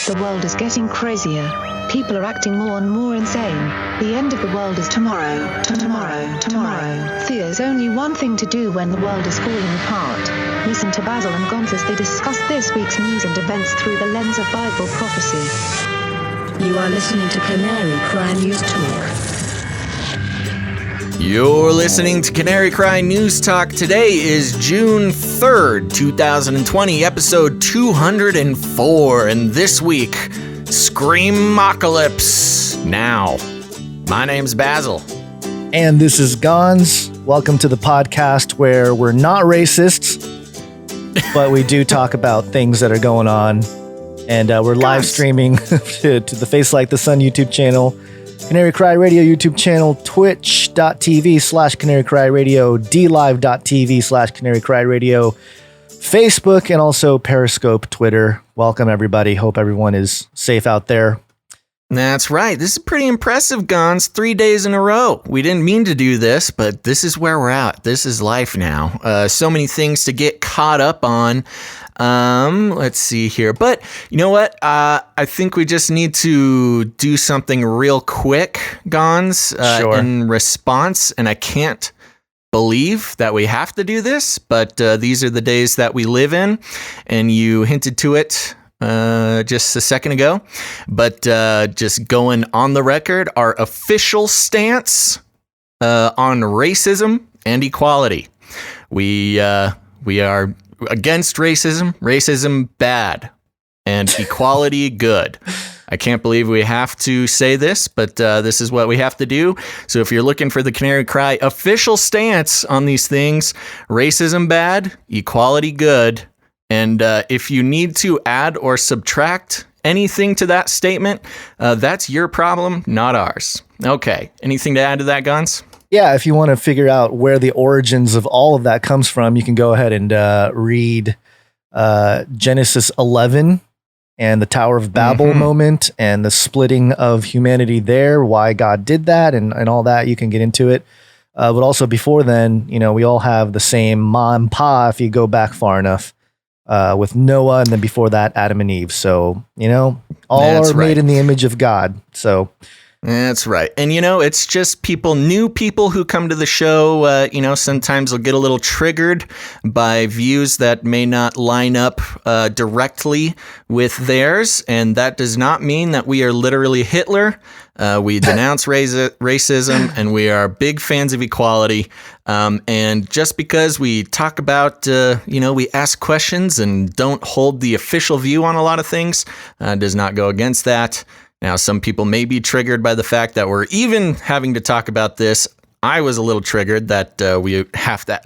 The world is getting crazier. People are acting more and more insane. The end of the world is tomorrow. Tomorrow. There's only one thing to do when the world is falling apart. Listen to Basil and Gonz as they discuss this week's news and events through the lens of Bible prophecy. You are listening to Canary Cry News Talk. You're listening to Canary Cry News Talk. Today is June 3rd, 2020, episode 204. And this week, Screamockalypse Now. My name's Basil. And this is Gonz. Welcome to the podcast where we're not racists, but we do talk about things that are going on. And we're live streaming to the Face Like the Sun YouTube channel, Canary Cry Radio YouTube channel, twitch.tv/Canary Cry Radio, dlive.tv/Canary Cry Radio, Facebook, and also Periscope, Twitter. Welcome, everybody. Hope everyone is safe out there. That's right. This is pretty impressive, Gonz. 3 days in a row. We didn't mean to do this, but this is where we're at. This is life now. So many things to get caught up on. Let's see here. But you know what? I think we just need to do something real quick, Gonz, Sure. in response. And I can't believe that we have to do this, but these are the days that we live in. And you hinted to it just a second ago. But just going on the record, our official stance on racism and equality. We are against racism bad, and equality good. I can't believe we have to say this, but this is what we have to do. So if you're looking for the Canary Cry official stance on these things, racism bad, equality good. And if you need to add or subtract anything to that statement, that's your problem, not ours. Okay, anything to add to that, Gonz? Yeah, if you want to figure out where the origins of all of that comes from, you can go ahead and read Genesis 11 and the Tower of Babel moment and the splitting of humanity there, why God did that and all that. You can get into it. But also before then, you know, we all have the same ma and pa if you go back far enough with Noah, and then before that, Adam and Eve. So, you know, all That's are made right. in the image of God. So That's right. And, you know, it's just new people who come to the show, you know, sometimes will get a little triggered by views that may not line up directly with theirs. And that does not mean that we are literally Hitler. We denounce racism, and we are big fans of equality. And just because we talk about, you know, we ask questions and don't hold the official view on a lot of things, does not go against that. Now, some people may be triggered by the fact that we're even having to talk about this. I was a little triggered that we have to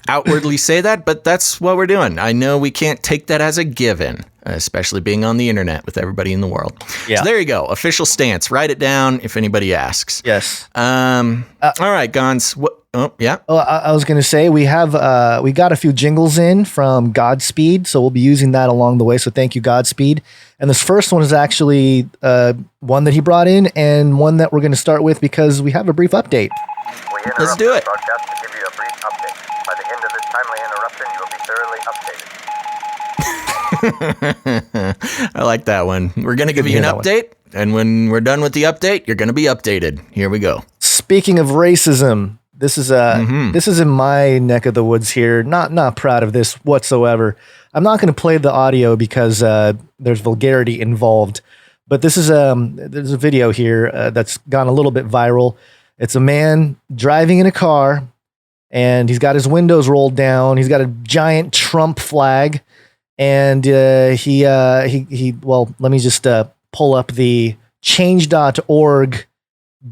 outwardly say that, but that's what we're doing. I know we can't take that as a given, especially being on the internet with everybody in the world. Yeah. So there you go. Official stance. Write it down if anybody asks. yes. All right, Gonz. Oh, yeah. Oh, I was going to say we got a few jingles in from Godspeed, so we'll be using that along the way. So thank you, Godspeed. And this first one is actually one that he brought in, and one that we're going to start with because we have a brief update. Let's do it. Broadcast to give you a brief update. By the end of this timely interruption, you will be thoroughly updated. I like that one. We're going to give you an update, and when we're done with the update, you're going to be updated. Here we go. Speaking of racism, this is in my neck of the woods here. Not proud of this whatsoever. I'm not going to play the audio because there's vulgarity involved. But this is there's a video here that's gone a little bit viral. It's a man driving in a car, and he's got his windows rolled down. He's got a giant Trump flag, and well, let me just pull up the change.org.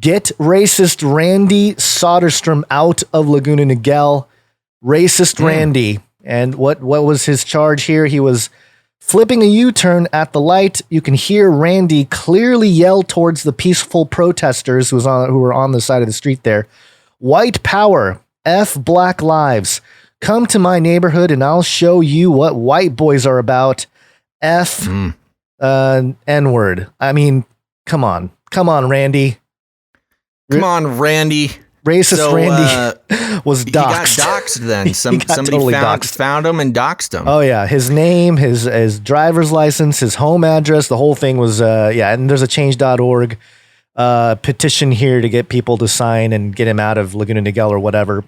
Get racist Randy Soderstrom out of Laguna Niguel. Racist Randy. And what was his charge here? He was flipping a U-turn at the light. You can hear Randy clearly yell towards the peaceful protesters who were on the side of the street there. White power, F black lives. Come to my neighborhood and I'll show you what white boys are about. F N-word. I mean, come on, Randy. Come on, Randy. Racist Randy was doxxed. He got doxxed then. Somebody totally found him and doxed him. Oh yeah, his name, his driver's license, his home address, the whole thing was and there's a change.org petition here to get people to sign and get him out of Laguna Niguel or whatever.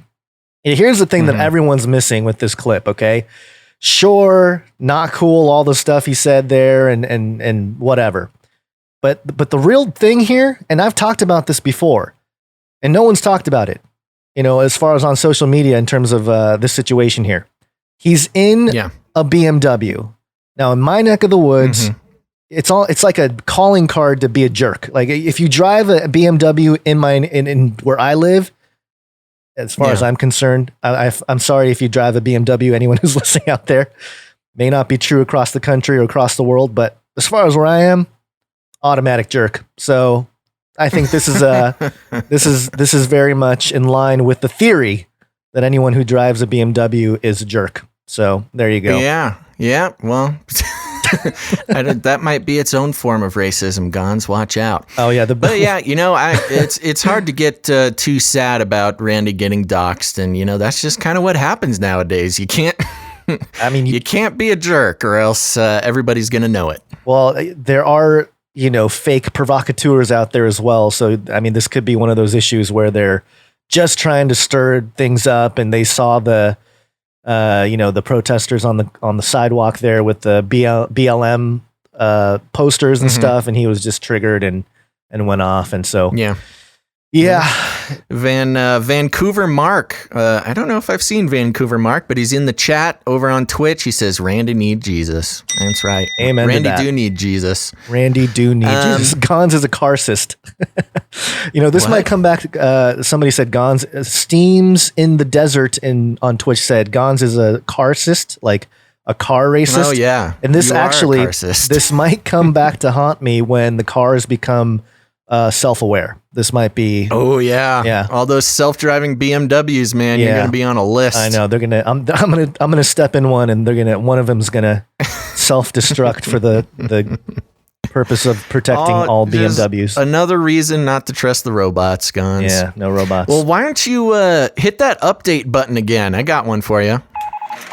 And here's the thing that everyone's missing with this clip, okay? Sure, not cool, all the stuff he said there and whatever. But the real thing here, and I've talked about this before, and no one's talked about it, as far as on social media in terms of this situation here. He's in a BMW. Now, in my neck of the woods, it's like a calling card to be a jerk. Like if you drive a BMW in where I live, as far as I'm concerned, I'm sorry if you drive a BMW, anyone who's listening out there. May not be true across the country or across the world, but as far as where I am, automatic jerk. So I think this is this is very much in line with the theory that anyone who drives a BMW is a jerk. So there you go. Yeah. Well, that might be its own form of racism. Gons, watch out. Oh yeah, but yeah, it's hard to get too sad about Randy getting doxxed, and that's just kind of what happens nowadays. You can't. I mean, you can't be a jerk, or else everybody's gonna know it. Well, there are fake provocateurs out there as well. So I mean, this could be one of those issues where they're just trying to stir things up, and they saw the the protesters on the sidewalk there with the BLM posters and stuff, and he was just triggered and went off. And so Vancouver Mark. I don't know if I've seen Vancouver Mark, but he's in the chat over on Twitch. He says, Randy need Jesus. That's right. Amen. Randy do need Jesus. Randy do need Jesus. Gons is a carcist. This might come back. Somebody said Gons steams in the desert, and on Twitch said Gons is a carcist, like a car racist. Oh yeah. And this this might come back to haunt me when the cars become self-aware. This might be. Oh yeah. All those self-driving BMWs, man. You're gonna be on a list. I know. They're gonna. I'm gonna step in one, and one of them's gonna self-destruct for the purpose of protecting all BMWs. Another reason not to trust the robots, Gons. Yeah, no robots. Well, why don't you hit that update button again? I got one for you.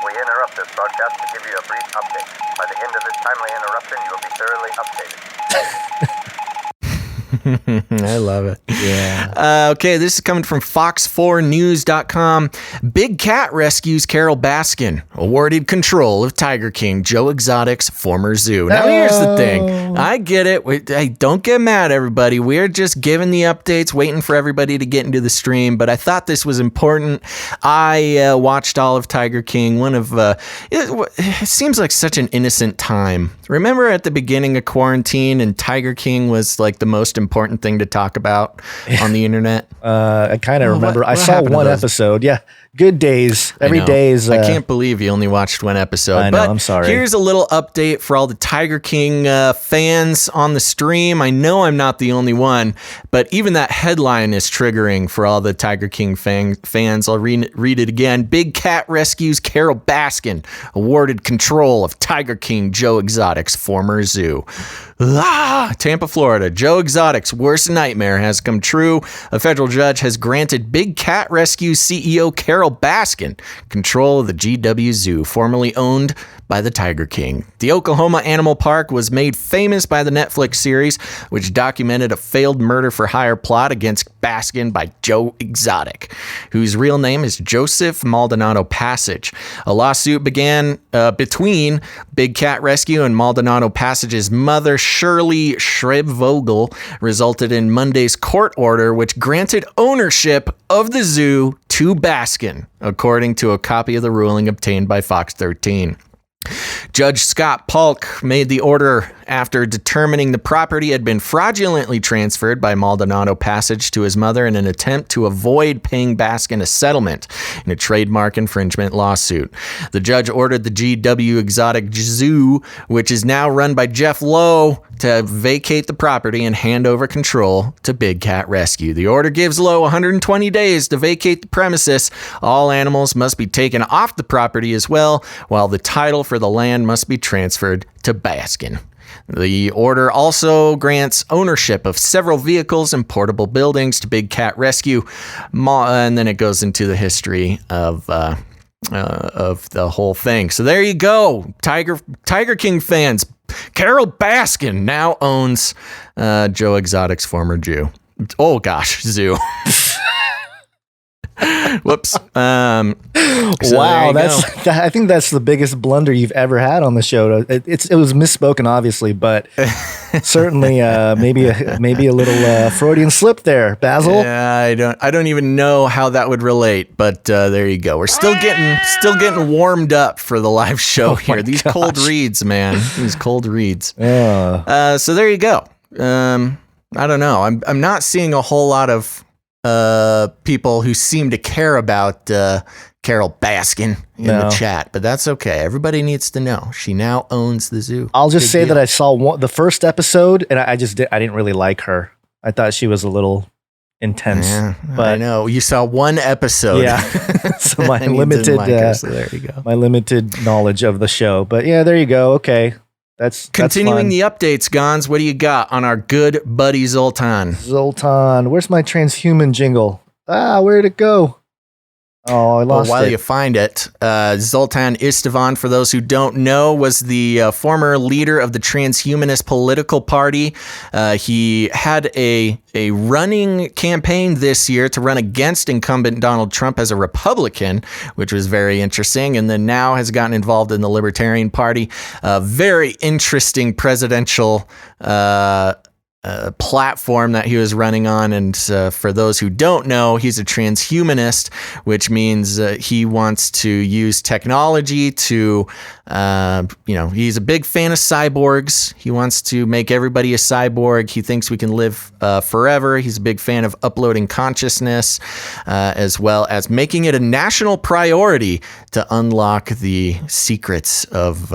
We interrupt this broadcast to give you a brief update. By the end of this timely interruption, you will be thoroughly updated. I love it. Yeah. Okay, this is coming from Fox4News.com. Big cat rescues Carol Baskin. Awarded control of Tiger King Joe Exotic's former zoo. Now, here's the thing. I get it. Hey, don't get mad, everybody. We're just giving the updates, waiting for everybody to get into the stream. But I thought this was important. I watched all of Tiger King. It seems like such an innocent time. Remember at the beginning of quarantine, and Tiger King was like the most important thing to talk about on the internet? I kind of remember. I saw one episode. Yeah. Good days. Every day is. I can't believe you only watched one episode. I know. I'm sorry. Here's a little update for all the Tiger King fans on the stream. I know I'm not the only one, but even that headline is triggering for all the Tiger King fans. I'll read it again. Big cat rescues Carol Baskin. Awarded control of Tiger King Joe Exotic's former zoo. Tampa, Florida. Joe Exotic's worst nightmare has come true. A federal judge has granted Big Cat Rescue CEO Carol Baskin control of the GW Zoo, formerly owned by the Tiger King. The Oklahoma Animal Park was made famous by the Netflix series, which documented a failed murder-for-hire plot against Baskin by Joe Exotic, whose real name is Joseph Maldonado Passage. A lawsuit began between Big Cat Rescue and Maldonado Passage's mother, Shirley Schrebvogel, resulted in Monday's court order, which granted ownership of the zoo to Baskin, according to a copy of the ruling obtained by Fox 13. Judge Scott Polk made the order after determining the property had been fraudulently transferred by Maldonado Passage to his mother in an attempt to avoid paying Baskin a settlement in a trademark infringement lawsuit. The judge ordered the GW Exotic Zoo, which is now run by Jeff Lowe, to vacate the property and hand over control to Big Cat Rescue. The order gives Lowe 120 days to vacate the premises. All animals must be taken off the property as well, while the title for the land must be transferred to Baskin. The order also grants ownership of several vehicles and portable buildings to Big Cat Rescue, and then it goes into the history of the whole thing. So there you go, Tiger King fans. Carol Baskin now owns Joe Exotic's former zoo. Oh gosh, zoo. Whoops. So wow, I think that's the biggest blunder you've ever had on the show. It was misspoken, obviously, but certainly maybe a little Freudian slip there, Basil. Yeah, I don't even know how that would relate, but there you go. We're still getting warmed up for the live show here. These gosh. Cold reads, man. These cold reads. So there you go. I don't know. I'm not seeing a whole lot of people who seem to care about Carol Baskin in the chat, but that's okay. Everybody needs to know she now owns the zoo. I'll just say that I saw the first episode, and I didn't really like her. I thought she was a little intense. Yeah, but I know you saw one episode. Yeah, so my limited, so there you go. My limited knowledge of the show. But yeah, there you go. Okay. That's continuing the updates, Gons. What do you got on our good buddy Zoltan? Zoltan, where's my transhuman jingle? Where'd it go? Oh, I lost it. While you find it, Zoltan Istvan, for those who don't know, was the former leader of the transhumanist political party. He had a running campaign this year to run against incumbent Donald Trump as a Republican, which was very interesting, and then now has gotten involved in the Libertarian Party. Very interesting presidential platform that he was running on, and for those who don't know, he's a transhumanist, which means he wants to use technology to, he's a big fan of cyborgs. He wants to make everybody a cyborg. He thinks we can live forever. He's a big fan of uploading consciousness, as well as making it a national priority to unlock the secrets of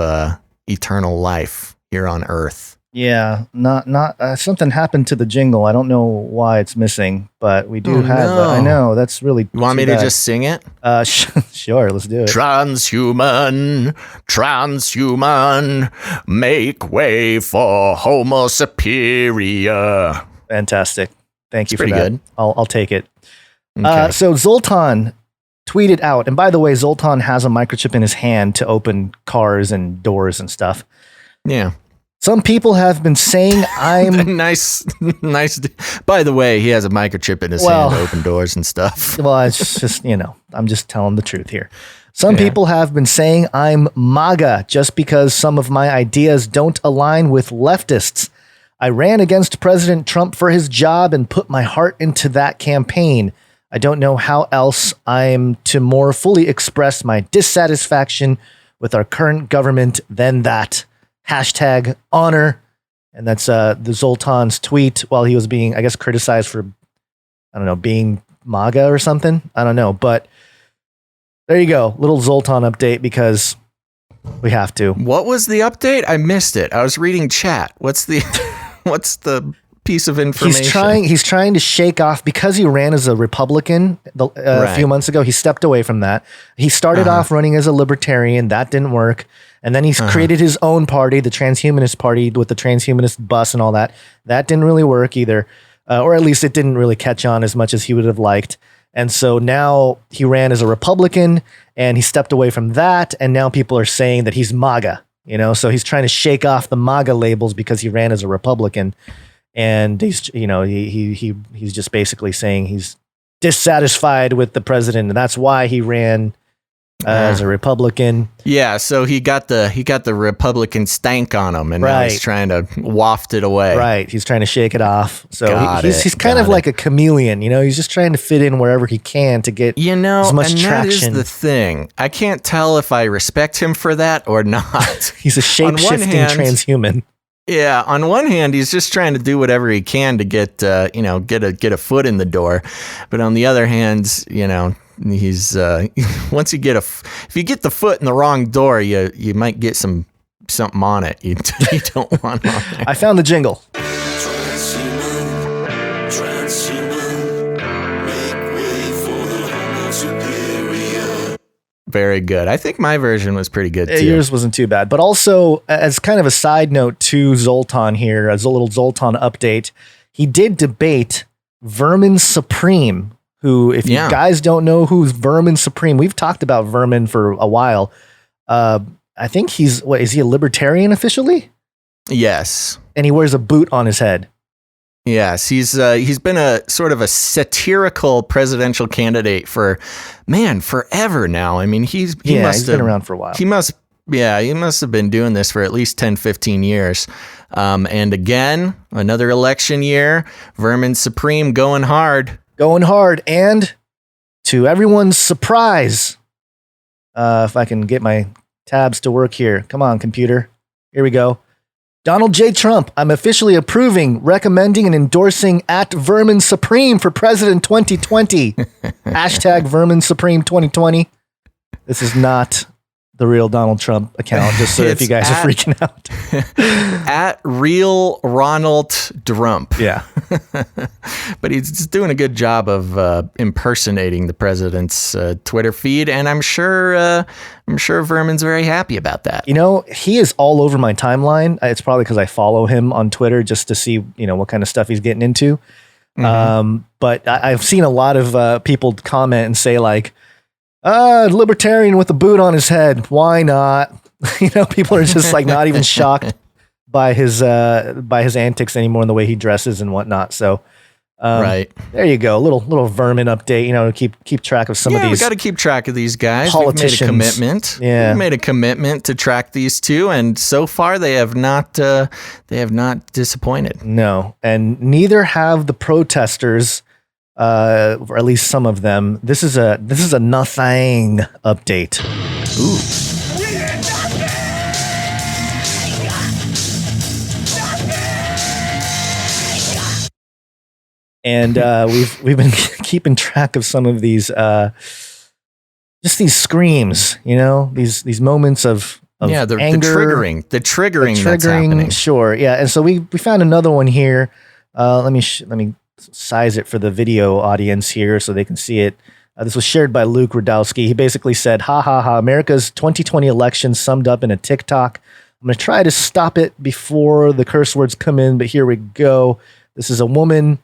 eternal life here on Earth. Yeah, not something happened to the jingle. I don't know why it's missing, but we do have. No. I know that's really. You want me to just sing it? Sure, let's do it. Transhuman, make way for Homo superior. Fantastic, thank you for pretty that. Good. I'll take it. Okay. So Zoltan tweeted out, and by the way, Zoltan has a microchip in his hand to open cars and doors and stuff. Yeah. Some people have been saying I'm nice. By the way, he has a microchip in his hand to open doors and stuff. Well, it's just, I'm just telling the truth here. Some people have been saying I'm MAGA just because some of my ideas don't align with leftists. I ran against President Trump for his job and put my heart into that campaign. I don't know how else I'm to more fully express my dissatisfaction with our current government than that. Hashtag honor. And that's the Zoltan's tweet while he was being, I guess, criticized for, being MAGA or something. I don't know. But there you go. Little Zoltan update because we have to. What was the update? I missed it. I was reading chat. What's the piece of information? He's trying to shake off, because he ran as a Republican a few months ago. He stepped away from that. He started off running as a libertarian. That didn't work. And then he's created his own party, the Transhumanist Party, with the transhumanist bus and all that. That didn't really work either. Or at least it didn't really catch on as much as he would have liked. And so now he ran as a Republican and he stepped away from that. And now people are saying that he's MAGA, so he's trying to shake off the MAGA labels because he ran as a Republican. And he's, he's just basically saying he's dissatisfied with the president. And that's why he ran as a Republican. Yeah, so he got the Republican stank on him, and now he's trying to waft it away. Right, he's trying to shake it off. So he's kind of like a chameleon, He's just trying to fit in wherever he can to get as much traction. That is the thing. I can't tell if I respect him for that or not. He's a shape-shifting transhuman. Yeah, on one hand, he's just trying to do whatever he can to get get a foot in the door, but on the other hand, he's once you if you get the foot in the wrong door, you might get something on it you don't want on there. I found the jingle. Very good. I think my version was pretty good too. Yours wasn't too bad. But also, as kind of a side note to Zoltan here, as a little Zoltan update, he did debate Vermin Supreme, who, if you guys don't know who's Vermin Supreme, we've talked about Vermin for a while. I think is he a libertarian officially? Yes. And he wears a boot on his head. Yes, he's been a sort of a satirical presidential candidate for forever now. I mean, he's been around for a while. He must have been doing this for at least 10, 15 years. And again, another election year, Vermin Supreme going hard. And to everyone's surprise, if I can get my tabs to work here. Come on, computer. Here we go. Donald J. Trump, I'm officially approving, recommending, and endorsing @Vermin Supreme for President 2020. Hashtag Vermin Supreme 2020. This is not the real Donald Trump account, just so if you guys are freaking out. @Real Ronald Trump. Yeah. But he's doing a good job of impersonating the president's Twitter feed, and I'm sure Vermin's very happy about that. You know, he is all over my timeline. It's probably because I follow him on Twitter just to see, what kind of stuff he's getting into. Mm-hmm. But I've seen a lot of people comment and say like, libertarian with a boot on his head. Why not? People are just like not even shocked by his antics anymore and the way he dresses and whatnot. So, right there you go. A little Vermin update. Keep track of some of these. We got to keep track of these guys. Politicians. We've made a commitment. Yeah, we made a commitment to track these two, and so far they have not disappointed. No, and neither have the protesters. Or at least some of them. This is a nothing update. Ooh. And we've been keeping track of some of these just these screams, these moments of the anger, the triggering that's happening. Sure, yeah. And so we found another one here. Let me size it for the video audience here so they can see it. This was shared by Luke Radowski. He basically said, ha ha ha, America's 2020 election summed up in a TikTok. I'm going to try to stop it before the curse words come in, but here we go. This is a woman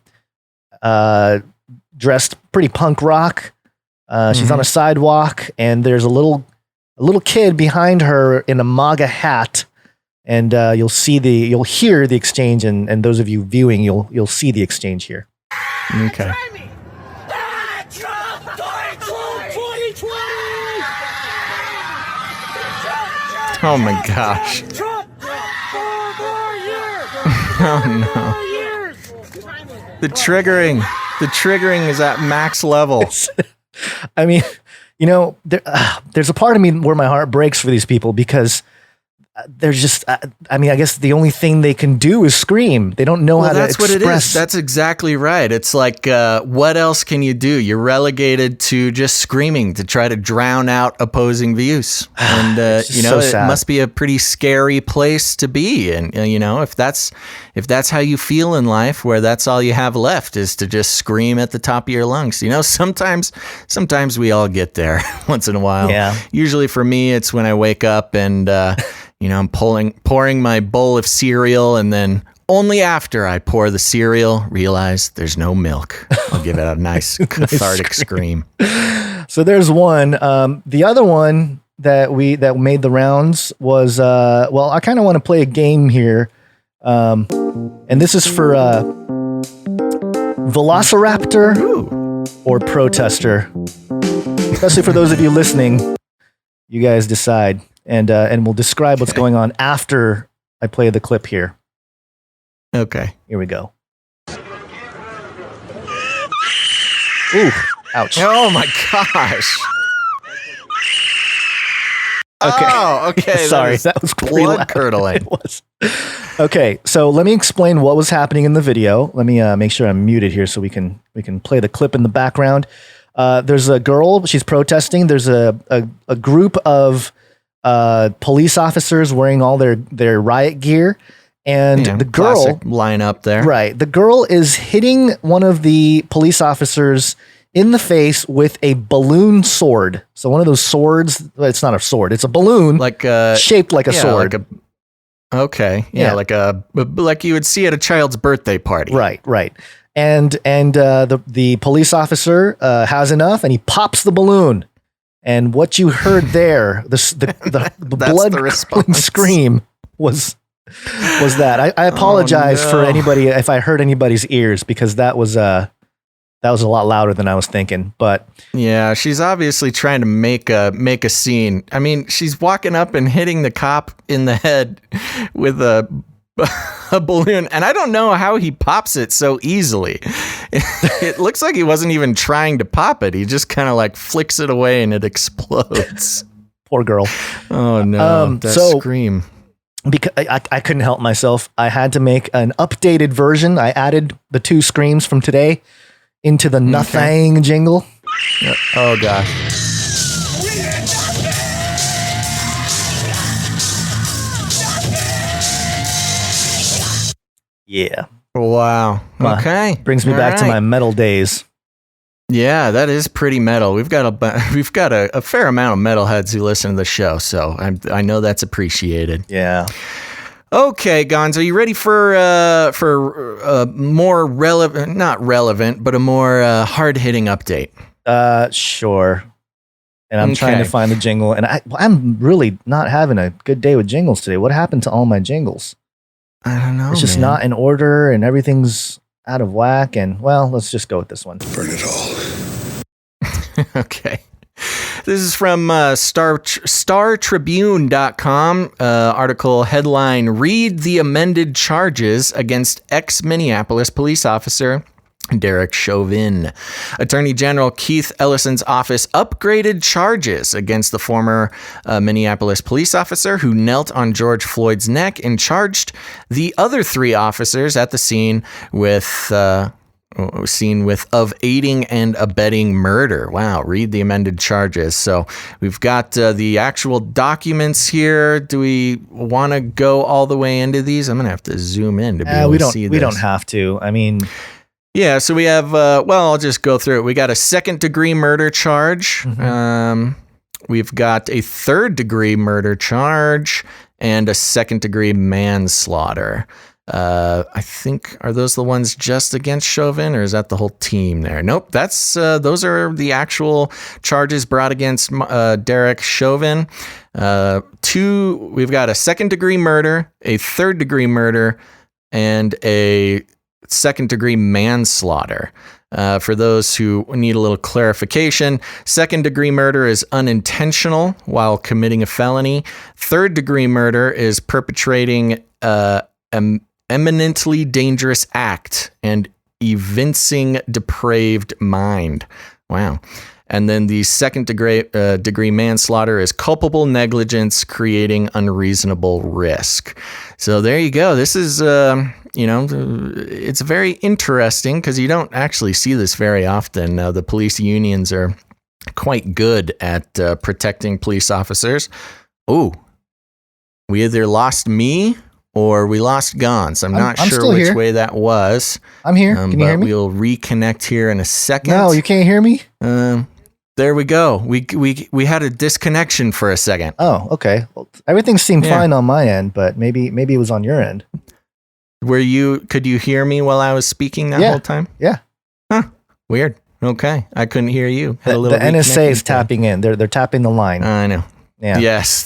dressed pretty punk rock. She's on a sidewalk, and there's a little kid behind her in a MAGA hat. And you'll hear the exchange, and those of you viewing, you'll see the exchange here. Okay. Oh my gosh. Oh no. The triggering is at max level. I mean, there's a part of me where my heart breaks for these people because they're just, I guess the only thing they can do is scream. They don't know how to express. That's what it is. That's exactly right. It's like, what else can you do? You're relegated to just screaming to try to drown out opposing views. And, it must be a pretty scary place to be. And, if that's how you feel in life, where that's all you have left is to just scream at the top of your lungs. Sometimes we all get there once in a while. Yeah. Usually for me, it's when I wake up and, I'm pouring my bowl of cereal, and then only after I pour the cereal, realize there's no milk. I'll give it a nice cathartic scream. So there's one. The other one that made the rounds was, I kind of want to play a game here. And this is for Velociraptor or Protester. Especially for those of you listening, you guys decide. And we'll describe what's going on after I play the clip here. Okay. Here we go. Ooh, ouch. Oh my gosh. Okay. Oh, okay. Sorry, that was blood curdling. It was. Okay, so let me explain what was happening in the video. Let me make sure I'm muted here so we can play the clip in the background. There's a girl, she's protesting. There's a group of police officers wearing all their riot gear, and the girl line up there. Right. The girl is hitting one of the police officers in the face with a balloon sword. So one of those swords, well, it's not a sword, it's a balloon shaped like a sword. Okay. Yeah, like you would see at a child's birthday party. Right. And the police officer has enough, and he pops the balloon. And what you heard there, the blood scream was that. I apologize for anybody if I hurt anybody's ears, because that was a lot louder than I was thinking. But yeah, she's obviously trying to make a scene. I mean, she's walking up and hitting the cop in the head with a balloon, and I don't know how he pops it so easily. It looks like he wasn't even trying to pop it. He just kind of like flicks it away and it explodes. Poor girl. Oh no, that scream. Because I couldn't help myself. I had to make an updated version. I added the 2 screams from today into the nothing jingle. Oh gosh. Yeah. Wow. Okay. Brings me back to my metal days. Yeah, that is pretty metal. We've got a fair amount of metalheads who listen to the show, so I know that's appreciated. Yeah. Okay, Gonz, are you ready for more not relevant, but a more hard-hitting update? Sure. And I'm trying to find the jingle, and I'm really not having a good day with jingles today. What happened to all my jingles? I don't know. It's just not in order, and everything's out of whack. And well, let's just go with this one. Burn it all. Okay. This is from StarTribune.com. Article headline: Read the amended charges against ex-Minneapolis police officer Derek Chauvin. Attorney General Keith Ellison's office upgraded charges against the former Minneapolis police officer who knelt on George Floyd's neck and charged the other 3 officers at the scene with aiding and abetting murder. Wow, read the amended charges. So we've got the actual documents here. Do we want to go all the way into these? I'm going to have to zoom in to be able to see this. We don't have to. I mean... Yeah, so we have, I'll just go through it. We got a 2nd-degree murder charge. Mm-hmm. We've got a 3rd-degree murder charge and a 2nd-degree manslaughter. I think, are those the ones just against Chauvin, or is that the whole team there? Nope, those are the actual charges brought against Derek Chauvin. We've got a 2nd-degree murder, a 3rd-degree murder, and a 2nd-degree manslaughter. For those who need a little clarification, 2nd-degree murder is unintentional while committing a felony. 3rd-degree murder is perpetrating an eminently dangerous act and evincing depraved mind. Wow. And then the 2nd-degree manslaughter is culpable negligence creating unreasonable risk. So there you go. This is, it's very interesting because you don't actually see this very often. The police unions are quite good at protecting police officers. Oh, we either lost me or we lost Gonz. I'm not sure which way that was. I'm here. Can you hear me? We'll reconnect here in a second. No, you can't hear me? There we go. We had a disconnection for a second. Oh, okay. Well, everything seemed fine on my end, but maybe it was on your end. Could you hear me while I was speaking that whole time? Yeah. Huh. Weird. Okay. I couldn't hear you. The NSA is tapping in. They're tapping the line. I know. Yeah. Yes,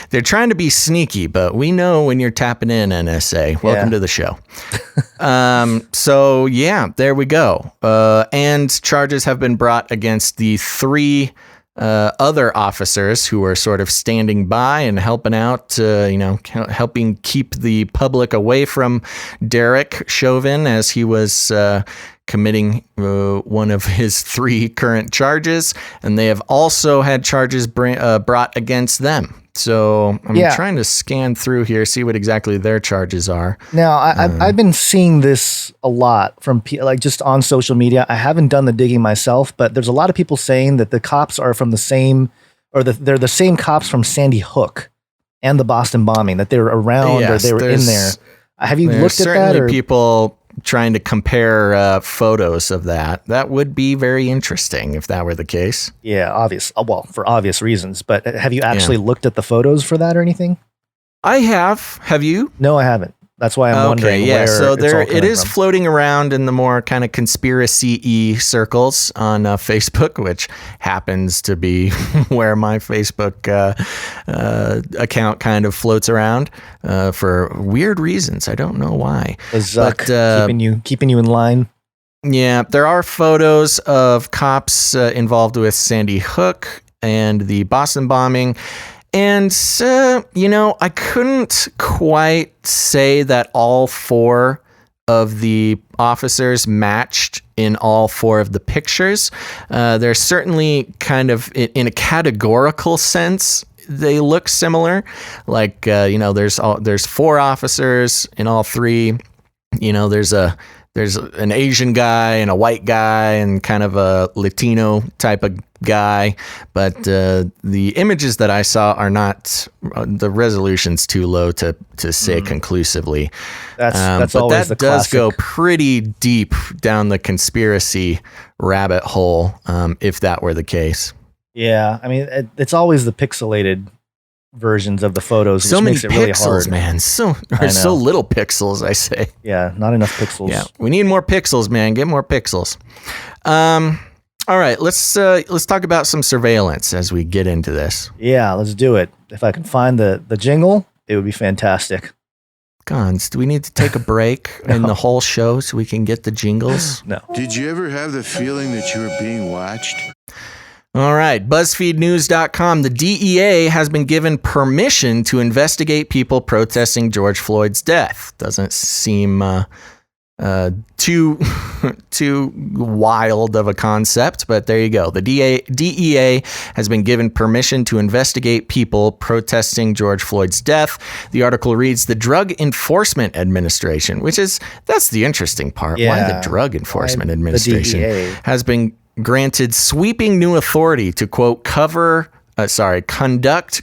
they're trying to be sneaky, but we know when you're tapping in, NSA. Welcome to the show. So yeah, there we go. And charges have been brought against the 3 other officers who were sort of standing by and helping out, helping keep the public away from Derek Chauvin as he was committing one of his 3 current charges, and they have also had charges brought against them. So I'm trying to scan through here, see what exactly their charges are. Now, I've been seeing this a lot from just on social media. I haven't done the digging myself, but there's a lot of people saying that the cops are from the same, or they're the same cops from Sandy Hook and the Boston bombing, that they were around or they were in there. Have you looked at that? Certainly people trying to compare photos of that. That would be very interesting if that were the case. Yeah, obvious. Well, for obvious reasons. But have you actually looked at the photos for that or anything? I have. Have you? No, I haven't. That's why I'm wondering where so it's all it is from. floating around in the more kind of conspiracy-y circles on Facebook, which happens to be where my Facebook account kind of floats around for weird reasons. I don't know why. Zuck keeping you in line. Yeah, there are photos of cops involved with Sandy Hook and the Boston bombing. And, I couldn't quite say that all 4 of the officers matched in all 4 of the pictures. They're certainly kind of, in a categorical sense, they look similar. Like, there's 4 officers in all 3. There's an Asian guy and a white guy and kind of a Latino type of guy, but the images that I saw are not, the resolution's too low to say conclusively. That's but always that the does classic. go pretty deep down the conspiracy rabbit hole, if that were the case. Yeah, I mean, it's always the pixelated versions of the photos, which So many makes it really pixels, hard. man. So little pixels, I say. Yeah, not enough pixels. Yeah, we need more pixels, man. Get more pixels. All right, let's talk about some surveillance as we get into this. Yeah, let's do it. If I can find the jingle, it would be fantastic. Gons, do we need to take a break in the whole show so we can get the jingles? No. Did you ever have the feeling that you were being watched? All right, BuzzFeedNews.com. The DEA has been given permission to investigate people protesting George Floyd's death. Doesn't seem too wild of a concept, but there you go. The DEA has been given permission to investigate people protesting George Floyd's death. The article reads, the Drug Enforcement Administration, that's the interesting part. Yeah. Why the Drug Enforcement Why the Administration DEA? has been granted sweeping new authority to, quote, conduct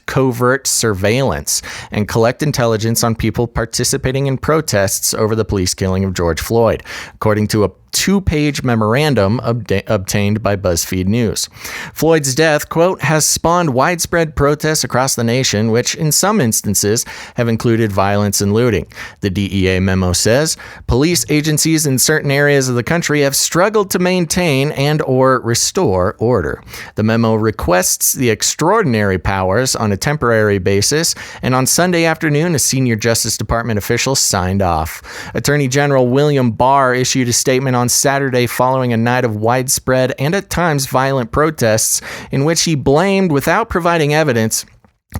covert surveillance and collect intelligence on people participating in protests over the police killing of George Floyd, according to a 2-page memorandum obtained by BuzzFeed News. Floyd's death, quote, has spawned widespread protests across the nation, which in some instances have included violence and looting. The DEA memo says, police agencies in certain areas of the country have struggled to maintain and or restore order. The memo requests the extraordinary powers on a temporary basis, and on Sunday afternoon, a senior Justice Department official signed off. Attorney General William Barr issued a statement on Saturday following a night of widespread and at times violent protests in which he blamed, without providing evidence,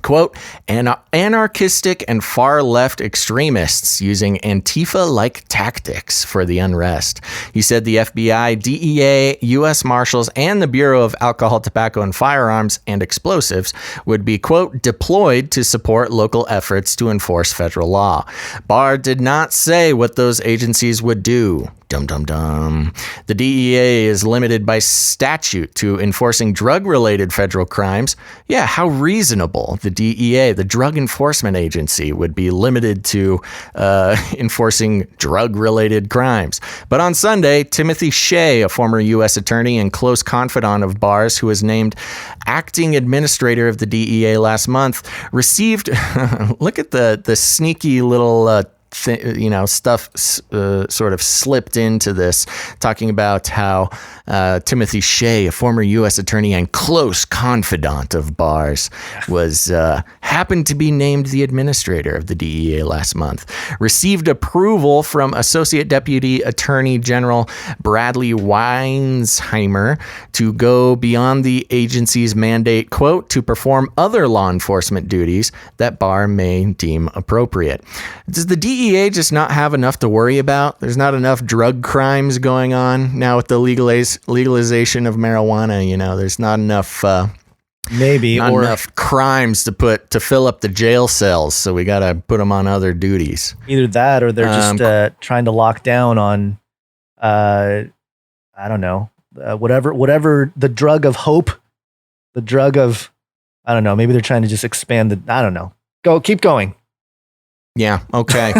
quote, anarchistic and far-left extremists using Antifa-like tactics for the unrest. He said the FBI, DEA, U.S. Marshals, and the Bureau of Alcohol, Tobacco, and Firearms and Explosives would be, quote, deployed to support local efforts to enforce federal law. Barr did not say what those agencies would do. Dum dum dum. The DEA is limited by statute to enforcing drug-related federal crimes. Yeah, how reasonable. The DEA, the Drug Enforcement Agency, would be limited to enforcing drug-related crimes. But on Sunday, Timothy Shea, a former U.S. attorney and close confidant of Barr's, who was named acting administrator of the DEA last month, received, look at the sneaky little stuff sort of slipped into this, talking about how Timothy Shea, a former U.S. attorney and close confidant of Barr's, was happened to be named the administrator of the DEA last month, received approval from Associate Deputy Attorney General Bradley Weinsheimer to go beyond the agency's mandate, quote, to perform other law enforcement duties that Barr may deem appropriate. Does the DEA just not have enough to worry about? There's not enough drug crimes going on now with the legalization of marijuana. There's not enough enough crimes to fill up the jail cells, so we got to put them on other duties. Either that, or they're just trying to lock down on I don't know, whatever the drug of hope, the drug of, I don't know, maybe they're trying to just expand I don't know. Keep going. Yeah, okay.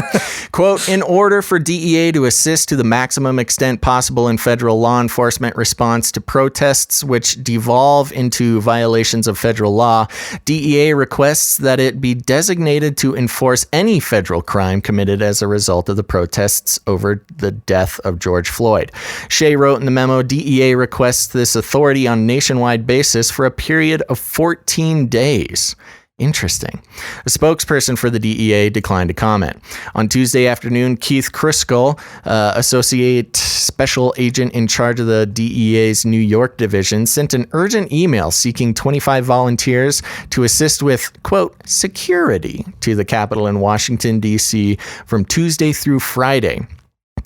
Quote, in order for DEA to assist to the maximum extent possible in federal law enforcement response to protests which devolve into violations of federal law, DEA requests that it be designated to enforce any federal crime committed as a result of the protests over the death of George Floyd. Shea wrote in the memo, DEA requests this authority on a nationwide basis for a period of 14 days. Interesting. A spokesperson for the DEA declined to comment. On Tuesday afternoon, Keith Criscull, associate special agent in charge of the DEA's New York division, sent an urgent email seeking 25 volunteers to assist with, quote, security to the Capitol in Washington, D.C. from Tuesday through Friday.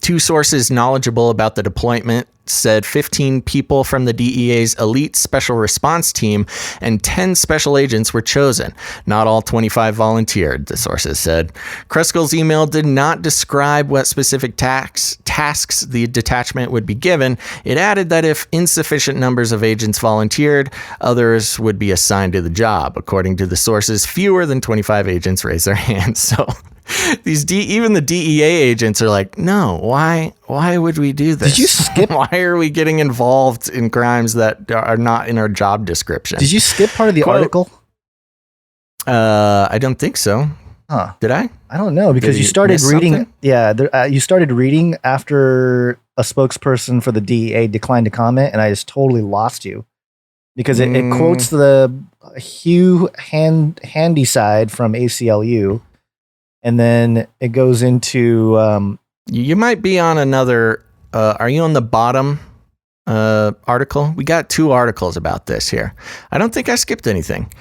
Two sources knowledgeable about the deployment said 15 people from the DEA's elite special response team and 10 special agents were chosen. Not all 25 volunteered, the sources said. Crescull's email did not describe what specific tasks the detachment would be given. It added that if insufficient numbers of agents volunteered, others would be assigned to the job. According to the sources, fewer than 25 agents raised their hands. So even the DEA agents are like, no, why would we do this? Did you skip? Why are we getting involved in crimes that are not in our job description? Did you skip part of the Quote, article? I don't think so. Huh. Did I? I don't know, because Did you started miss reading. something? Yeah, you started reading after a spokesperson for the DEA declined to comment, and I just totally lost you because it quotes the Hugh Handyside from ACLU, and then it goes into. You might be on another. Are you on the bottom article? We got two articles about this here. I don't think I skipped anything.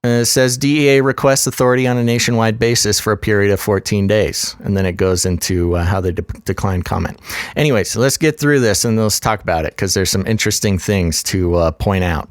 It says DEA requests authority on a nationwide basis for a period of 14 days. And then it goes into how they decline comment. Anyway, so let's get through this and let's talk about it because there's some interesting things to point out.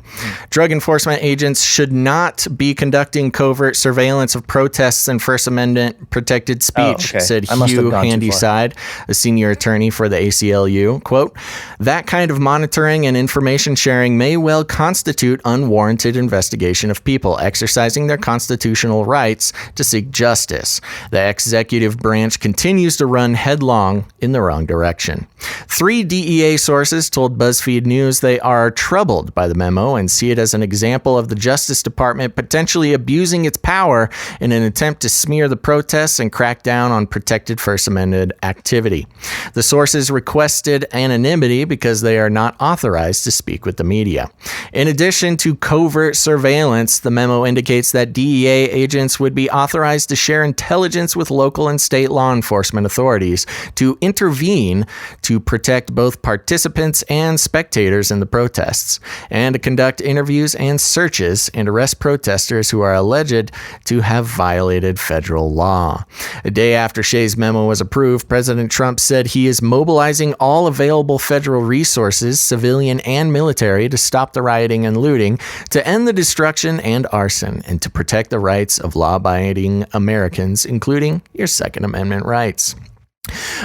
Drug enforcement agents should not be conducting covert surveillance of protests and First Amendment protected speech, said Hugh Handyside, a senior attorney for the ACLU. Quote, that kind of monitoring and information sharing may well constitute unwarranted investigation of people exercising their constitutional rights to seek justice. The executive branch continues to run headlong in the wrong direction. 3 DEA sources told BuzzFeed News they are troubled by the memo and see it as an example of the Justice Department potentially abusing its power in an attempt to smear the protests and crack down on protected First Amendment activity. The sources requested anonymity because they are not authorized to speak with the media. In addition to covert surveillance, the memo indicates that DEA agents would be authorized to share intelligence with local and state law enforcement authorities to intervene to protect both participants and spectators in the protests, and to conduct interviews and searches and arrest protesters who are alleged to have violated federal law. A day after Shea's memo was approved, President Trump said he is mobilizing all available federal resources, civilian and military, to stop the rioting and looting, to end the destruction and arson, and to protect the rights of law-abiding Americans, including your Second Amendment rights.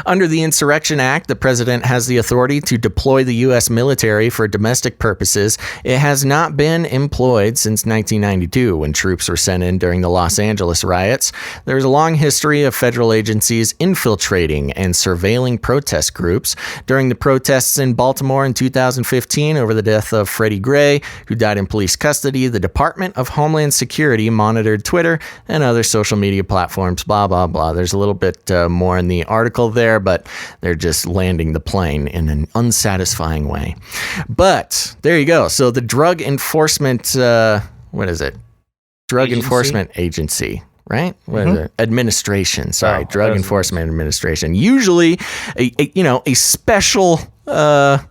Under the Insurrection Act, the president has the authority to deploy the U.S. military for domestic purposes. It has not been employed since 1992, when troops were sent in during the Los Angeles riots. There is a long history of federal agencies infiltrating and surveilling protest groups. During the protests in Baltimore in 2015 over the death of Freddie Gray, who died in police custody, the Department of Homeland Security monitored Twitter and other social media platforms, blah, blah, blah. There's a little bit more in the article there, but they're just landing the plane in an unsatisfying way. But there you go. So the Drug Enforcement, what is it? Drug Enforcement Agency, right? What is it? Administration. Sorry, Drug Enforcement Administration. Usually, a special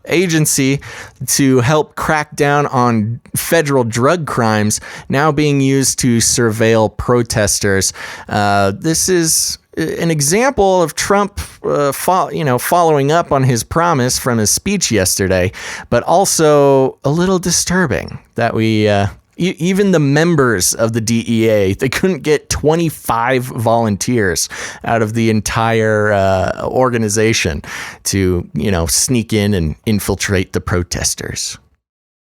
agency to help crack down on federal drug crimes, now being used to surveil protesters. This is an example of Trump, following up on his promise from his speech yesterday, but also a little disturbing that we, even the members of the DEA, they couldn't get 25 volunteers out of the entire organization to, sneak in and infiltrate the protesters.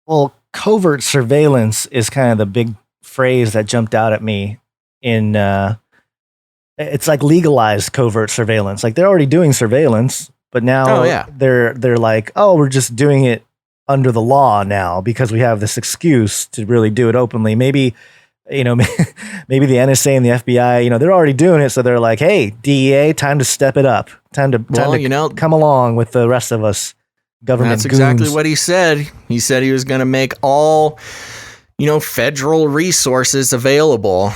Well, covert surveillance is kind of the big phrase that jumped out at me in it's like legalized covert surveillance. Like they're already doing surveillance, but now they're like, oh, we're just doing it under the law now because we have this excuse to really do it openly. Maybe, maybe the NSA and the FBI, they're already doing it. So they're like, hey, DEA, time to step it up. Time to come along with the rest of us government That's goons. exactly what he said. He said he was going to make all, federal resources available.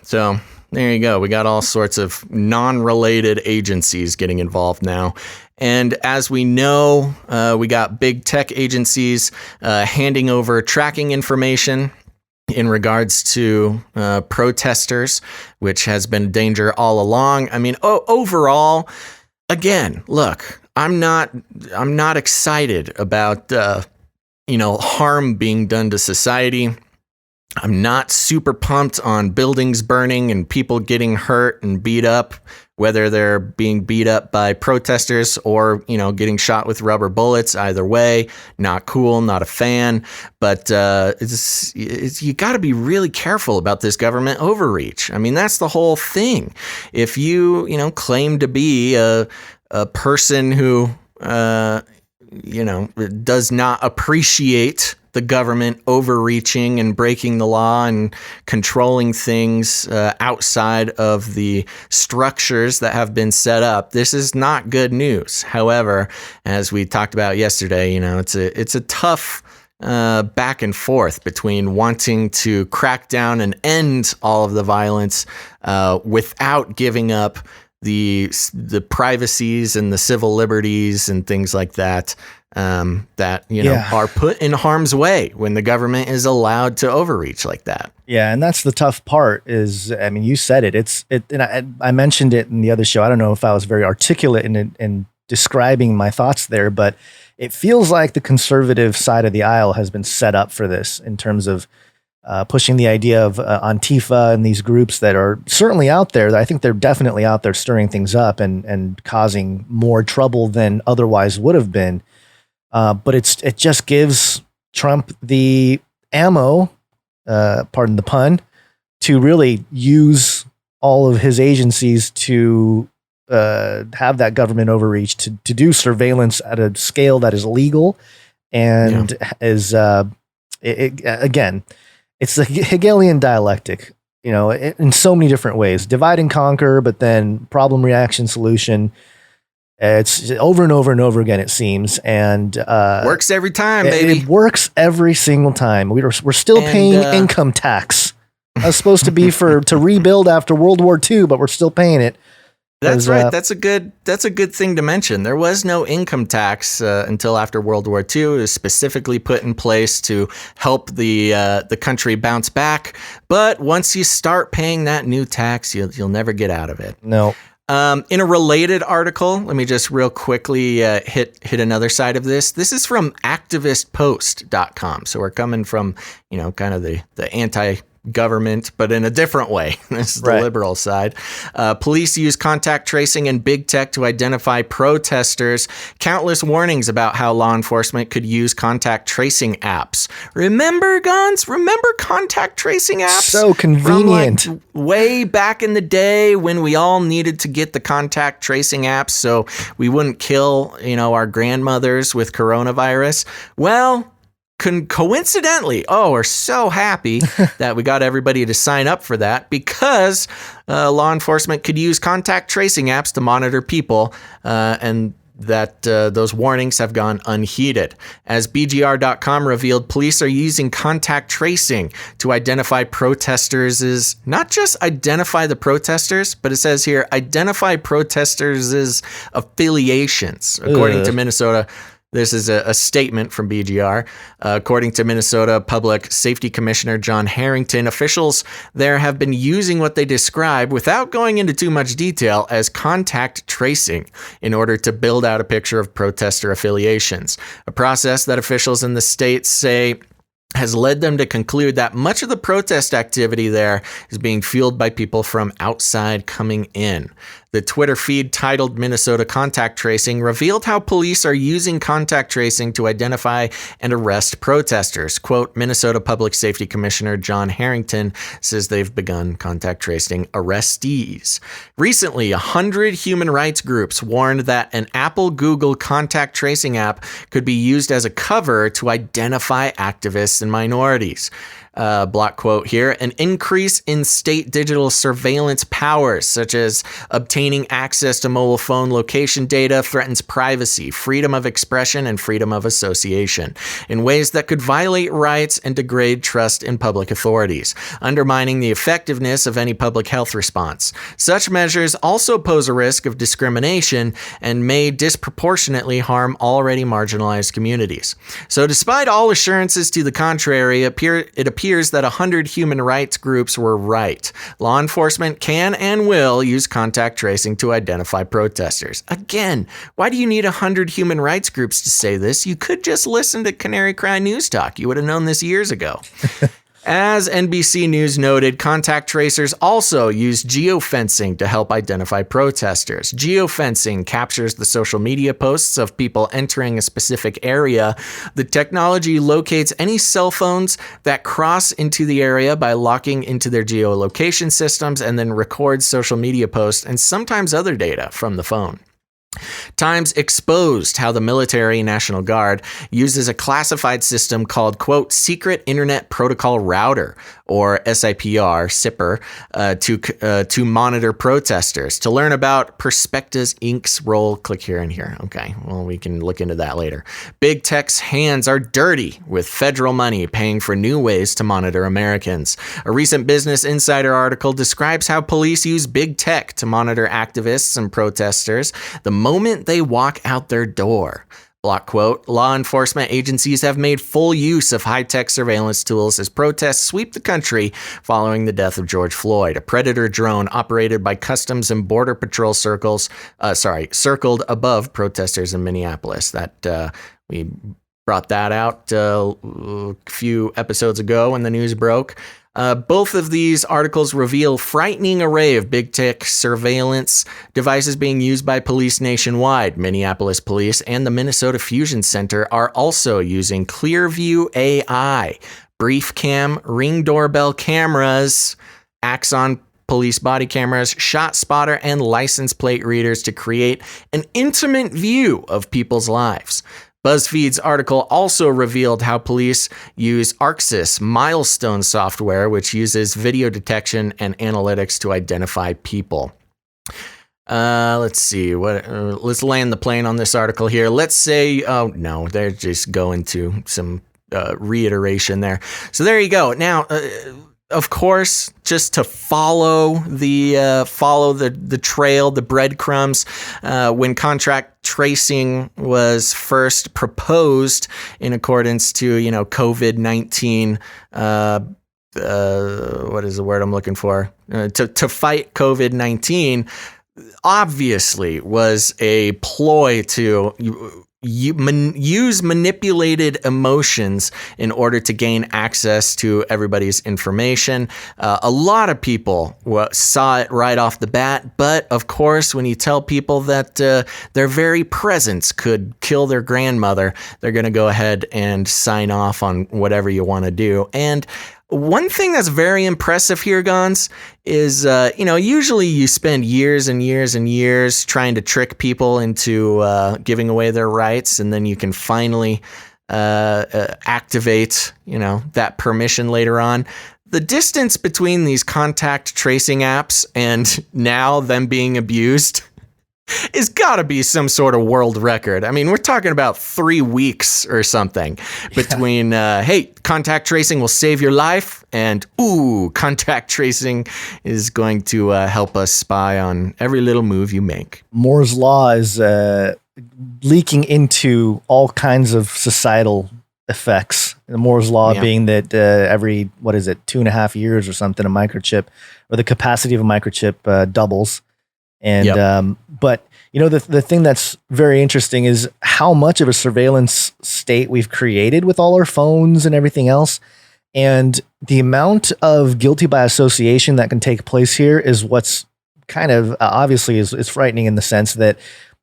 So there you go. We got all sorts of non-related agencies getting involved now. And as we know, we got big tech agencies handing over tracking information in regards to protesters, which has been a danger all along. I mean, overall, again, look, I'm not excited about harm being done to society. I'm not super pumped on buildings burning and people getting hurt and beat up, whether they're being beat up by protesters or, getting shot with rubber bullets. Either way, not cool, not a fan. But you got to be really careful about this government overreach. I mean, that's the whole thing. If you, claim to be a person who, does not appreciate the government overreaching and breaking the law and controlling things outside of the structures that have been set up, this is not good news. However, as we talked about yesterday, it's a tough back and forth between wanting to crack down and end all of the violence without giving up the privacies and the civil liberties and things like that are put in harm's way when the government is allowed to overreach like that. Yeah, and that's the tough part. You said it. And I mentioned it in the other show. I don't know if I was very articulate in describing my thoughts there, but it feels like the conservative side of the aisle has been set up for this in terms of pushing the idea of Antifa and these groups that are certainly out there. I think they're definitely out there stirring things up and causing more trouble than otherwise would have been. But it just gives Trump the ammo, pardon the pun, to really use all of his agencies to have that government overreach, to do surveillance at a scale that is legal and is, again, it's the Hegelian dialectic, in so many different ways. Divide and conquer, but then problem, reaction, solution. It's over and over and over again, it seems. And works every time, baby. It works every single time. We're still paying income tax. It was supposed to be to rebuild after World War II, but we're still paying it. That's right. That's a good thing to mention. There was no income tax until after World War II. It was specifically put in place to help the country bounce back. But once you start paying that new tax, you'll never get out of it. No. In a related article, let me just real quickly hit another side of this. This is from activistpost.com. So we're coming from, kind of the anti-government, but in a different way. This is the liberal side. Police use contact tracing and big tech to identify protesters. Countless warnings about how law enforcement could use contact tracing apps. Remember, Gons? Remember contact tracing apps? So convenient. From way back in the day when we all needed to get the contact tracing apps so we wouldn't kill, our grandmothers with coronavirus. Well, coincidentally, we're so happy that we got everybody to sign up for that because law enforcement could use contact tracing apps to monitor people and that those warnings have gone unheeded. As BGR.com revealed, police are using contact tracing to identify protesters, not just identify the protesters, but it says here, identify protesters' affiliations, according to Minnesota. This is a statement from BGR. According to Minnesota Public Safety Commissioner John Harrington, officials there have been using what they describe, without going into too much detail, as contact tracing in order to build out a picture of protester affiliations, a process that officials in the state say has led them to conclude that much of the protest activity there is being fueled by people from outside coming in. The Twitter feed titled Minnesota Contact Tracing revealed how police are using contact tracing to identify and arrest protesters. Quote, Minnesota Public Safety Commissioner John Harrington says they've begun contact tracing arrestees. Recently, 100 human rights groups warned that an Apple-Google contact tracing app could be used as a cover to identify activists and minorities. Block quote here, an increase in state digital surveillance powers, such as obtaining access to mobile phone location data, threatens privacy, freedom of expression, and freedom of association in ways that could violate rights and degrade trust in public authorities, undermining the effectiveness of any public health response. Such measures also pose a risk of discrimination and may disproportionately harm already marginalized communities. So despite all assurances to the contrary, it appears that 100 human rights groups were right. Law enforcement can and will use contact tracing to identify protesters. Again, why do you need 100 human rights groups to say this? You could just listen to Canary Cry News Talk. You would have known this years ago. As NBC News noted, contact tracers also use geofencing to help identify protesters. Geofencing captures the social media posts of people entering a specific area. The technology locates any cell phones that cross into the area by locking into their geolocation systems and then records social media posts and sometimes other data from the phone. Times exposed how the military National Guard uses a classified system called, quote, Secret Internet Protocol Router, or SIPR, to monitor protesters. To learn about Perspectives Inc.'s role, click here and here. Okay, well, we can look into that later. Big Tech's hands are dirty with federal money paying for new ways to monitor Americans. A recent Business Insider article describes how police use big tech to monitor activists and protesters the moment they walk out their door. Block quote, law enforcement agencies have made full use of high-tech surveillance tools as protests sweep the country following the death of George Floyd. A Predator drone operated by Customs and Border Patrol circled above protesters in Minneapolis. We brought that out a few episodes ago when the news broke. Both of these articles reveal frightening array of big tech surveillance devices being used by police nationwide. Minneapolis Police and the Minnesota Fusion Center are also using Clearview AI, Brief Cam, Ring doorbell cameras, Axon police body cameras, shot spotter, and license plate readers to create an intimate view of people's lives. BuzzFeed's article also revealed how police use ArcSys milestone software, which uses video detection and analytics to identify people. Let's see. Let's land the plane on this article here. Let's say, oh no, they're just going to some reiteration there. So there you go. Now, of course, just to follow the trail, the breadcrumbs, when contact tracing was first proposed in accordance to, COVID-19, what is the word I'm looking for? To fight COVID-19, obviously was a ploy to use manipulated emotions in order to gain access to everybody's information. A lot of people saw it right off the bat, but of course, when you tell people that their very presence could kill their grandmother, they're going to go ahead and sign off on whatever you want to do. And one thing that's very impressive here, Gons, is, usually you spend years and years and years trying to trick people into giving away their rights, and then you can finally activate, that permission later on. The distance between these contact tracing apps and now them being abused is gotta be some sort of world record. I mean, we're talking about 3 weeks or something between, hey, contact tracing will save your life, and contact tracing is going to help us spy on every little move you make. Moore's Law is leaking into all kinds of societal effects. The Moore's Law being that every, 2.5 years or something, a microchip, or the capacity of a microchip doubles. And, but the thing that's very interesting is how much of a surveillance state we've created with all our phones and everything else. And the amount of guilty by association that can take place here is what's kind of obviously is frightening in the sense that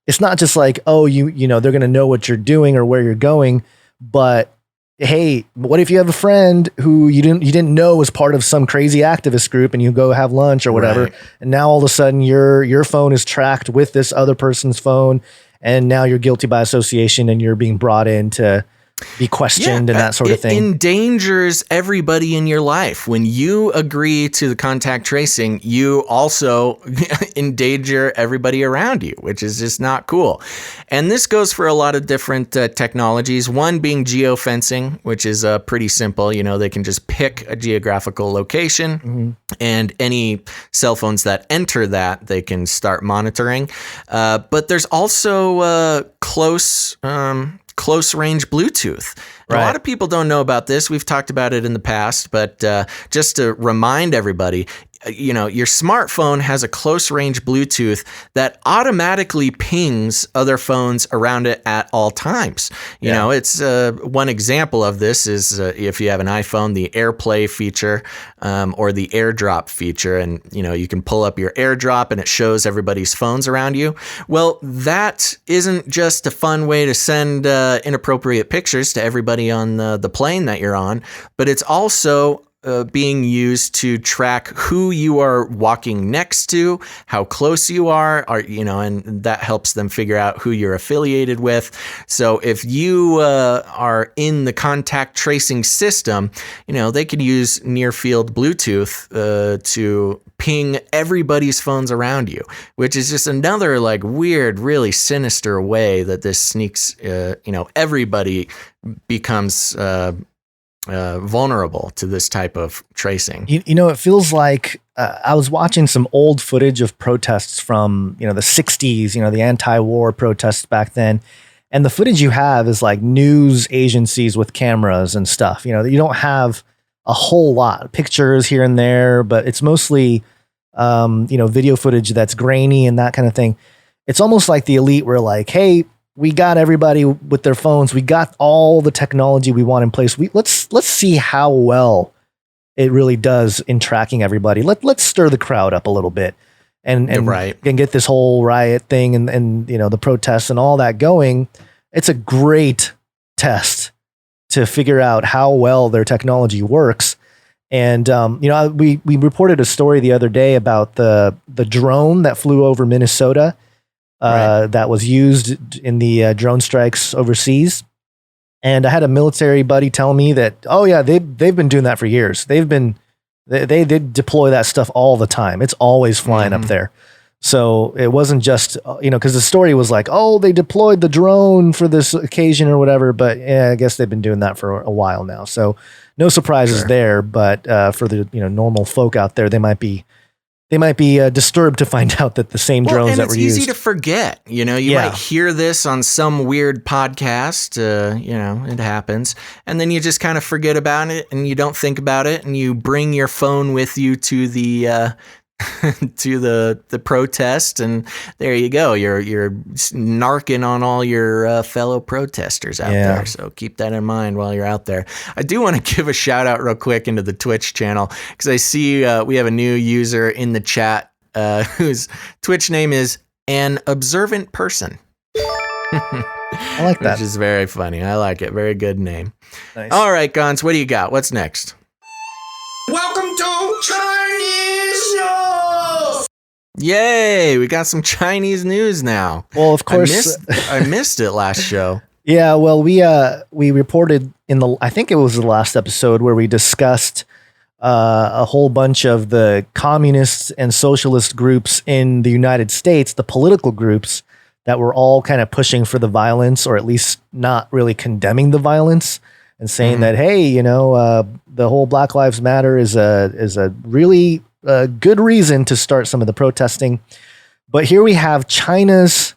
it's not just like, oh, you know, they're going to know what you're doing or where you're going, but hey, what if you have a friend who you didn't know was part of some crazy activist group and you go have lunch or whatever, Right. and now all of a sudden your phone is tracked with this other person's phone, and now you're guilty by association and you're being brought in to be questioned and that sort of thing. It endangers everybody in your life. When you agree to the contact tracing, you also endanger everybody around you, which is just not cool. And this goes for a lot of different technologies. One being geofencing, which is pretty simple. You know, they can just pick a geographical location, and any cell phones that enter that, they can start monitoring. But there's also close range Bluetooth. Right. A lot of people don't know about this. We've talked about it in the past, but just to remind everybody, you know, your smartphone has a close range Bluetooth that automatically pings other phones around it at all times. You know, it's one example of this is if you have an iPhone, the AirPlay feature or the AirDrop feature, and you know, you can pull up your AirDrop and it shows everybody's phones around you. Well, that isn't just a fun way to send inappropriate pictures to everybody on the plane that you're on, but it's also being used to track who you are walking next to, how close you are, you know, and that helps them figure out who you're affiliated with. So if you are in the contact tracing system, you know, they could use near field Bluetooth to ping everybody's phones around you, which is just another like weird, really sinister way that this sneaks, you know, everybody becomes vulnerable to this type of tracing. You know, it feels like I was watching some old footage of protests from, you know, the 60s, you know, the anti-war protests back then. And the footage you have is like news agencies with cameras and stuff. You know, you don't have a whole lot, pictures here and there, but it's mostly, you know, video footage that's grainy and that kind of thing. It's almost like the elite were like, hey, we got everybody with their phones. We got all the technology we want in place. Let's see how well it really does in tracking everybody. Let's stir the crowd up a little bit and get this whole riot thing and you know, the protests and all that going. It's a great test to figure out how well their technology works. And you know, we reported a story the other day about the drone that flew over Minnesota. That was used in the drone strikes overseas. And I had a military buddy tell me that, oh yeah, they've been doing that for years. They deploy that stuff all the time. It's always flying up there. So it wasn't just, you know, because the story was like, oh, they deployed the drone for this occasion or whatever. But yeah, I guess they've been doing that for a while now. So no surprises there. But for the, you know, normal folk out there, they might be disturbed to find out that the same drones that were used. It's easy to forget. You know, you might hear this on some weird podcast. You know, it happens, and then you just kind of forget about it, and you don't think about it, and you bring your phone with you to the to the protest, and there you go. You're narking on all your fellow protesters out there. So keep that in mind while you're out there. I do want to give a shout out real quick into the Twitch channel because I see we have a new user in the chat whose Twitch name is An Observant Person. I like that. Which is very funny. I like it. Very good name. Nice. All right, Gons, what do you got? What's next? Welcome to Chinese News! Yay, we got some Chinese news now. Well, of course, I missed it last show. Yeah, well, we reported I think it was the last episode where we discussed a whole bunch of the communist and socialist groups in the United States, the political groups that were all kind of pushing for the violence, or at least not really condemning the violence, and saying that, hey, you know, the whole Black Lives Matter is a really good reason to start some of the protesting. But here we have China's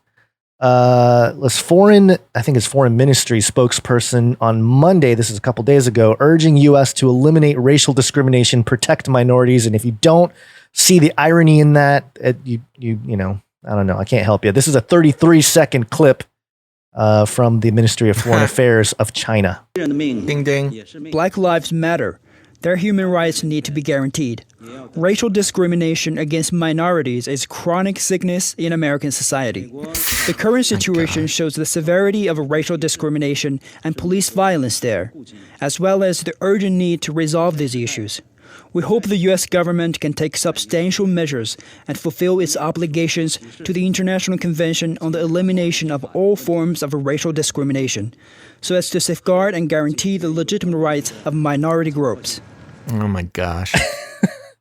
foreign ministry spokesperson on Monday, this is a couple days ago, urging U.S. to eliminate racial discrimination, protect minorities. And if you don't see the irony in that, you know, I don't know, I can't help you. This is a 33-second clip from the Ministry of Foreign Affairs of China. Ding, ding. Black Lives Matter. Their human rights need to be guaranteed. Racial discrimination against minorities is chronic sickness in American society. The current situation shows the severity of racial discrimination and police violence there, as well as the urgent need to resolve these issues. We hope the U.S. government can take substantial measures and fulfill its obligations to the International Convention on the Elimination of All Forms of Racial Discrimination, so as to safeguard and guarantee the legitimate rights of minority groups. Oh my gosh.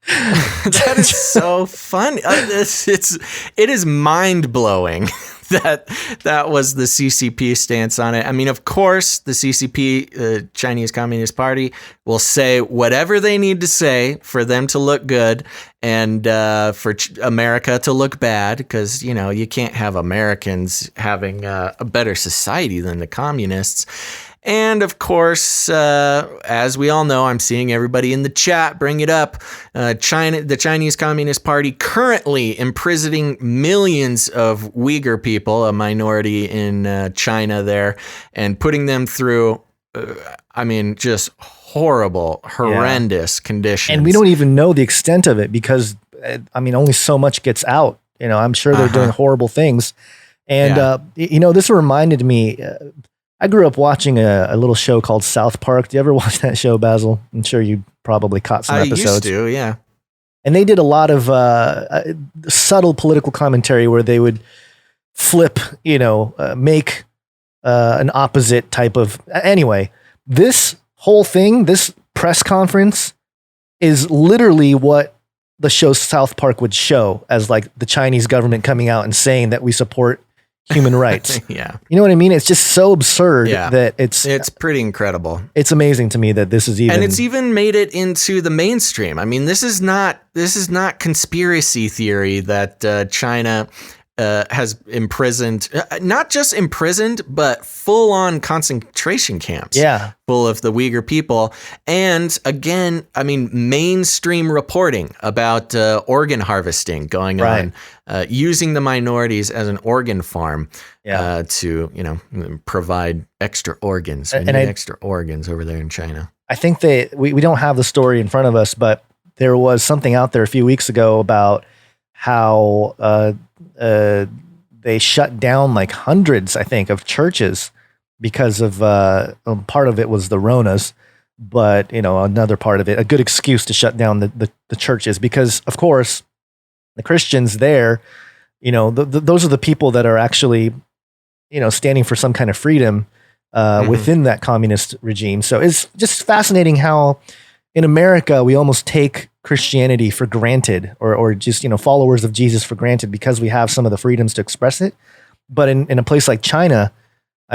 That is so funny. It is mind-blowing that was the CCP stance on it. I mean, of course, the CCP, the Chinese Communist Party, will say whatever they need to say for them to look good and for America to look bad, because, you know, you can't have Americans having a better society than the communists. And of course, as we all know, I'm seeing everybody in the chat bring it up. The Chinese Communist Party currently imprisoning millions of Uyghur people, a minority in China there, and putting them through, just horrible, horrendous conditions. And we don't even know the extent of it because, only so much gets out. You know, I'm sure they're doing horrible things. And, this reminded me... I grew up watching a little show called South Park. Do you ever watch that show, Basil? I'm sure you probably caught some episodes. I used to, yeah. And they did a lot of subtle political commentary where they would flip, make an opposite type of... Anyway, this whole thing, this press conference is literally what the show South Park would show as like the Chinese government coming out and saying that we support human rights. Yeah. You know what I mean? It's just so absurd that it's pretty incredible. It's amazing to me that this is even... And it's even made it into the mainstream. I mean, this is not conspiracy theory that China has imprisoned, not just imprisoned, but full on concentration camps. Yeah. Full of the Uyghur people. And again, mainstream reporting about organ harvesting going on, using the minorities as an organ farm to, provide extra organs. We need extra organs over there in China. I think we don't have the story in front of us, but there was something out there a few weeks ago about how they shut down like hundreds, I think, of churches because of part of it was the Ronas, but another part of it, a good excuse to shut down the churches, because of course the Christians there, those are the people that are actually standing for some kind of freedom within that communist regime. So it's just fascinating how in America we almost take Christianity for granted, or just followers of Jesus for granted because we have some of the freedoms to express it. But in a place like China,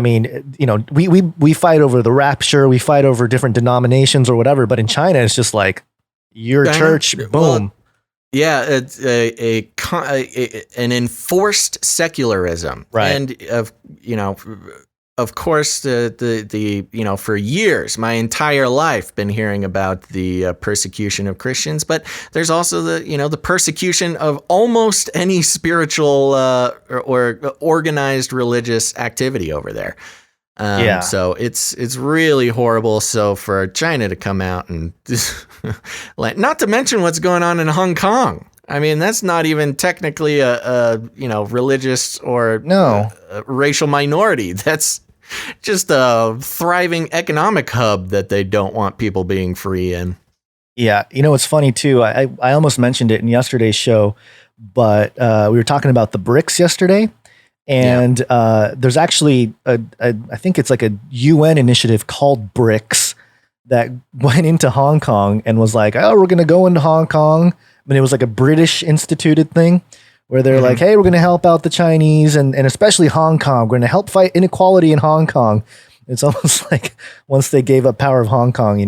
we fight over the rapture, we fight over different denominations or whatever. But in China, it's just like your church, boom. Well, yeah, it's an enforced secularism, right? And of course, the for years, my entire life, been hearing about the persecution of Christians, but there's also the persecution of almost any spiritual or organized religious activity over there. So it's really horrible. So for China to come out and not to mention what's going on in Hong Kong. I mean, that's not even technically a religious or racial minority. That's just a thriving economic hub that they don't want people being free in. Yeah. It's funny too. I almost mentioned it in yesterday's show, but we were talking about the BRICS yesterday, and there's actually I think it's like a UN initiative called BRICS that went into Hong Kong and was like, oh, we're going to go into Hong Kong. I mean, it was like a British instituted thing where they're like, hey, we're going to help out the Chinese and especially Hong Kong. We're going to help fight inequality in Hong Kong. It's almost like once they gave up power of Hong Kong,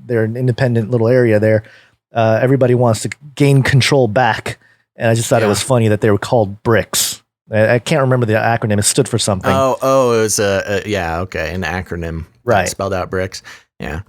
they're an independent little area there. Everybody wants to gain control back. And I just thought it was funny that they were called BRICS. I can't remember the acronym. It stood for something. Oh, it was an acronym. Right. Spelled out BRICS. Yeah.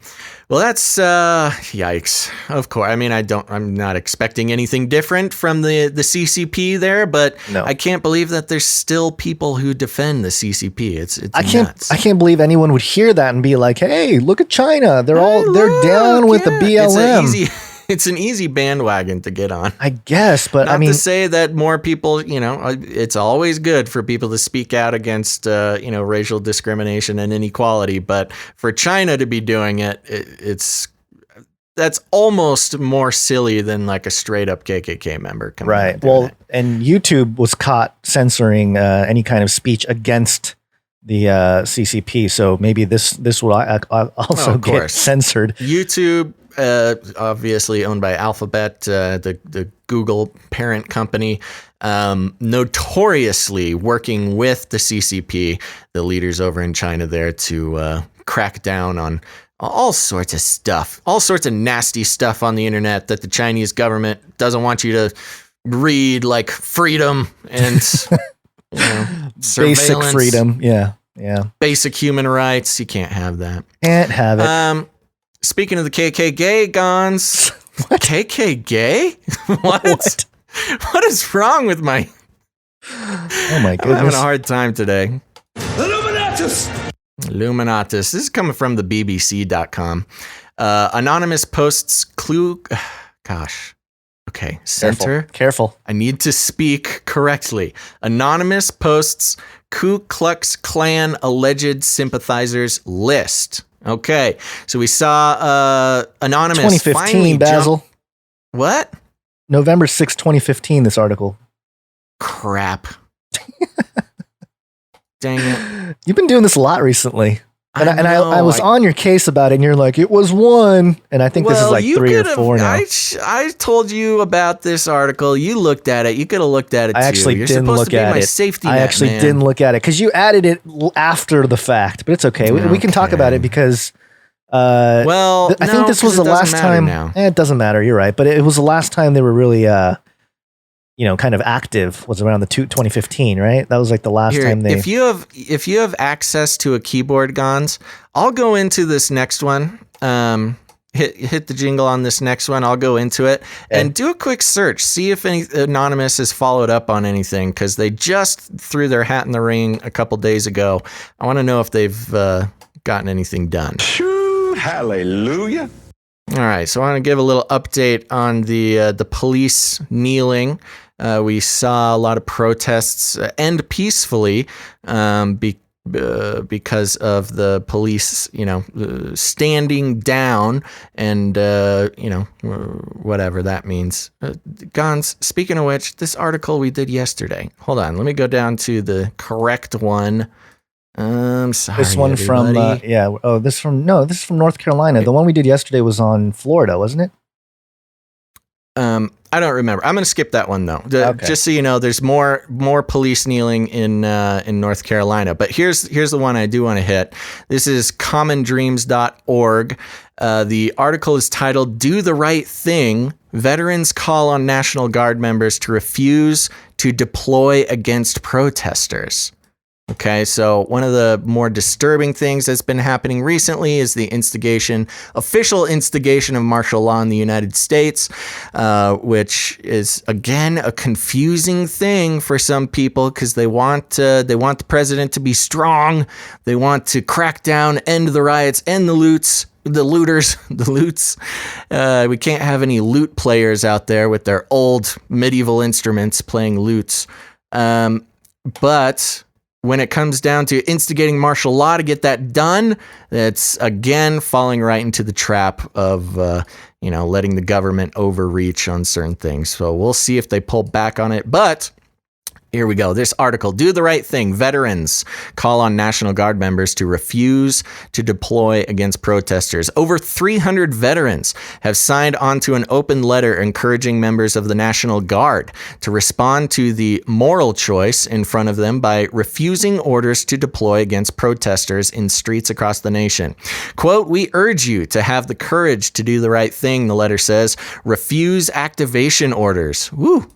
Well, that's yikes. Of course. I mean, I'm not expecting anything different from the CCP there, but No. I can't believe that there's still people who defend the CCP. It's nuts. I can't believe anyone would hear that and be like, "Hey, look at China. They're down with the BLM." It's an easy bandwagon to get on. I guess, but Not I mean, to say that more people, it's always good for people to speak out against, racial discrimination and inequality. But for China to be doing it, that's almost more silly than like a straight up KKK member coming out and doing it. And YouTube was caught censoring any kind of speech against the CCP. So maybe this will also get censored. YouTube. Obviously owned by Alphabet, the Google parent company, notoriously working with the CCP, the leaders over in China there, to crack down on all sorts of stuff, all sorts of nasty stuff on the internet that the Chinese government doesn't want you to read, like freedom and basic freedom. Yeah. Basic human rights. You can't have that. Can't have it. Speaking of the KKK guns, What? KKK? What? What is wrong with my? Oh my I'm goodness! having a hard time today. Illuminatus! Illuminatus. This is coming from the BBC.com. Anonymous posts clue. Gosh. Okay. Center. Careful. I need to speak correctly. Anonymous posts Ku Klux Klan alleged sympathizers list. Okay, so we saw Anonymous 2015, Basil. What? November 6, 2015, this article. Crap. Dang it. You've been doing this a lot recently. And I know, I was on your case about it, and you're like, it was one. And I think this is like 3 or 4 now. I told you about this article. You looked at it. You could have looked at it too. I actually didn't look at it. Safety I net, actually man. didn't look at it because you added it after the fact, but it's okay. We can talk about it because I think this was the last time. Now. It doesn't matter. You're right. But it was the last time they were really, kind of active was around the 2015, right? That was like the last time they. If you have access to a keyboard, Gons, I'll go into this next one. Hit the jingle on this next one. I'll go into it and do a quick search. See if any Anonymous has followed up on anything because they just threw their hat in the ring a couple days ago. I want to know if they've gotten anything done. Hallelujah. All right, so I want to give a little update on the police kneeling. We saw a lot of protests end peacefully because of the police, standing down and, whatever that means. Gons, speaking of which, this article we did yesterday. Hold on, let me go down to the correct one. Sorry, this one everybody. from this is from North Carolina. The one we did yesterday was on Florida, wasn't it? I don't remember. I'm going to skip that one though. Okay. Just so you know, there's more police kneeling in North Carolina. But here's the one I do want to hit. This is commondreams.org. The article is titled "Do the Right Thing. Veterans call on National Guard members to refuse to deploy against protesters." Okay, so one of the more disturbing things that's been happening recently is the official instigation of martial law in the United States, which is, again, a confusing thing for some people because they want the president to be strong. They want to crack down, end the riots, end the looters. We can't have any lute players out there with their old medieval instruments playing lutes. But when it comes down to instigating martial law to get that done, that's again falling right into the trap of letting the government overreach on certain things. So we'll see if they pull back on it. But here we go. This article, "Do the Right Thing. Veterans call on National Guard members to refuse to deploy against protesters." Over 300 veterans have signed onto an open letter encouraging members of the National Guard to respond to the moral choice in front of them by refusing orders to deploy against protesters in streets across the nation. Quote, "We urge you to have the courage to do the right thing," the letter says. "Refuse activation orders." Woo.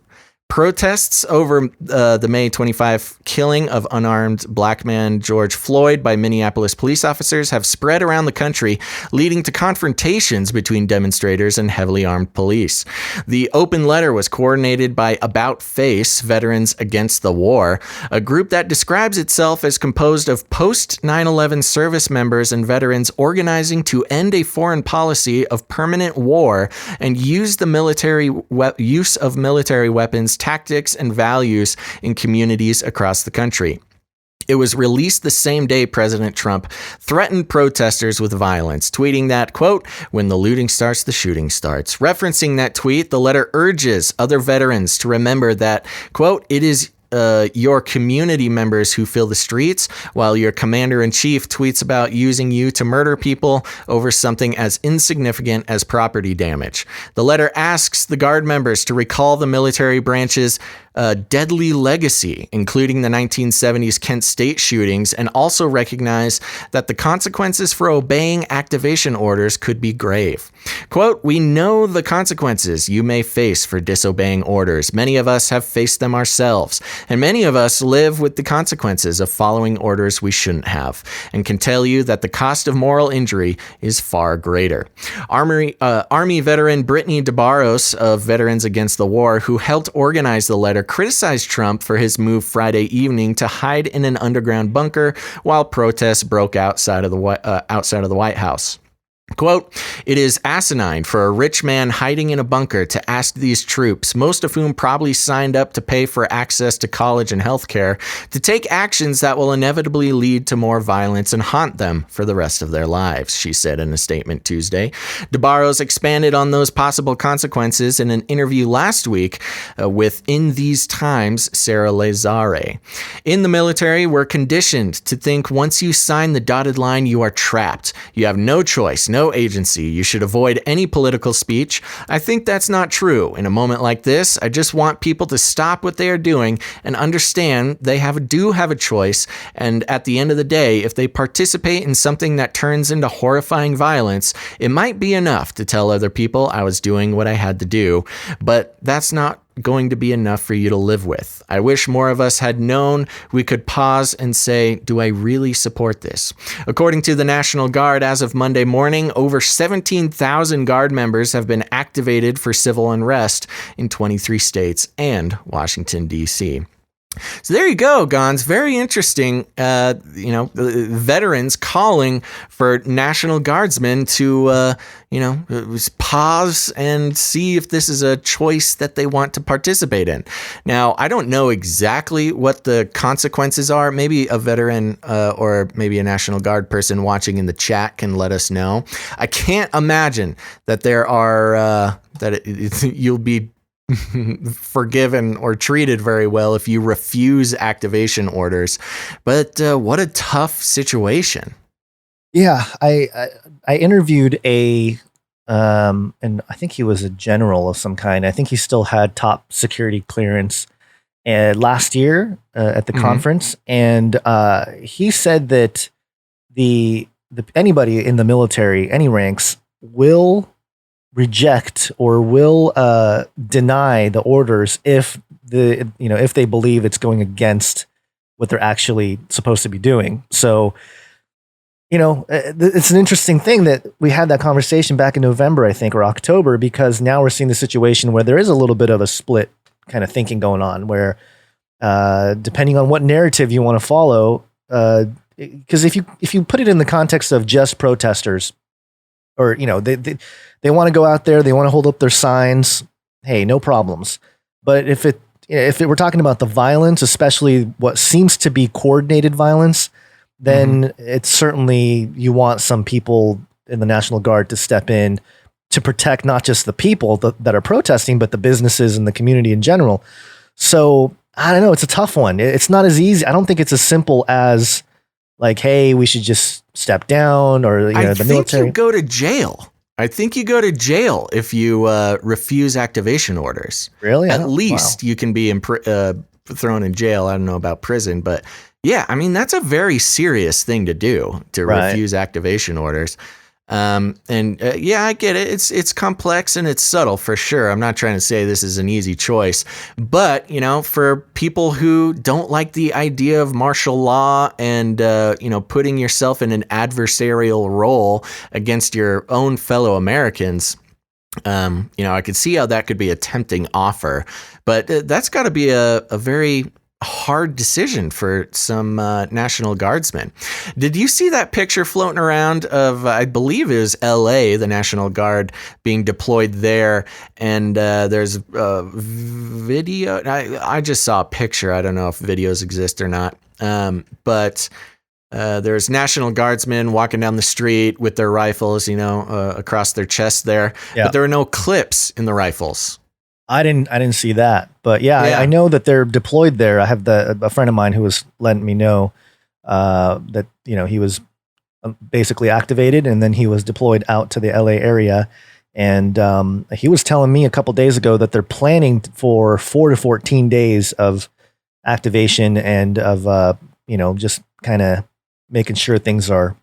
Protests over the May 25 killing of unarmed black man George Floyd by Minneapolis police officers have spread around the country, leading to confrontations between demonstrators and heavily armed police. The open letter was coordinated by About Face, Veterans Against the War, a group that describes itself as composed of post-9/11 service members and veterans organizing to end a foreign policy of permanent war and use the use of military weapons, tactics, and values in communities across the country. It was released the same day President Trump threatened protesters with violence, tweeting that, quote, "When the looting starts, the shooting starts." Referencing that tweet, the letter urges other veterans to remember that, quote, "It is your community members who fill the streets, while your commander-in-chief tweets about using you to murder people over something as insignificant as property damage." The letter asks the Guard members to recall the military branch's deadly legacy, including the 1970s Kent State shootings, and also recognize that the consequences for obeying activation orders could be grave. Quote, "We know the consequences you may face for disobeying orders. Many of us have faced them ourselves, and many of us live with the consequences of following orders we shouldn't have, and can tell you that the cost of moral injury is far greater." Army veteran Brittany DeBarros of Veterans Against the War, who helped organize the letter, criticized Trump for his move Friday evening to hide in an underground bunker while protests broke outside of the White House. Quote, "It is asinine for a rich man hiding in a bunker to ask these troops, most of whom probably signed up to pay for access to college and health care, to take actions that will inevitably lead to more violence and haunt them for the rest of their lives," she said in a statement Tuesday. DeBarros expanded on those possible consequences in an interview last week with In These Times' Sarah Lazare. "In the military, we're conditioned to think once you sign the dotted line, you are trapped. You have no choice, no agency. You should avoid any political speech. I think that's not true. In a moment like this, I just want people to stop what they are doing and understand they do have a choice. And at the end of the day, if they participate in something that turns into horrifying violence, it might be enough to tell other people I was doing what I had to do. But that's not going to be enough for you to live with. I wish more of us had known we could pause and say, do I really support this?" According to the National Guard, as of Monday morning, over 17,000 Guard members have been activated for civil unrest in 23 states and Washington, D.C. So there you go, Gons. Very interesting, veterans calling for National Guardsmen to, pause and see if this is a choice that they want to participate in. Now, I don't know exactly what the consequences are. Maybe a veteran or maybe a National Guard person watching in the chat can let us know. I can't imagine that there are, you'll be forgiven or treated very well if you refuse activation orders. But what a tough situation. Yeah, I interviewed and I think he was a general of some kind. I think he still had top security clearance last year at the conference, and he said that the anybody in the military, any ranks, will reject or will deny the orders if they believe it's going against what they're actually supposed to be doing. So, it's an interesting thing that we had that conversation back in November, I think, or October, because now we're seeing the situation where there is a little bit of a split kind of thinking going on, where depending on what narrative you want to follow, because if you put it in the context of just protesters, or they want to go out there, they want to hold up their signs, hey, no problems. But if we're talking about the violence, especially what seems to be coordinated violence, then it's certainly, you want some people in the National Guard to step in to protect not just the people that are protesting, but the businesses and the community in general. So I don't know, it's a tough one. It's not as easy. I don't think it's as simple as like, hey, we should just step down, or the military. You go to jail. I think you go to jail if you refuse activation orders. Really? At least you can be thrown in jail. I don't know about prison, but yeah, I mean, that's a very serious thing to do, to refuse activation orders. Yeah, I get it. It's complex and it's subtle for sure. I'm not trying to say this is an easy choice, but for people who don't like the idea of martial law and putting yourself in an adversarial role against your own fellow Americans, I could see how that could be a tempting offer, but that's got to be a very hard decision for some National Guardsmen. Did you see that picture floating around of, I believe it was LA, the National Guard being deployed there, and there's a video. I just saw a picture. I don't know if videos exist or not, but there's National Guardsmen walking down the street with their rifles, across their chest there, but there are no clips in the rifles. I didn't see that, but I know that they're deployed there. I have a friend of mine who was letting me know that he was basically activated and then he was deployed out to the LA area, and he was telling me a couple days ago that they're planning for 4 to 14 days of activation and of just kind of making sure things are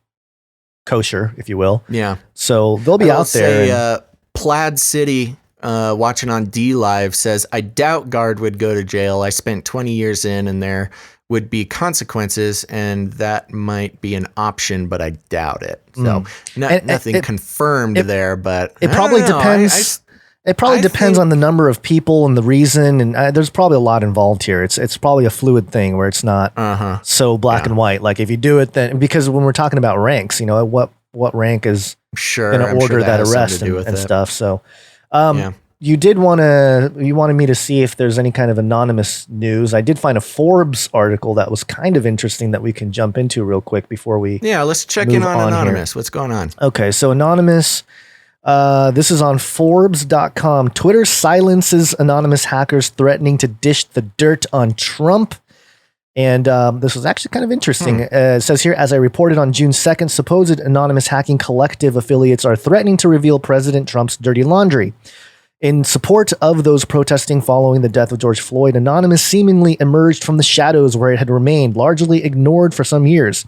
kosher, if you will. Yeah. So they'll be out there. Plaid City. Watching on D Live says, I doubt Guard would go to jail. I spent 20 years in and there would be consequences and that might be an option, but I doubt it. So nothing confirmed there, but it probably depends. It probably depends on the number of people and the reason. And there's probably a lot involved here. It's probably a fluid thing where it's not so black and white. Like if you do it, then because when we're talking about ranks, what rank is going to order that arrest and stuff. So, you wanted me to see if there's any kind of anonymous news. I did find a Forbes article that was kind of interesting that we can jump into real quick before we let's check in on Anonymous. Here. What's going on? Okay, so Anonymous, this is on Forbes.com. Twitter silences anonymous hackers threatening to dish the dirt on Trump. And this was actually kind of interesting. It says here, as I reported on June 2nd, supposed anonymous hacking collective affiliates are threatening to reveal President Trump's dirty laundry. In support of those protesting following the death of George Floyd, Anonymous seemingly emerged from the shadows where it had remained, largely ignored for some years.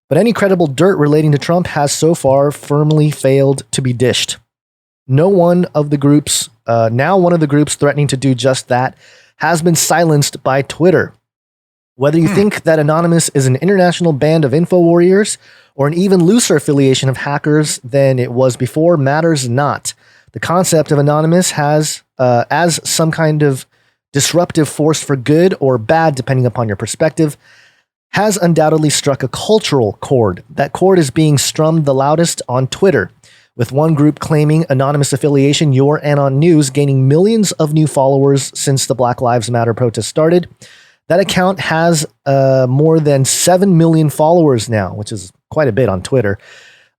But any credible dirt relating to Trump has so far firmly failed to be dished. Now one of the groups threatening to do just that has been silenced by Twitter. Whether you think that Anonymous is an international band of info warriors or an even looser affiliation of hackers than it was before matters not. The concept of Anonymous has, as some kind of disruptive force for good or bad, depending upon your perspective, has undoubtedly struck a cultural chord. That chord is being strummed the loudest on Twitter, with one group claiming anonymous affiliation, Your Anon News, gaining millions of new followers since the Black Lives Matter protest started. That account has more than 7 million followers now, which is quite a bit on Twitter.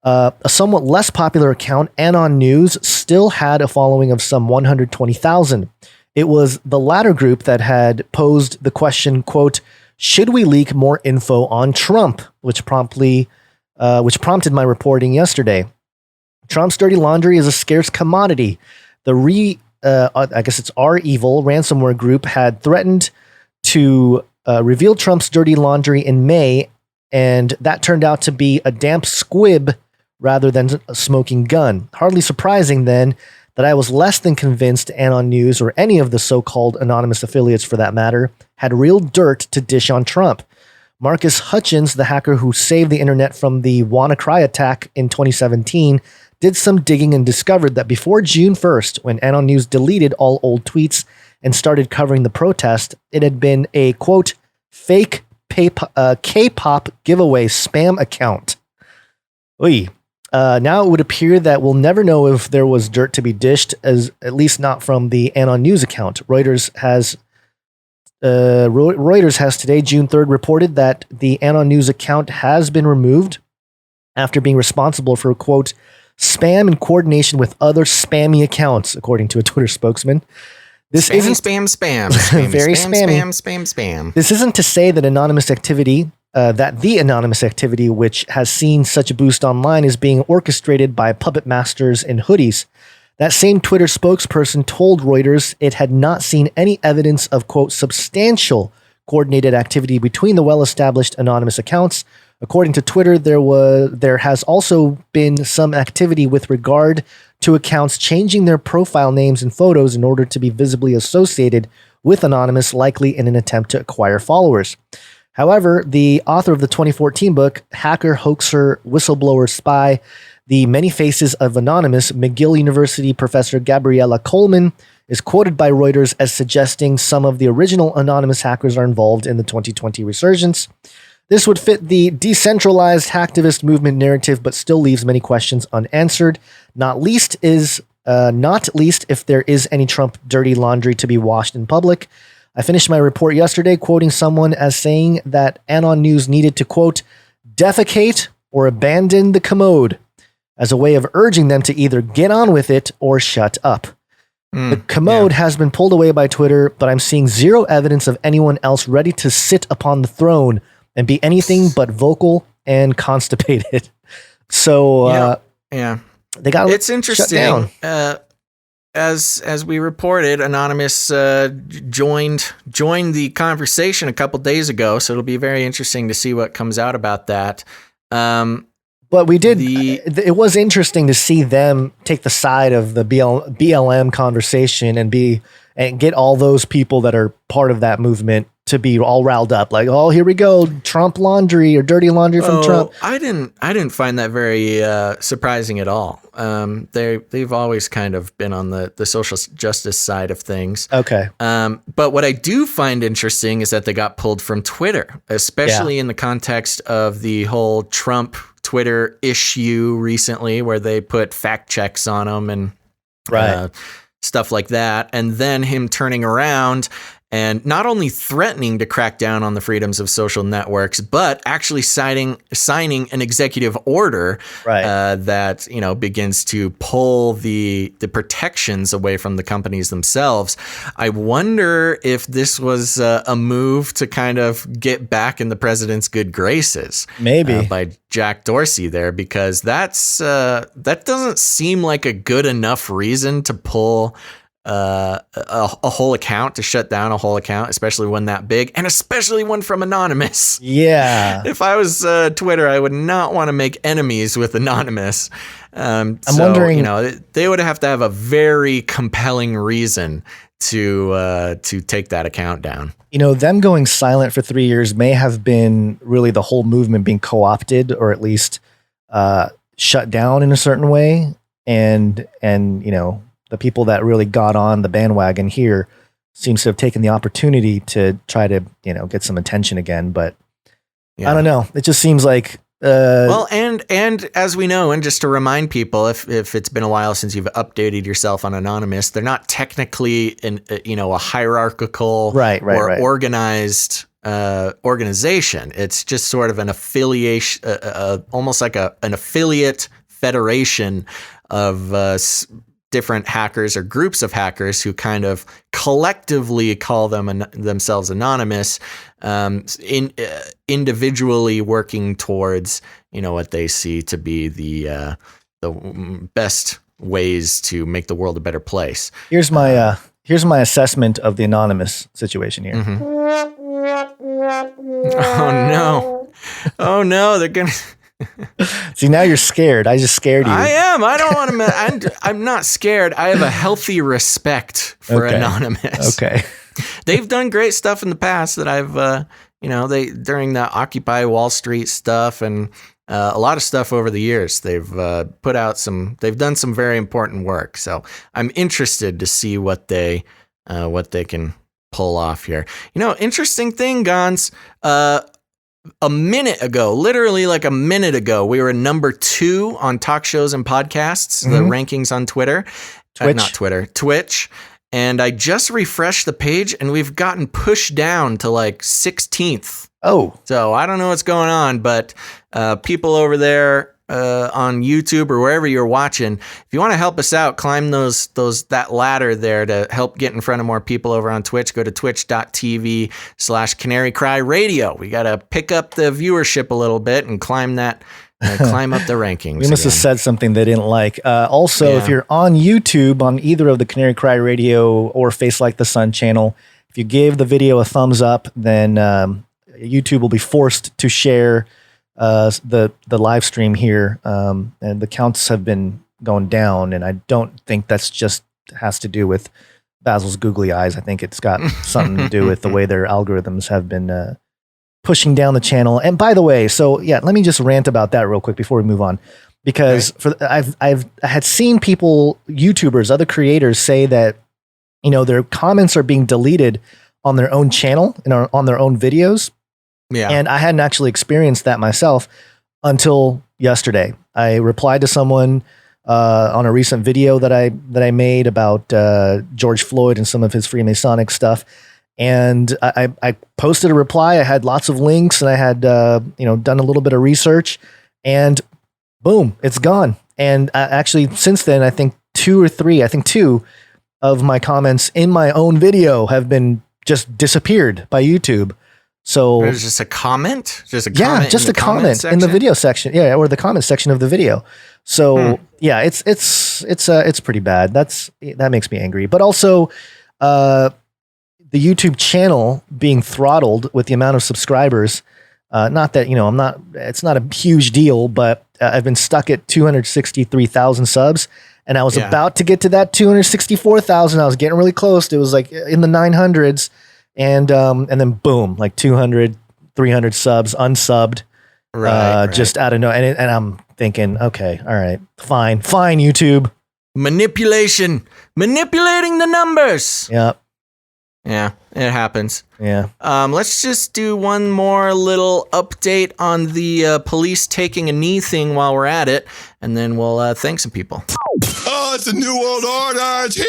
A somewhat less popular account, Anon News, still had a following of some 120,000. It was the latter group that had posed the question, quote, should we leak more info on Trump, which prompted my reporting yesterday. Trump's dirty laundry is a scarce commodity. I guess it's Our Evil ransomware group had threatened to reveal Trump's dirty laundry in May, and that turned out to be a damp squib rather than a smoking gun. Hardly surprising, then, that I was less than convinced Anon News, or any of the so-called anonymous affiliates for that matter, had real dirt to dish on Trump. Marcus Hutchins, the hacker who saved the internet from the WannaCry attack in 2017, did some digging and discovered that before June 1st, when Anon News deleted all old tweets and started covering the protest, it had been a, quote, fake K-pop giveaway spam account. Oy. Now it would appear that we'll never know if there was dirt to be dished, at least not from the Anon News account. Reuters has today, June 3rd, reported that the Anon News account has been removed after being responsible for, quote, spam in coordination with other spammy accounts, according to a Twitter spokesman. This isn't spam. Very spam, spammy. spam. This isn't to say that the anonymous activity, which has seen such a boost online, is being orchestrated by puppet masters in hoodies. That same Twitter spokesperson told Reuters it had not seen any evidence of, quote, substantial coordinated activity between the well-established anonymous accounts According to Twitter, there has also been some activity with regard to accounts changing their profile names and photos in order to be visibly associated with Anonymous, likely in an attempt to acquire followers. However, the author of the 2014 book, Hacker, Hoaxer, Whistleblower, Spy, The Many Faces of Anonymous, McGill University professor Gabriella Coleman is quoted by Reuters as suggesting some of the original anonymous hackers are involved in the 2020 resurgence. This would fit the decentralized hacktivist movement narrative, but still leaves many questions unanswered, not least if there is any Trump dirty laundry to be washed in public. I finished my report yesterday quoting someone as saying that Anon News needed to, quote, defecate or abandon the commode as a way of urging them to either get on with it or shut up. The commode has been pulled away by Twitter, but I'm seeing zero evidence of anyone else ready to sit upon the throne and be anything but vocal and constipated. So, they got it's interesting. As we reported, Anonymous joined the conversation a couple days ago, so it'll be very interesting to see what comes out about that. But we did. It was interesting to see them take the side of the BLM conversation and get all those people that are part of that movement to be all riled up, like, oh, here we go, Trump laundry or dirty laundry from Trump. I didn't find that very surprising at all. They've always kind of been on the social justice side of things. Okay. But what I do find interesting is that they got pulled from Twitter, especially in the context of the whole Trump Twitter issue recently, where they put fact checks on them and stuff like that, and then him turning around and not only threatening to crack down on the freedoms of social networks, but actually signing an executive order that begins to pull the protections away from the companies themselves. I wonder if this was a move to kind of get back in the president's good graces, maybe by Jack Dorsey there, because that doesn't seem like a good enough reason to pull a whole account, to shut down a whole account, especially one that big, and especially one from Anonymous. Yeah. If I was Twitter, I would not want to make enemies with Anonymous. I'm wondering, they would have to have a very compelling reason to take that account down. Them going silent for 3 years may have been really the whole movement being co-opted, or at least shut down in a certain way. And the people that really got on the bandwagon here seems to have taken the opportunity to try to, get some attention again. But I don't know. It just seems like, and as we know, and just to remind people, if it's been a while since you've updated yourself on Anonymous, they're not technically a hierarchical or organized organization. It's just sort of an affiliation, almost like an affiliate federation of different hackers or groups of hackers who kind of collectively call themselves anonymous, individually working towards what they see to be the best ways to make the world a better place. Here's my assessment of the Anonymous situation here. Mm-hmm. Oh no, they're gonna. See, now you're scared. I just scared you. I am. I don't want to. I'm not scared. I have a healthy respect for Anonymous. Okay. They've done great stuff in the past that I've, during the Occupy Wall Street stuff and a lot of stuff over the years. They've they've done some very important work. So I'm interested to see what they can pull off here. Interesting thing, Gons. A minute ago, literally like a minute ago, we were number 2 on talk shows and podcasts, the rankings on Twitter. Twitch. And I just refreshed the page and we've gotten pushed down to like 16th. Oh. So I don't know what's going on, but people over there on YouTube or wherever you're watching, if you want to help us out, climb that ladder there to help get in front of more people over on Twitch. Go to twitch.tv/Canary Cry Radio. We got to pick up the viewership a little bit and climb up the rankings. We must have said something they didn't like. If you're on YouTube on either of the Canary Cry Radio or Face Like the Sun channel, if you give the video a thumbs up, then YouTube will be forced to share the live stream here, and the counts have been going down, and I don't think that's just has to do with Basil's googly eyes. I think it's got something to do with the way their algorithms have been pushing down the channel. And by the way, so yeah, let me just rant about that real quick before we move on, because I had seen people, YouTubers, other creators say that, you know, their comments are being deleted on their own channel and on their own videos. Yeah. And I hadn't actually experienced that myself until yesterday. I replied to someone on a recent video that I made about George Floyd and some of his Freemasonic stuff. And I posted a reply. I had lots of links, and I had done a little bit of research, and boom, it's gone. And actually, since then, I think two of my comments in my own video have been just disappeared by YouTube. So there's just a comment, just a comment in the video section, or the comment section of the video. So yeah, it's pretty bad. That makes me angry. But also, the YouTube channel being throttled with the amount of subscribers. Not that, it's not a huge deal, but I've been stuck at 263,000 subs, and I was about to get to that 264,000. I was getting really close. It was like in the 900s. And then boom, like 200, 300 subs unsubbed, just out of nowhere. And I'm thinking, okay, all right, fine, YouTube. Manipulating the numbers. Yep. Yeah, it happens. Yeah. Let's just do one more little update on the police taking a knee thing while we're at it, and then we'll thank some people. Oh, it's a new world order. It's here.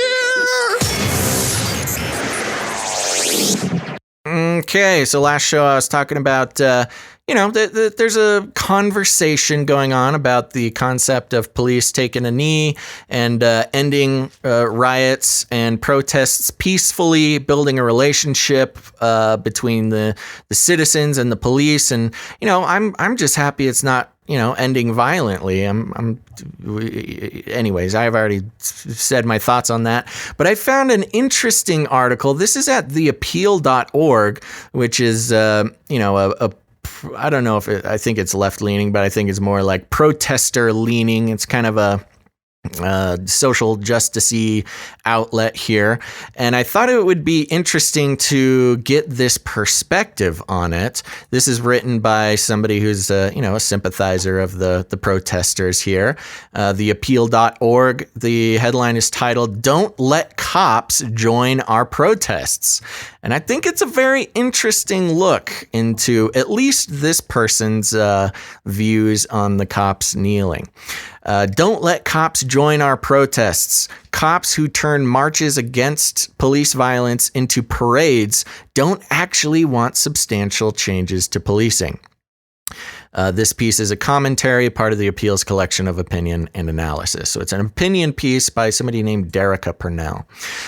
Okay, so last show I was talking about, there's a conversation going on about the concept of police taking a knee and ending riots and protests peacefully, building a relationship between the citizens and the police. And, I'm just happy it's not, ending violently. Anyways, I've already said my thoughts on that, but I found an interesting article. This is at theappeal.org, which is, I don't know if I think it's left leaning, but I think it's more like protester leaning. It's kind of a social justice-y outlet here. And I thought it would be interesting to get this perspective on it. This is written by somebody who's, a sympathizer of the protesters here. Theappeal.org. The headline is titled, "Don't Let Cops Join Our Protests." And I think it's a very interesting look into at least this person's views on the cops kneeling. Don't let cops join our protests. Cops who turn marches against police violence into parades don't actually want substantial changes to policing. This piece is a commentary, part of the Appeal's collection of opinion and analysis. So it's an opinion piece by somebody named Derica Purnell.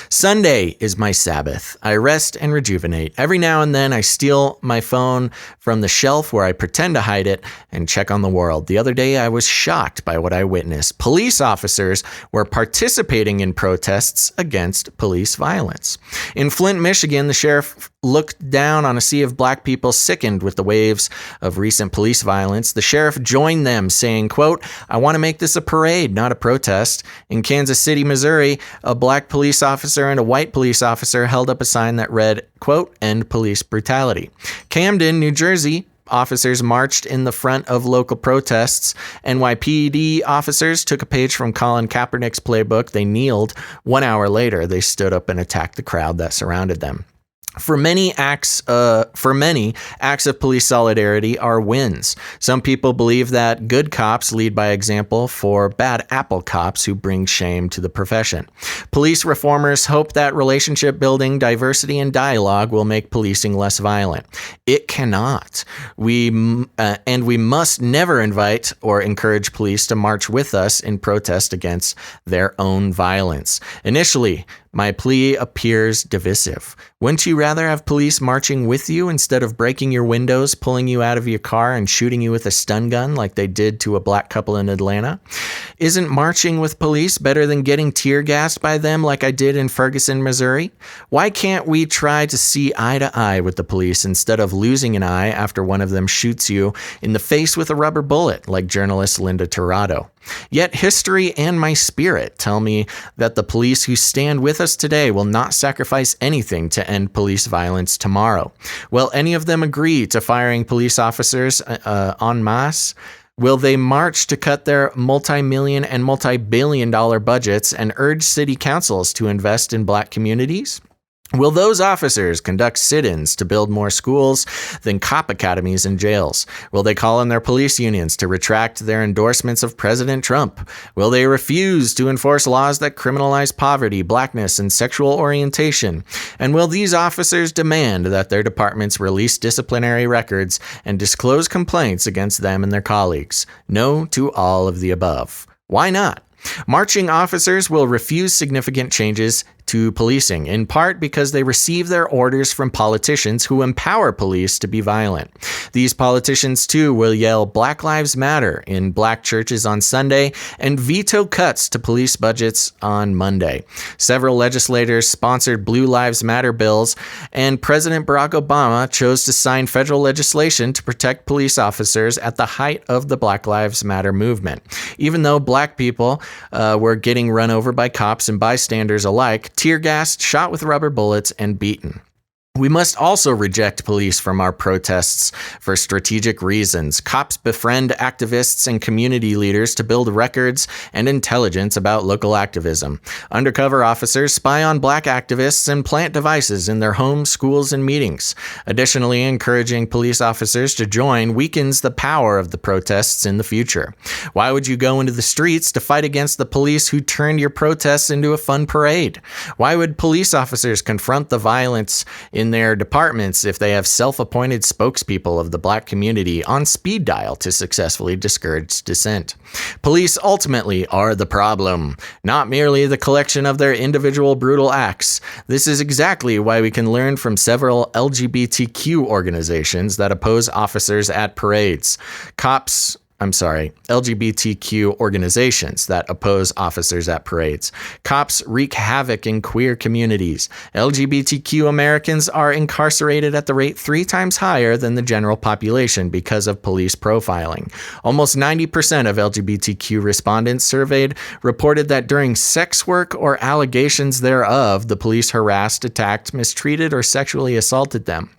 Sunday is my Sabbath. I rest and rejuvenate. Every now and then I steal my phone from the shelf where I pretend to hide it and check on the world. The other day I was shocked by what I witnessed. Police officers were participating in protests against police violence. In Flint, Michigan, the sheriff looked down on a sea of black people sickened with the waves of recent police violence. The sheriff joined them, saying, quote, "I want to make this a parade, not a protest." In Kansas City, Missouri, a black police officer and a white police officer held up a sign that read, quote, "End police brutality." Camden, New Jersey, officers marched in the front of local protests. NYPD officers took a page from Colin Kaepernick's playbook. They kneeled. 1 hour later, they stood up and attacked the crowd that surrounded them. For many, acts of police solidarity are wins. Some people believe that good cops lead by example for bad apple cops who bring shame to the profession. Police reformers hope that relationship building, diversity, and dialogue will make policing less violent. It cannot. We must never invite or encourage police to march with us in protest against their own violence. Initially, My plea appears divisive. Wouldn't you rather have police marching with you instead of breaking your windows, pulling you out of your car, and shooting you with a stun gun like they did to a black couple in Atlanta? Isn't marching with police better than getting tear gassed by them like I did in Ferguson, Missouri? Why can't we try to see eye to eye with the police instead of losing an eye after one of them shoots you in the face with a rubber bullet like journalist Linda Tirado? Yet history and my spirit tell me that the police who stand with us today will not sacrifice anything to end police violence tomorrow. Will any of them agree to firing police officers en masse? Will they march to cut their multi-million and multi-billion-dollar budgets and urge city councils to invest in black communities? Will those officers conduct sit-ins to build more schools than cop academies and jails? Will they call on their police unions to retract their endorsements of President Trump? Will they refuse to enforce laws that criminalize poverty, blackness, and sexual orientation? And will these officers demand that their departments release disciplinary records and disclose complaints against them and their colleagues? No to all of the above. Why not? Marching officers will refuse significant changes to policing, in part because they receive their orders from politicians who empower police to be violent. These politicians, too, will yell Black Lives Matter in black churches on Sunday and veto cuts to police budgets on Monday. Several legislators sponsored Blue Lives Matter bills, and President Barack Obama chose to sign federal legislation to protect police officers at the height of the Black Lives Matter movement. Even though black people were getting run over by cops and bystanders alike, tear gassed, shot with rubber bullets, and beaten. We must also reject police from our protests for strategic reasons. Cops befriend activists and community leaders to build records and intelligence about local activism. Undercover officers spy on black activists and plant devices in their homes, schools, and meetings. Additionally, encouraging police officers to join weakens the power of the protests in the future. Why would you go into the streets to fight against the police who turned your protests into a fun parade? Why would police officers confront the violence in their departments if they have self-appointed spokespeople of the black community on speed dial to successfully discourage dissent? Police ultimately are the problem, not merely the collection of their individual brutal acts. This is exactly why we can learn from several LGBTQ organizations that oppose officers at parades. LGBTQ organizations that oppose officers at parades. Cops wreak havoc in queer communities. LGBTQ Americans are incarcerated at the rate 3 times higher than the general population because of police profiling. Almost 90% of LGBTQ respondents surveyed reported that during sex work or allegations thereof, the police harassed, attacked, mistreated, or sexually assaulted them.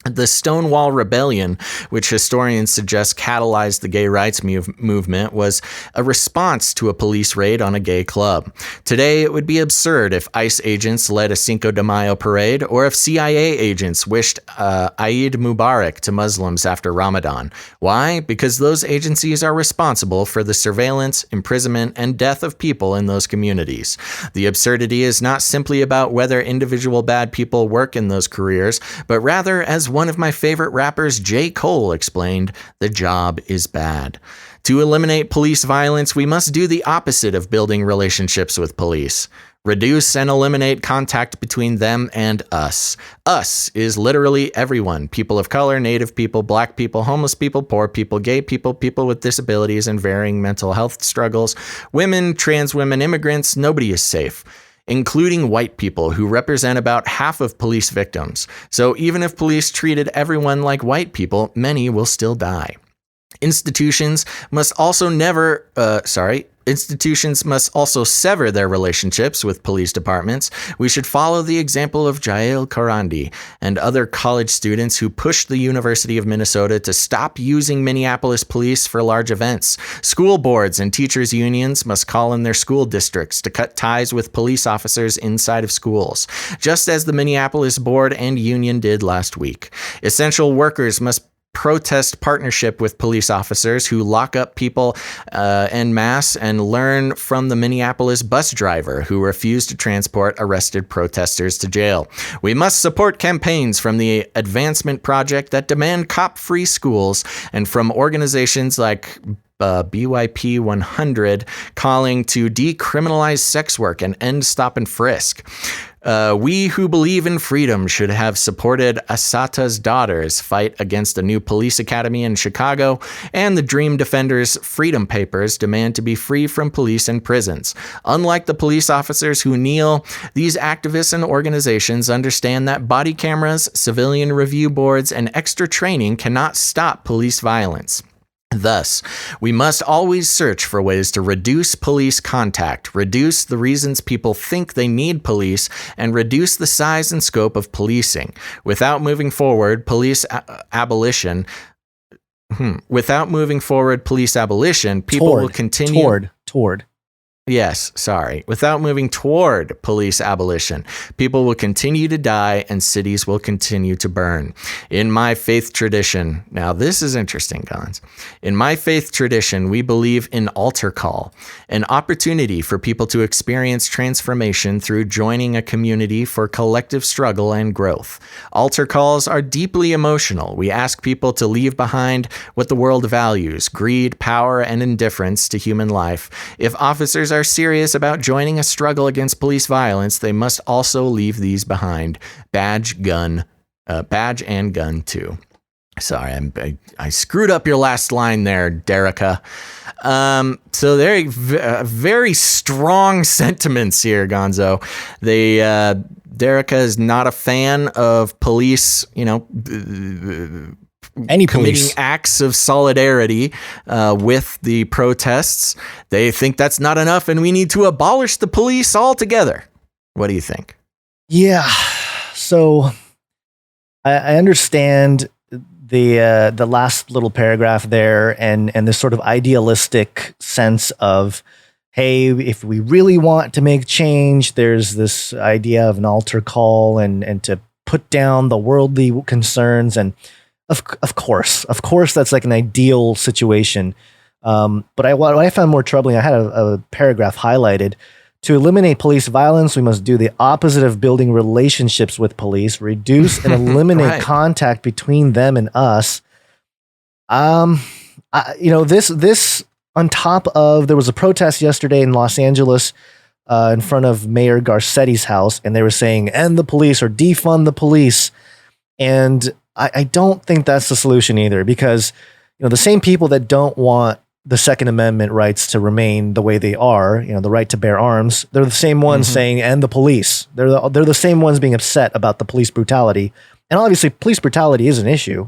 The Stonewall Rebellion, which historians suggest catalyzed the gay rights movement, was a response to a police raid on a gay club. Today, it would be absurd if ICE agents led a Cinco de Mayo parade or if CIA agents wished Eid Mubarak to Muslims after Ramadan. Why? Because those agencies are responsible for the surveillance, imprisonment, and death of people in those communities. The absurdity is not simply about whether individual bad people work in those careers, but rather, as one of my favorite rappers, J. Cole, explained, the job is bad. To eliminate police violence, we must do the opposite of building relationships with police. Reduce and eliminate contact between them and us. Us is literally everyone. People of color, native people, black people, homeless people, poor people, gay people, people with disabilities and varying mental health struggles, women, trans women, immigrants. Nobody is safe, including white people who represent about half of police victims. So even if police treated everyone like white people, many will still die. Institutions must also sever their relationships with police departments. We should follow the example of Jael Karandi and other college students who pushed the University of Minnesota to stop using Minneapolis police for large events. School boards and teachers' unions must call in their school districts to cut ties with police officers inside of schools, just as the Minneapolis board and union did last week. Essential workers must protest partnership with police officers who lock up people en masse and learn from the Minneapolis bus driver who refused to transport arrested protesters to jail. We must support campaigns from the Advancement Project that demand cop-free schools and from organizations like BYP 100 calling to decriminalize sex work and end stop and frisk. We who believe in freedom should have supported Asata's daughters fight against a new police academy in Chicago, and the Dream Defenders Freedom Papers demand to be free from police and prisons. Unlike the police officers who kneel, these activists and organizations understand that body cameras, civilian review boards, and extra training cannot stop police violence. Thus, we must always search for ways to reduce police contact, reduce the reasons people think they need police, and reduce the size and scope of policing. Without moving forward, police abolition, people will continue... Without moving toward police abolition, people will continue to die and cities will continue to burn. In my faith tradition, now this is interesting, Gons. In my faith tradition, we believe in altar call, an opportunity for people to experience transformation through joining a community for collective struggle and growth. Altar calls are deeply emotional. We ask people to leave behind what the world values: greed, power, and indifference to human life. If officers are serious about joining a struggle against police violence, they must also leave these behind. Badge and gun too. Sorry, I screwed up your last line there, Derica. So there, very strong sentiments here, Gonzo. Derica is not a fan of police, any committing police acts of solidarity with the protests. They think that's not enough and we need to abolish the police altogether. What do you think? Yeah. So I understand the last little paragraph there and this sort of idealistic sense of, hey, if we really want to make change, there's this idea of an altar call and to put down the worldly concerns. And of course, that's like an ideal situation. But what I found more troubling, I had a paragraph highlighted. To eliminate police violence, we must do the opposite of building relationships with police, reduce and eliminate right. contact between them and us. This on top of, there was a protest yesterday in Los Angeles in front of Mayor Garcetti's house, and they were saying, end the police or defund the police. And I don't think that's the solution either, because the same people that don't want the Second Amendment rights to remain the way they are, the right to bear arms, they're the same ones saying end the police. They're the same ones being upset about the police brutality. And obviously police brutality is an issue.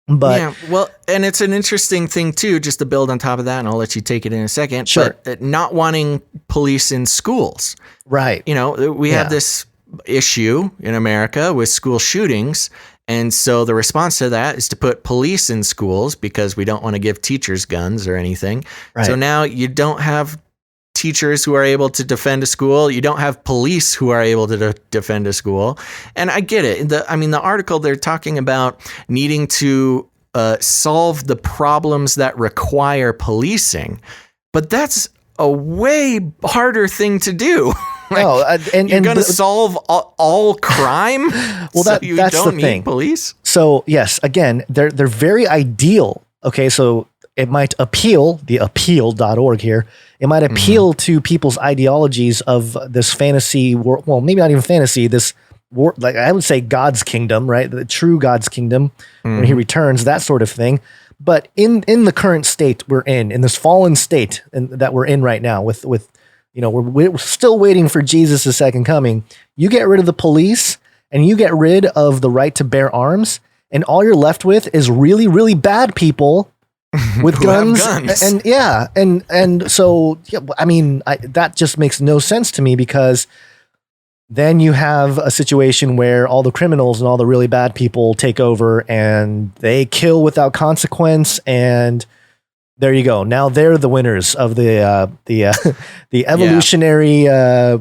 But yeah, well, and it's an interesting thing too, just to build on top of that, and I'll let you take it in a second. Sure. But not wanting police in schools. Right. We have this issue in America with school shootings. And so the response to that is to put police in schools because we don't want to give teachers guns or anything. Right. So now you don't have teachers who are able to defend a school. You don't have police who are able to defend a school. And I get it. The article, they're talking about needing to solve the problems that require policing. But that's a way harder thing to do. No, and you're going to solve all crime. Well, so you that's don't the thing. need police. So yes, again, they're very ideal. Okay, so it might appeal, the appeal.org here. It might appeal to people's ideologies of this fantasy world. Well, maybe not even fantasy. This like I would say God's kingdom, right? The true God's kingdom when He returns, that sort of thing. But in the current state we're in this fallen state that we're in right now, with we're still waiting for Jesus' second coming. You get rid of the police and you get rid of the right to bear arms, and all you're left with is really, really bad people with guns. And so that just makes no sense to me, because then you have a situation where all the criminals and all the really bad people take over and they kill without consequence, and there you go. Now they're the winners of the evolutionary I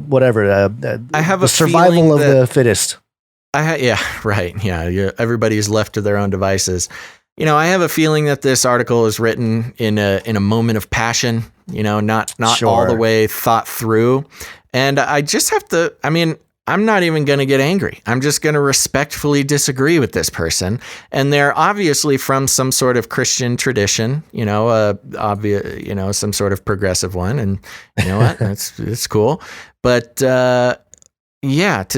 have the survival of the fittest. Everybody's left to their own devices. I have a feeling that this article is written in a moment of passion. Not Sure. all the way thought through. And I just have to. I'm not even going to get angry. I'm just going to respectfully disagree with this person. And they're obviously from some sort of Christian tradition, some sort of progressive one. And you know what? It's cool. But to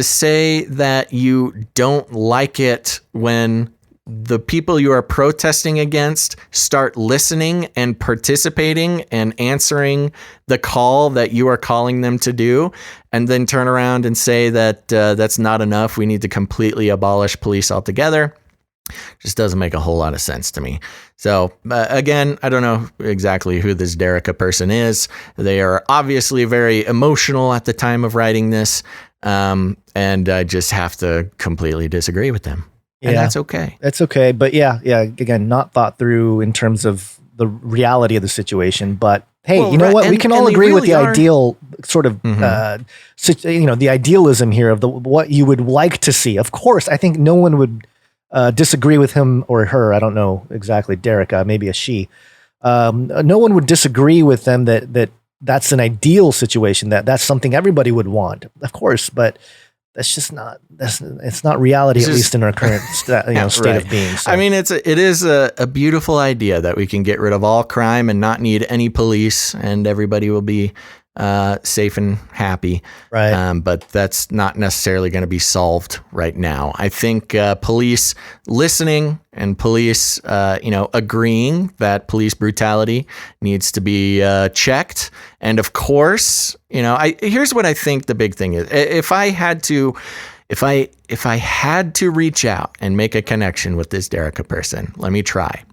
say that you don't like it when the people you are protesting against start listening and participating and answering the call that you are calling them to do, and then turn around and say that that's not enough, we need to completely abolish police altogether, just doesn't make a whole lot of sense to me. So again, I don't know exactly who this Derica person is. They are obviously very emotional at the time of writing this, and I just have to completely disagree with them. And that's okay. That's okay. But again, not thought through in terms of the reality of the situation. But hey, you know what? We can all agree with the ideal sort of, the idealism here of what you would like to see. Of course, I think no one would disagree with him or her. I don't know exactly, Derica, maybe a she. No one would disagree with them that's an ideal situation, that's something everybody would want, of course, but that's just not, it's not reality, at least in our current state of being. So. I mean, it is a beautiful idea that we can get rid of all crime and not need any police, and everybody will be safe and happy. Right. But that's not necessarily going to be solved right now. I think police listening and police, agreeing that police brutality needs to be checked. And of course, here's what I think the big thing is. If I had to reach out and make a connection with this Derica person, let me try.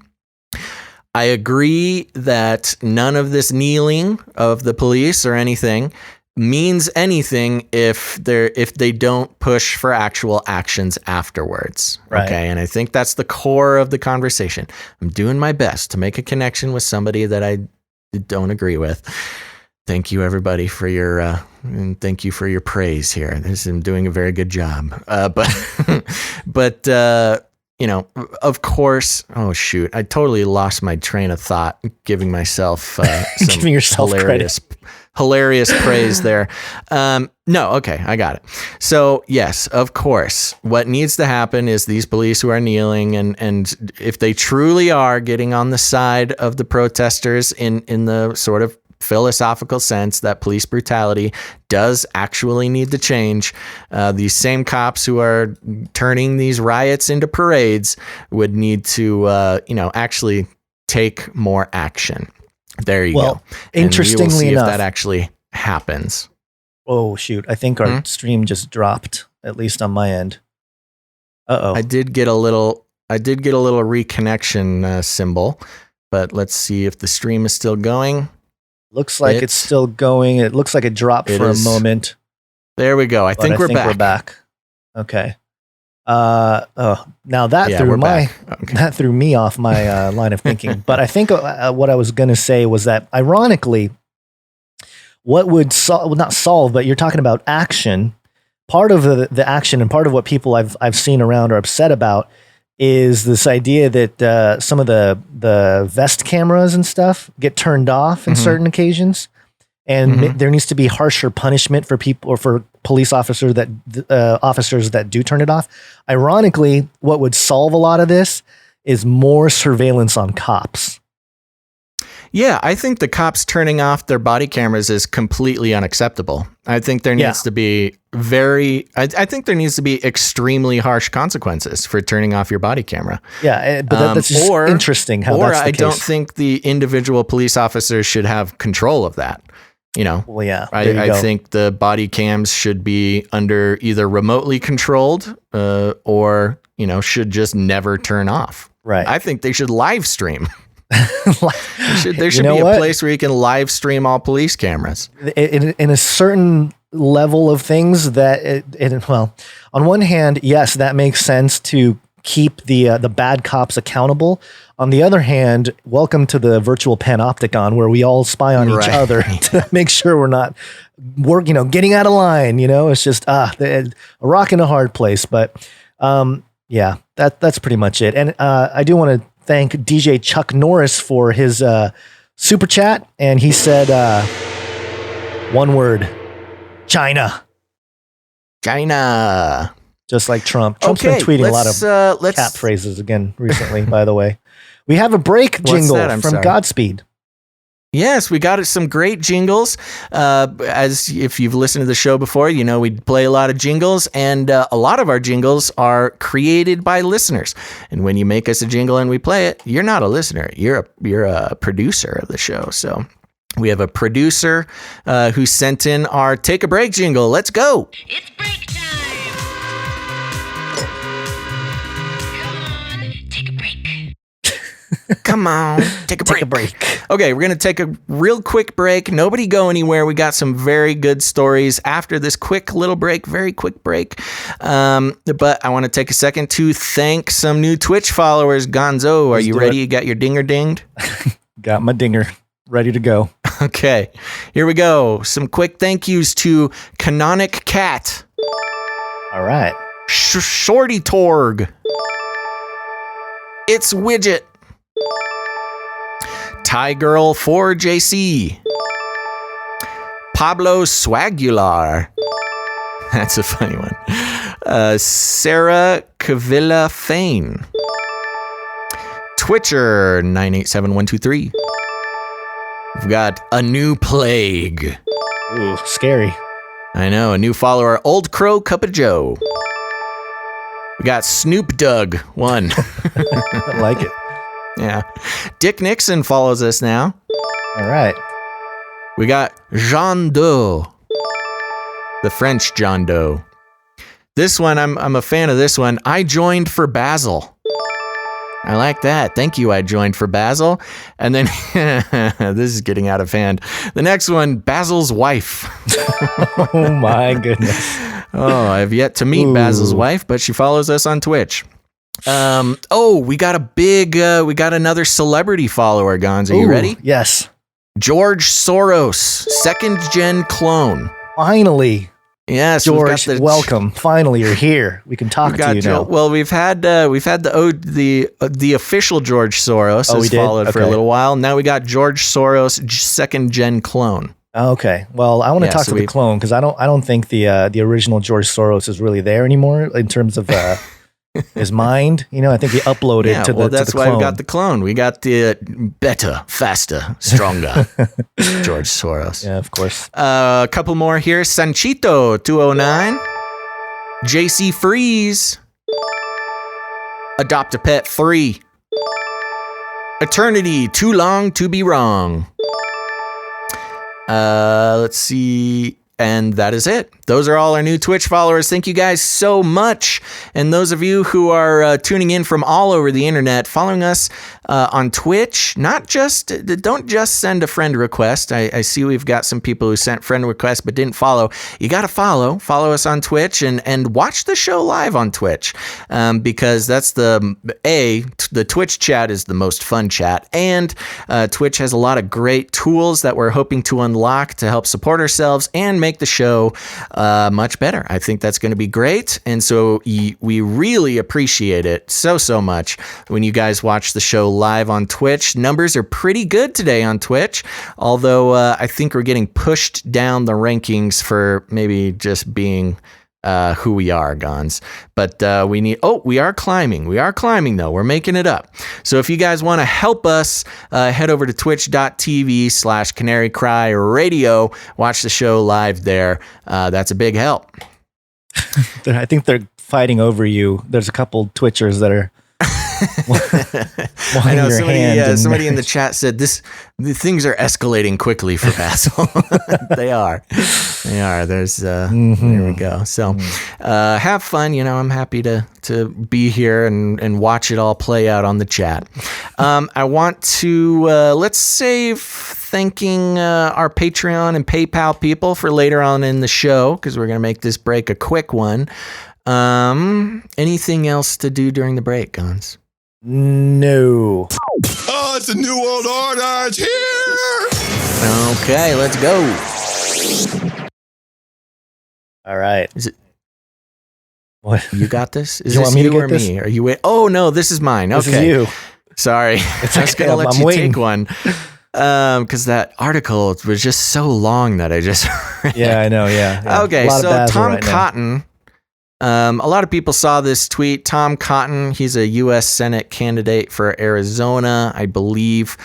I agree that none of this kneeling of the police or anything means anything if they don't push for actual actions afterwards. Right. Okay. And I think that's the core of the conversation. I'm doing my best to make a connection with somebody that I don't agree with. Thank you, everybody, for your and thank you for your praise here. I'm doing a very good job. But of course. Oh shoot! I totally lost my train of thought, giving myself some giving yourself hilarious praise there. No, okay, I got it. So yes, of course, what needs to happen is these police who are kneeling, and if they truly are getting on the side of the protesters in the sort of philosophical sense that police brutality does actually need to change, these same cops who are turning these riots into parades would need to actually take more action. There you go. Interestingly and we will see enough, if that actually happens. Oh shoot, I think our stream just dropped, at least on my end. I did get a little reconnection symbol, but let's see if the stream is still going. Looks like it's still going. It looks like it dropped for a moment. There we go. I think we're back. Okay. Now that threw me off my line of thinking. But I think what I was going to say was that, ironically, what would not solve, but you're talking about action. Part of the action and part of what people I've seen around are upset about is this idea that some of the vest cameras and stuff get turned off in certain occasions, and there needs to be harsher punishment for people or for police officers that do turn it off. Ironically, what would solve a lot of this is more surveillance on cops. Yeah, I think the cops turning off their body cameras is completely unacceptable. I think there needs to be I think there needs to be extremely harsh consequences for turning off your body camera. Yeah, but that's just interesting how that's the case. Or I don't think the individual police officers should have control of that. Well, yeah, I think the body cams should be under either remotely controlled or, should just never turn off. Right. I think they should live stream. There should be a place where you can live stream all police cameras. In a certain level of things on one hand, yes, that makes sense to keep the bad cops accountable. On the other hand, welcome to the virtual panopticon where we all spy on each other to make sure we're not getting out of line. It's just a rock in a hard place. But that's pretty much it. And I do want to thank DJ Chuck Norris for his super chat, and he said one word: China. China. Just like Trump. Trump's been tweeting a lot of cat phrases again recently, by the way. We have a break jingle from Godspeed. Yes, we got some great jingles. As if you've listened to the show before, you know we play a lot of jingles, and a lot of our jingles are created by listeners. And when you make us a jingle and we play it, you're not a listener. You're a producer of the show. So we have a producer who sent in our Take a Break jingle. Let's go. It's break time. Come on, take a break. Take a break. Okay, we're going to take a real quick break. Nobody go anywhere. We got some very good stories after this quick little break, very quick break. But I want to take a second to thank some new Twitch followers. Gonzo, are you ready? You got your dinger dinged? Got my dinger ready to go. Okay, here we go. Some quick thank yous to Canonic Cat. All right. Shorty Torg. It's Widget. Thai Girl 4JC. Pablo Swagular. That's a funny one. Sarah Cavilla Fane. Twitcher 987123. We've got a new plague. Ooh, scary. I know, a new follower, Old Crow Cup of Joe. We got Snoop Doug 1. I like it. Yeah. Dick Nixon follows us now. All right. We got Jean Doe. The French John Doe. This one, I'm a fan of this one. I joined for Basil. I like that. Thank you. I joined for Basil. And then, this is getting out of hand. The next one, Basil's wife. Oh my goodness. Oh, I've yet to meet Basil's wife, but she follows us on Twitch. We got we got another celebrity follower, Gons. Are you ready? Yes. George Soros, second gen clone. Finally. Yes, George, welcome. Finally, you're here. We can talk to you now. Well, we've had the official George Soros has followed for a little while. Now we got George Soros, second gen clone. Okay. Well, I want to talk to the clone because I don't think the original George Soros is really there anymore in terms of his mind. You know, I think he uploaded to the that's why we got the clone. We got the better, faster, stronger George Soros. Yeah, of course. A couple more here. Sanchito 209, JC Freeze, Adopt a Pet 3, Eternity Too Long to Be Wrong. Let's see. And that is it. Those are all our new Twitch followers. Thank you guys so much. And those of you who are tuning in from all over the internet, following us on Twitch, don't just send a friend request. I see we've got some people who sent friend requests but didn't follow. You got to follow us on Twitch and watch the show live on Twitch because that's the Twitch chat is the most fun chat. And Twitch has a lot of great tools that we're hoping to unlock to help support ourselves and make the show much better. I think that's going to be great. And so we really appreciate it so much when you guys watch the show live on Twitch. Numbers are pretty good today on Twitch, although I think we're getting pushed down the rankings for maybe just being who we are, Gons. But we are climbing. We are climbing, though. We're making it up. So if you guys want to help us, head over to twitch.tv/Canary Cry Radio. Watch the show live there. That's a big help. I think they're fighting over you. There's a couple Twitchers that are I know somebody in the chat said the things are escalating quickly for Basil. They are. There's there we go. So have fun. You know, I'm happy to be here and watch it all play out on the chat. I want to let's save thanking our Patreon and PayPal people for later on in the show because we're gonna make this break a quick one. Anything else to do during the break, Gons? No. Oh, it's a new world order. It's here. Okay, let's go. All right. Is it? What? You got this? Is you this want me you to get or this? me? Are you wait? Oh no, this is mine. Okay. This is you. Sorry. It's I was okay. gonna let I'm you waiting. take one. Because that article was just so long that I just read. Yeah, I know. Yeah. Okay, so Tom right Cotton A lot of people saw this tweet. Tom Cotton, he's a U.S. Senate candidate for Arizona, I believe.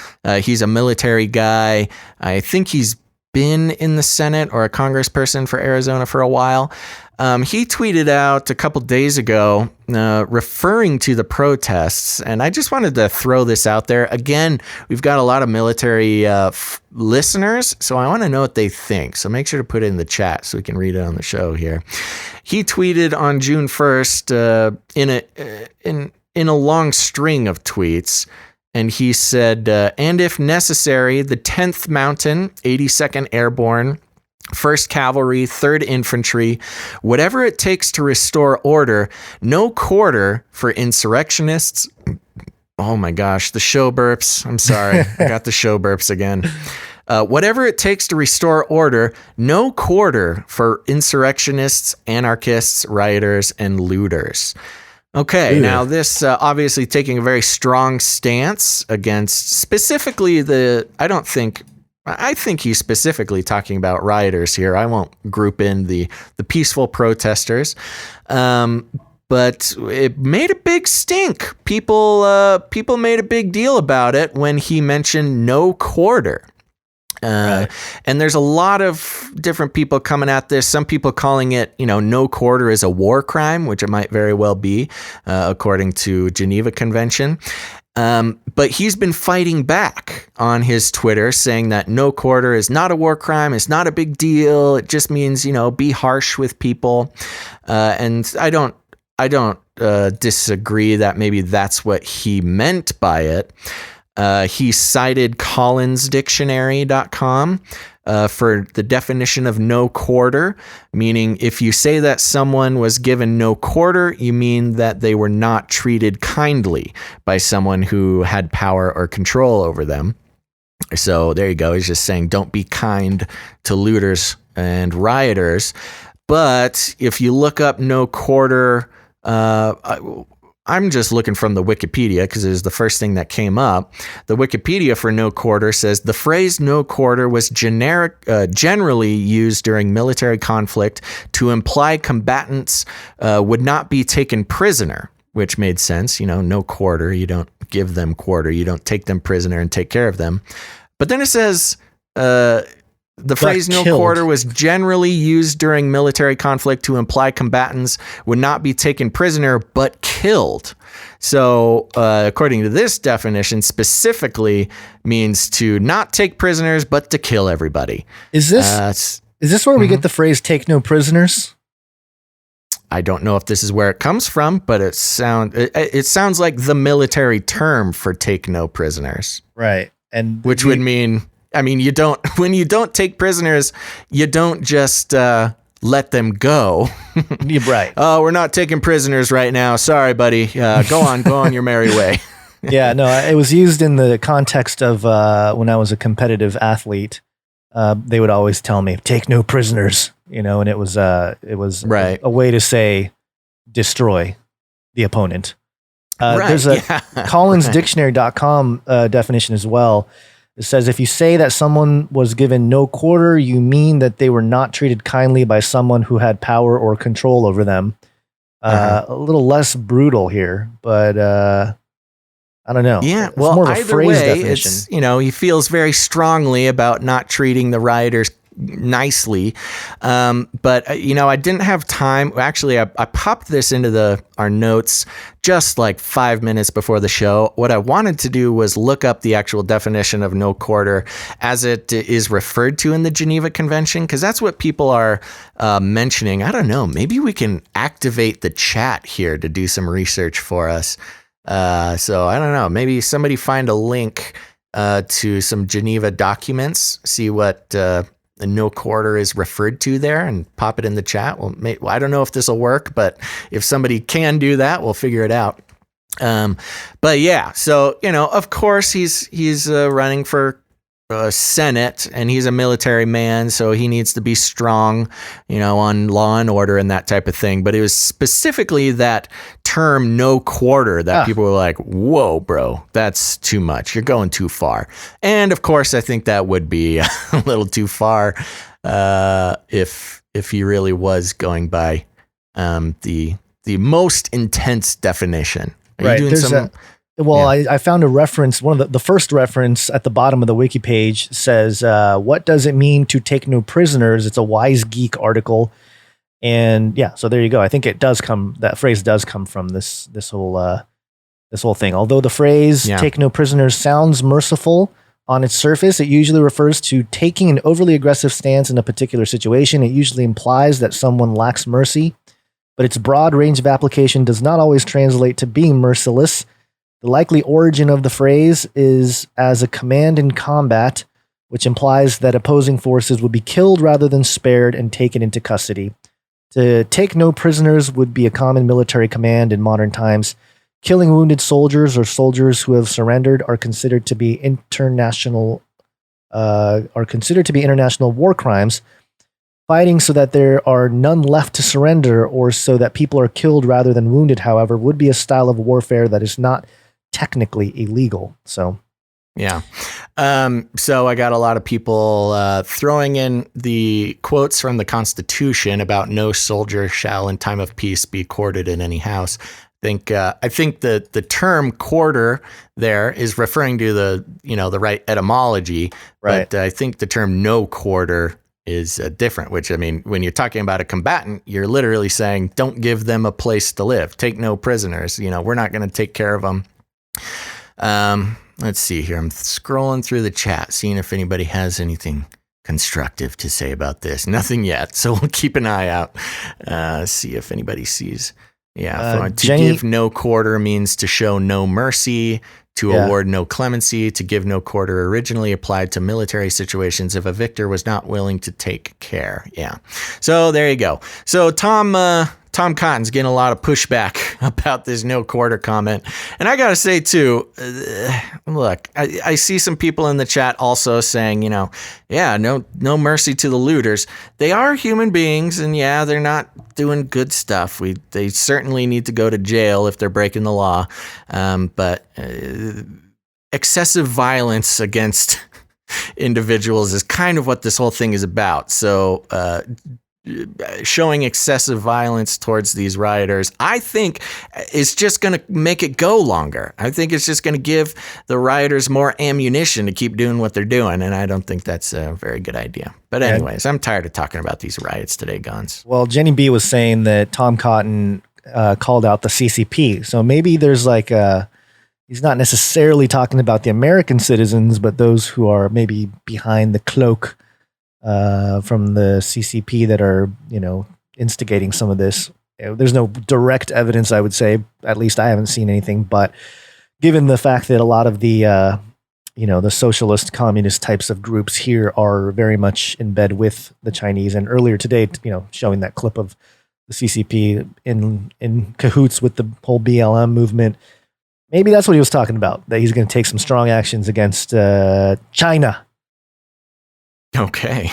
He's a military guy. I think he's been in the Senate or a congressperson for Arizona for a while. He tweeted out a couple days ago referring to the protests, and I just wanted to throw this out there. Again, we've got a lot of military listeners, so I want to know what they think. So make sure to put it in the chat so we can read it on the show here. He tweeted on June 1st in a long string of tweets, and he said, and if necessary, the 10th Mountain, 82nd Airborne, 1st Cavalry, 3rd Infantry, whatever it takes to restore order, no quarter for insurrectionists. Oh my gosh, the show burps. I'm sorry. I got the show burps again. Whatever it takes to restore order, no quarter for insurrectionists, anarchists, rioters, and looters. Okay, now this obviously taking a very strong stance against specifically I think he's specifically talking about rioters here. I won't group in the peaceful protesters. But it made a big stink. People made a big deal about it when he mentioned no quarter. Right. And there's a lot of different people coming at this. Some people calling it, no quarter is a war crime, which it might very well be, according to Geneva Convention. But he's been fighting back on his Twitter, saying that no quarter is not a war crime. It's not a big deal. It just means, be harsh with people. And I don't disagree that maybe that's what he meant by it. He cited collinsdictionary.com for the definition of no quarter, meaning if you say that someone was given no quarter, you mean that they were not treated kindly by someone who had power or control over them. So there you go. He's just saying don't be kind to looters and rioters. But if you look up no quarter, I'm just looking from the Wikipedia because it was the first thing that came up. The Wikipedia for no quarter says the phrase no quarter was generally used during military conflict to imply combatants would not be taken prisoner, which made sense. No quarter. You don't give them quarter. You don't take them prisoner and take care of them. But then it says the phrase no quarter was generally used during military conflict to imply combatants would not be taken prisoner, but killed. So, according to this definition, specifically means to not take prisoners, but to kill everybody. Is this where we get the phrase take no prisoners? I don't know if this is where it comes from, but it sounds like the military term for take no prisoners. Right. And which would mean, when you don't take prisoners, you don't just let them go. You're right. Oh, we're not taking prisoners right now. Sorry, buddy. Go on your merry way. Yeah, no, it was used in the context of when I was a competitive athlete. They would always tell me, take no prisoners, and it was right. a way to say destroy the opponent. There's a collinsdictionary.com definition as well. It says, if you say that someone was given no quarter, you mean that they were not treated kindly by someone who had power or control over them. A little less brutal here, but I don't know. Yeah, it's more of a either phrase way, definition. it's, he feels very strongly about not treating the rioters nicely. But I didn't have time. Actually, I popped this into our notes just like 5 minutes before the show. What I wanted to do was look up the actual definition of no quarter as it is referred to in the Geneva Convention, because that's what people are mentioning. I don't know. Maybe we can activate the chat here to do some research for us. So I don't know. Maybe somebody find a link to some Geneva documents, see what no quarter is referred to there, and pop it in the chat. Well, I don't know if this will work, but if somebody can do that, we'll figure it out. But yeah, so of course he's running for Senate, and he's a military man, so he needs to be strong, on law and order and that type of thing. But it was specifically that term "no quarter" that people were like, "Whoa, bro, that's too much. You're going too far." And of course, I think that would be a little too far if he really was going by the most intense definition. Are Right. you doing I found a reference. One of the first reference at the bottom of the wiki page says, "What does it mean to take no prisoners?" It's a Wise Geek article, and yeah, so there you go. I think that phrase does come from this whole thing. Although the phrase "take no prisoners" sounds merciful on its surface, it usually refers to taking an overly aggressive stance in a particular situation. It usually implies that someone lacks mercy, but its broad range of application does not always translate to being merciless. The likely origin of the phrase is as a command in combat, which implies that opposing forces would be killed rather than spared and taken into custody. To take no prisoners would be a common military command in modern times. Killing wounded soldiers or soldiers who have surrendered are considered to be international war crimes. Fighting so that there are none left to surrender or so that people are killed rather than wounded, however, would be a style of warfare that is not technically illegal. So, yeah. So I got a lot of people throwing in the quotes from the Constitution about no soldier shall in time of peace be quartered in any house. I think the term quarter there is referring to the right etymology, right. But I think the term no quarter is different, which, I mean, when you're talking about a combatant, you're literally saying, don't give them a place to live. Take no prisoners. We're not going to take care of them. Let's see here. I'm scrolling through the chat, seeing if anybody has anything constructive to say about this. Nothing yet. So we'll keep an eye out. See if anybody sees. Yeah. To give no quarter means to show no mercy, to award no clemency, to give no quarter originally applied to military situations if a victor was not willing to take care. Yeah. So there you go. So Tom Cotton's getting a lot of pushback about this no quarter comment. And I got to say, too, look, I see some people in the chat also saying, no mercy to the looters. They are human beings, and they're not doing good stuff. They certainly need to go to jail if they're breaking the law. But excessive violence against individuals is kind of what this whole thing is about. So, showing excessive violence towards these rioters, I think, is just going to make it go longer. I think it's just going to give the rioters more ammunition to keep doing what they're doing, and I don't think that's a very good idea. But anyways, I'm tired of talking about these riots today, Guns. Well, Jenny B was saying that Tom Cotton called out the CCP, so maybe there's he's not necessarily talking about the American citizens, but those who are maybe behind the cloak from the CCP that are, instigating some of this. There's no direct evidence, I would say. At least I haven't seen anything. But given the fact that a lot of the, the socialist, communist types of groups here are very much in bed with the Chinese, and earlier today, showing that clip of the CCP in cahoots with the whole BLM movement, maybe that's what he was talking about. That he's going to take some strong actions against China. Okay.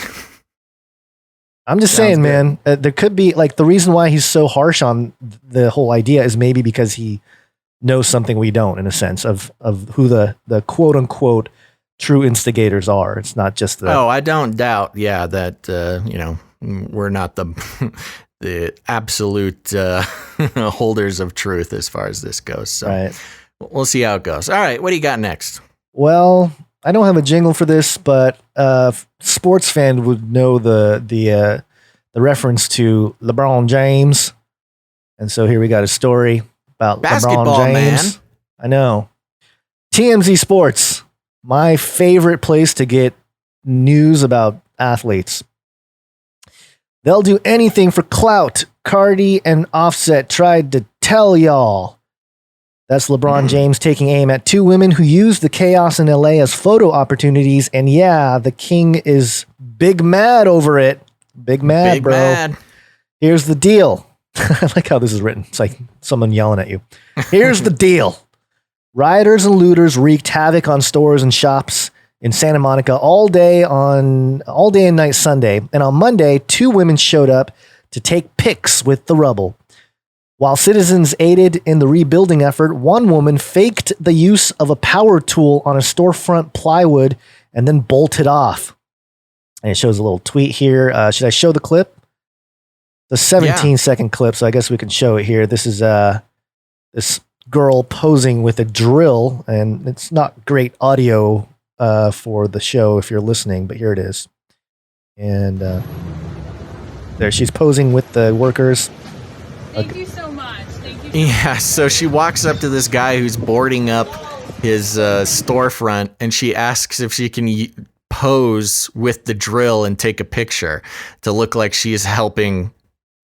I'm just saying, man, there could be the reason why he's so harsh on the whole idea is maybe because he knows something we don't, in a sense of who the quote unquote true instigators are. It's not just I don't doubt. Yeah. That, we're not the absolute holders of truth as far as this goes. So right. We'll see how it goes. All right. What do you got next? Well, I don't have a jingle for this, but sports fan would know the reference to LeBron James, and so here we got a story about basketball, LeBron James. Man. I know. TMZ Sports, my favorite place to get news about athletes. They'll do anything for clout. Cardi and Offset tried to tell y'all. That's LeBron James taking aim at two women who used the chaos in LA as photo opportunities. And the king is big mad over it. Big mad, bro. Mad. Here's the deal. I like how this is written. It's like someone yelling at you. Here's the deal. Rioters and looters wreaked havoc on stores and shops in Santa Monica all day and night Sunday. And on Monday, two women showed up to take pics with the rubble. While citizens aided in the rebuilding effort, one woman faked the use of a power tool on a storefront plywood and then bolted off. And it shows a little tweet here. Should I show the clip? the 17-second clip, so I guess we can show it here. This is this girl posing with a drill, and it's not great audio for the show if you're listening, but here it is. And there she's posing with the workers. Thank you so much. Thank you. Yeah, so she walks up to this guy who's boarding up his storefront, and she asks if she can pose with the drill and take a picture to look like she is helping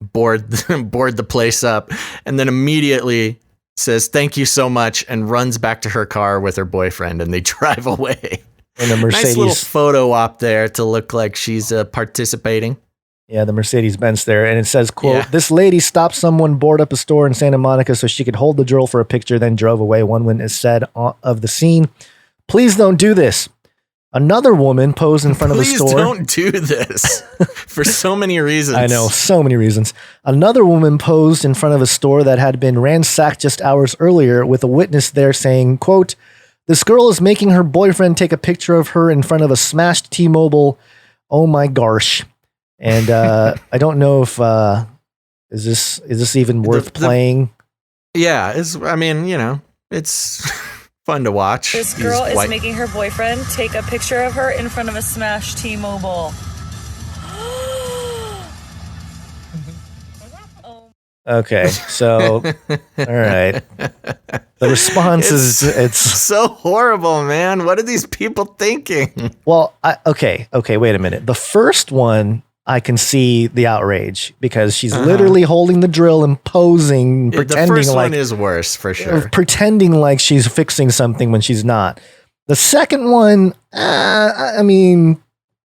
board the place up, and then immediately says thank you so much and runs back to her car with her boyfriend, and they drive away. And the Mercedes, nice little photo op there to look like she's participating. Yeah, the Mercedes-Benz there, and it says, quote, Yeah. "This lady stopped someone board up a store in Santa Monica so she could hold the drill for a picture, then drove away." One witness said of the scene, "Please don't do this." Another woman posed in front of the store. Please don't do this for so many reasons. I know, so many reasons. Another woman posed in front of a store that had been ransacked just hours earlier, with a witness there saying, quote, "This girl is making her boyfriend take a picture of her in front of a smashed T-Mobile. Oh my gosh." And I don't know if is this even worth playing? Yeah, it's fun to watch. This girl is making her boyfriend take a picture of her in front of a smashed T-Mobile. Okay, so all right. The response is it's so horrible, man. What are these people thinking? Well, okay, wait a minute. The first one, I can see the outrage because she's literally holding the drill and posing, pretending the first like one is worse for sure. Pretending like she's fixing something when she's not. The second one, I mean,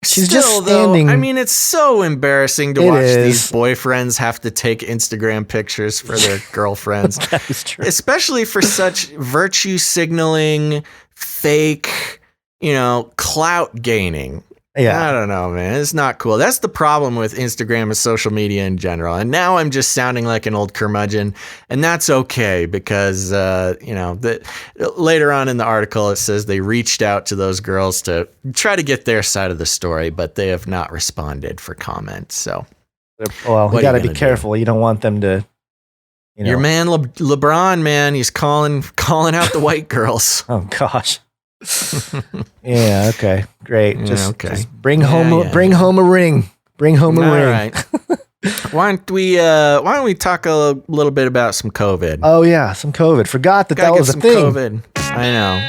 she's Still, just standing. Though, I mean, it's so embarrassing to watch these boyfriends have to take Instagram pictures for their girlfriends. That is true. Especially for such virtue signaling, fake, clout gaining. Yeah. I don't know, man. It's not cool. That's the problem with Instagram and social media in general. And now I'm just sounding like an old curmudgeon, and that's okay because, later on in the article, it says they reached out to those girls to try to get their side of the story, but they have not responded for comment. So, well, you got to be careful. You don't want them to, Your man, LeBron, man, he's calling out the white girls. Oh, gosh. Yeah. Okay. Great. Just bring home a ring. Bring home a ring. All right. Why don't we talk a little bit about some COVID? Oh yeah, some COVID. Forgot that was a thing. COVID. I know.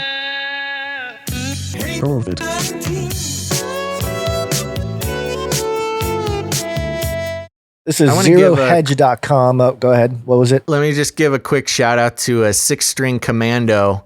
COVID. This is zerohedge.com. Oh, go ahead. What was it? Let me just give a quick shout out to a 6-string commando.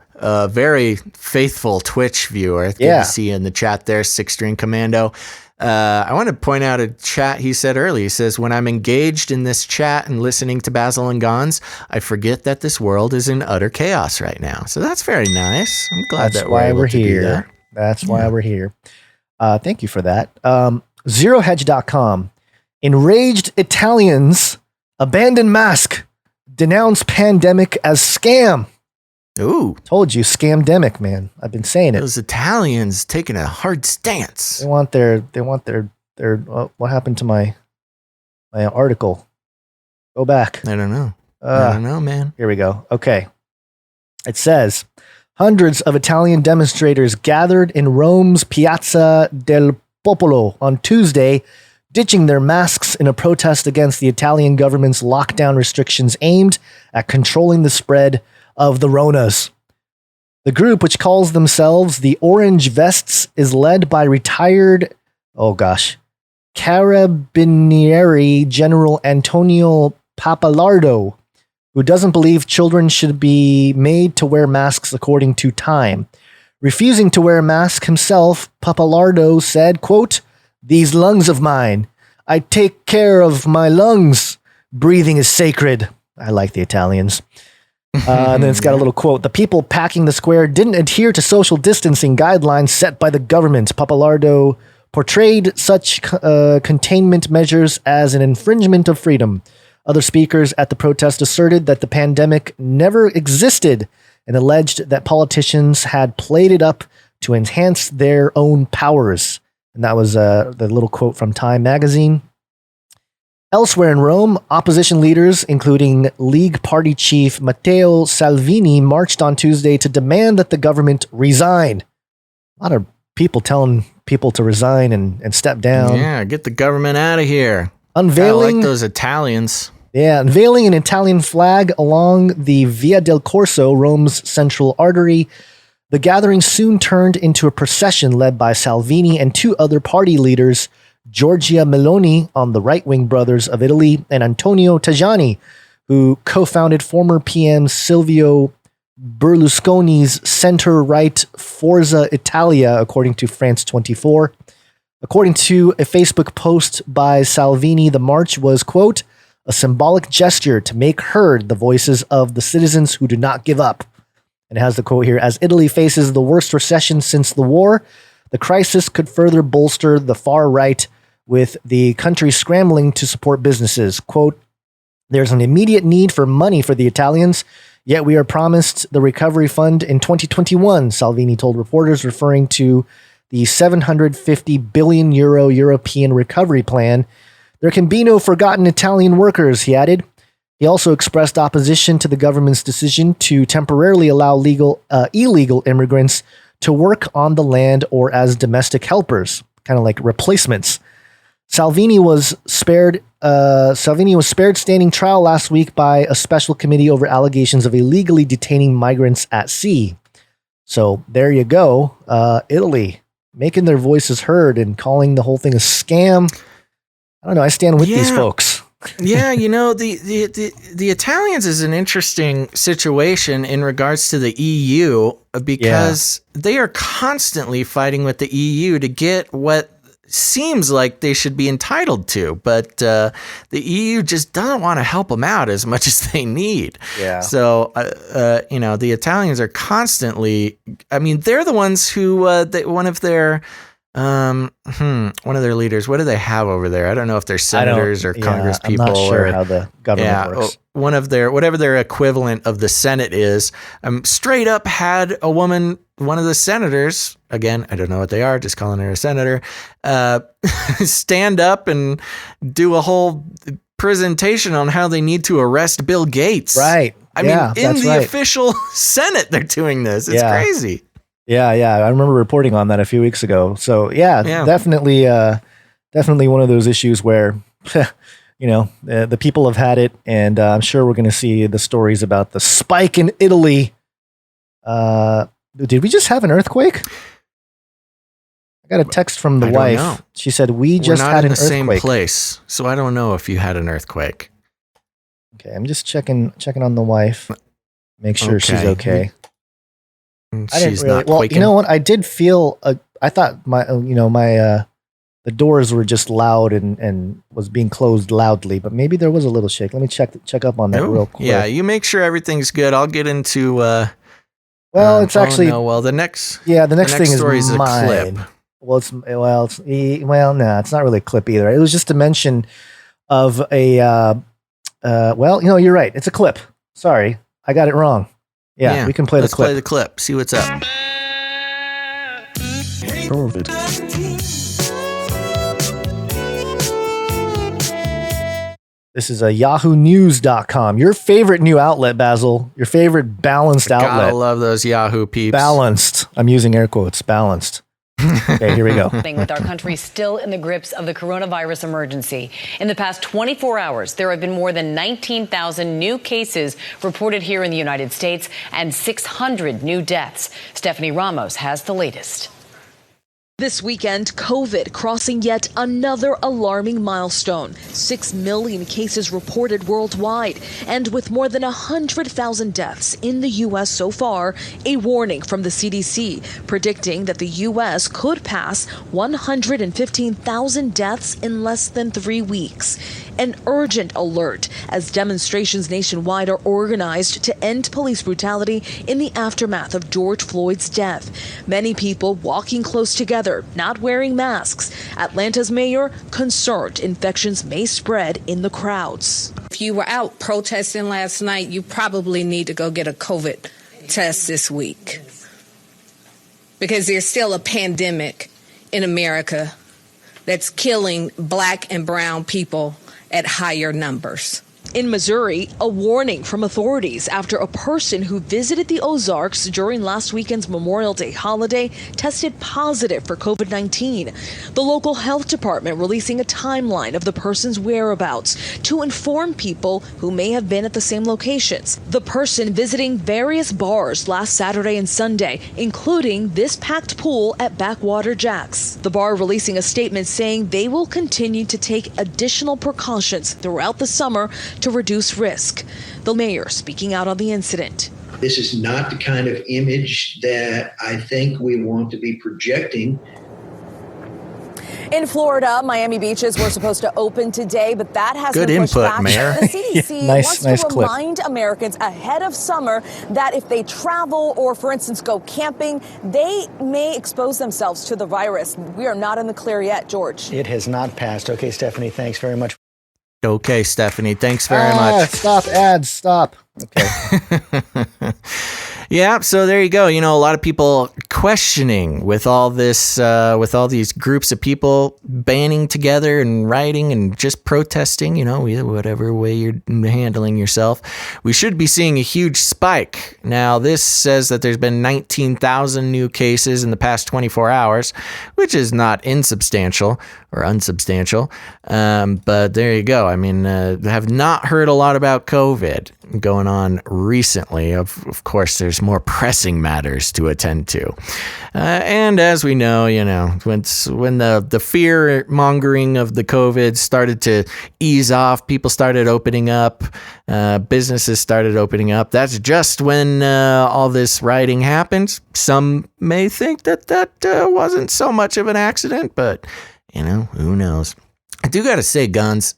Very faithful Twitch viewer. Good to see you in the chat there, 6-string commando. I want to point out a chat he said earlier. He says, "When I'm engaged in this chat and listening to Basil and Gons, I forget that this world is in utter chaos right now." So that's very nice. I'm glad that's that why we're here. That's why we're here. Thank you for that. Zerohedge.com. Enraged Italians abandon mask, denounce pandemic as scam. Ooh. Told you, scamdemic, man. I've been saying it. Those Italians taking a hard stance. They want their what happened to my article? Go back. I don't know. I don't know, man. Here we go. Okay. It says, hundreds of Italian demonstrators gathered in Rome's Piazza del Popolo on Tuesday, ditching their masks in a protest against the Italian government's lockdown restrictions aimed at controlling the spread of the Ronas. The group, which calls themselves the Orange Vests, is led by retired, Carabinieri General Antonio Papalardo, who doesn't believe children should be made to wear masks according to time. Refusing to wear a mask himself, Papalardo said, quote, "These lungs of mine, I take care of my lungs. Breathing is sacred." I like the Italians. And then it's got a little quote. "The people packing the square didn't adhere to social distancing guidelines set by the government." Papalardo portrayed such containment measures as an infringement of freedom. Other speakers at the protest asserted that the pandemic never existed and alleged that politicians had played it up to enhance their own powers. And that was the little quote from Time magazine. Elsewhere in Rome, opposition leaders, including League Party chief Matteo Salvini, marched on Tuesday to demand that the government resign. A lot of people telling people to resign and step down. Yeah, get the government out of here. Unveiling, I like those Italians. Yeah, unveiling an Italian flag along the Via del Corso, Rome's central artery. The gathering soon turned into a procession led by Salvini and two other party leaders, Giorgia Meloni on the right-wing Brothers of Italy and Antonio Tajani, who co-founded former PM Silvio Berlusconi's center-right Forza Italia, according to France 24. According to a Facebook post by Salvini, the march was, quote, a symbolic gesture to make heard the voices of the citizens who do not give up. And it has the quote here, as Italy faces the worst recession since the war, the crisis could further bolster the far right, with the country scrambling to support businesses. Quote, there's an immediate need for money for the Italians, yet we are promised the recovery fund in 2021, Salvini told reporters, referring to the 750 billion euro European recovery plan. There can be no forgotten Italian workers, he added. He also expressed opposition to the government's decision to temporarily allow illegal immigrants to work on the land or as domestic helpers, kind of like replacements. Salvini was spared standing trial last week by a special committee over allegations of illegally detaining migrants at sea. So there you go, Italy making their voices heard and calling the whole thing a scam. I don't know. I stand with these folks. Yeah, you know, the Italians is an interesting situation in regards to the EU because they are constantly fighting with the EU to get what seems like they should be entitled to, but the EU just doesn't want to help them out as much as they need. Yeah. So, you know, the Italians are constantly, I mean, they're the ones who, one of their leaders, what do they have over there? I don't know if they're senators or Congress people. I'm not sure how the government works. One of their, whatever their equivalent of the Senate is, straight up had a woman, one of the senators, again, I don't know what they are, just calling her a senator, stand up and do a whole presentation on how they need to arrest Bill Gates. Right. I mean, in the official Senate, they're doing this. It's crazy. Yeah. I remember reporting on that a few weeks ago. So definitely one of those issues where, you know, the people have had it, and I'm sure we're going to see the stories about the spike in Italy. Did we just have an earthquake? I got a text from the wife. Know. She said, we just had an earthquake. We're not in the same place, so I don't know if you had an earthquake. Okay, I'm just checking on the wife. Make sure she's okay. She's not well, quaking. You know what? I did feel. I thought the doors were just loud and was being closed loudly, but maybe there was a little shake. Let me check up on that real quick. Yeah, you make sure everything's good. I'll get into. It's actually. No, well, the next thing is mine. A clip. It's not really a clip either. It was just a mention of a. You're right. It's a clip. Sorry, I got it wrong. Yeah, we can play the clip. Let's play the clip. See what's up. This is a yahoonews.com. Your favorite new outlet, Basil. Your favorite balanced outlet. I love those Yahoo peeps. Balanced. I'm using air quotes. Balanced. Okay, here we go. With our country still in the grips of the coronavirus emergency. In the past 24 hours, there have been more than 19,000 new cases reported here in the United States and 600 new deaths. Stephanie Ramos has the latest. This weekend, COVID crossing yet another alarming milestone. 6 million cases reported worldwide, and with more than 100,000 deaths in the U.S. so far, a warning from the CDC predicting that the U.S. could pass 115,000 deaths in less than 3 weeks. An urgent alert as demonstrations nationwide are organized to end police brutality in the aftermath of George Floyd's death. Many people walking close together, not wearing masks. Atlanta's mayor concerned infections may spread in the crowds. If you were out protesting last night, you probably need to go get a COVID test this week, because there's still a pandemic in America that's killing Black and brown people at higher numbers. In Missouri, a warning from authorities after a person who visited the Ozarks during last weekend's Memorial Day holiday tested positive for COVID-19. The local health department releasing a timeline of the person's whereabouts to inform people who may have been at the same locations. The person visiting various bars last Saturday and Sunday, including this packed pool at Backwater Jack's. The bar releasing a statement saying they will continue to take additional precautions throughout the summer to reduce risk. The mayor speaking out on the incident. This is not the kind of image that I think we want to be projecting. In Florida, Miami beaches were supposed to open today, but that has Good been pushed input, back. Mayor. The CDC Nice wants to clip. remind Americans ahead of summer that if they travel or, for instance, go camping, they may expose themselves to the virus. We are not in the clear yet, George. It has not passed. Okay, Stephanie, thanks very much. Okay, Stephanie, thanks very much. Stop ads, stop. Okay. Yeah, so there you go. You know, a lot of people questioning with all this, with all these groups of people banding together and rioting and just protesting, you know, whatever way you're handling yourself. We should be seeing a huge spike. Now, this says that there's been 19,000 new cases in the past 24 hours, which is not insubstantial or unsubstantial. But there you go. I mean, have not heard a lot about COVID going on recently. Of course, there's more pressing matters to attend to. And as we know, you know, when the fear mongering of the COVID started to ease off, people started opening up, businesses started opening up. That's just when all this rioting happened. Some may think that wasn't so much of an accident, but you know, who knows? I do got to say, Guns,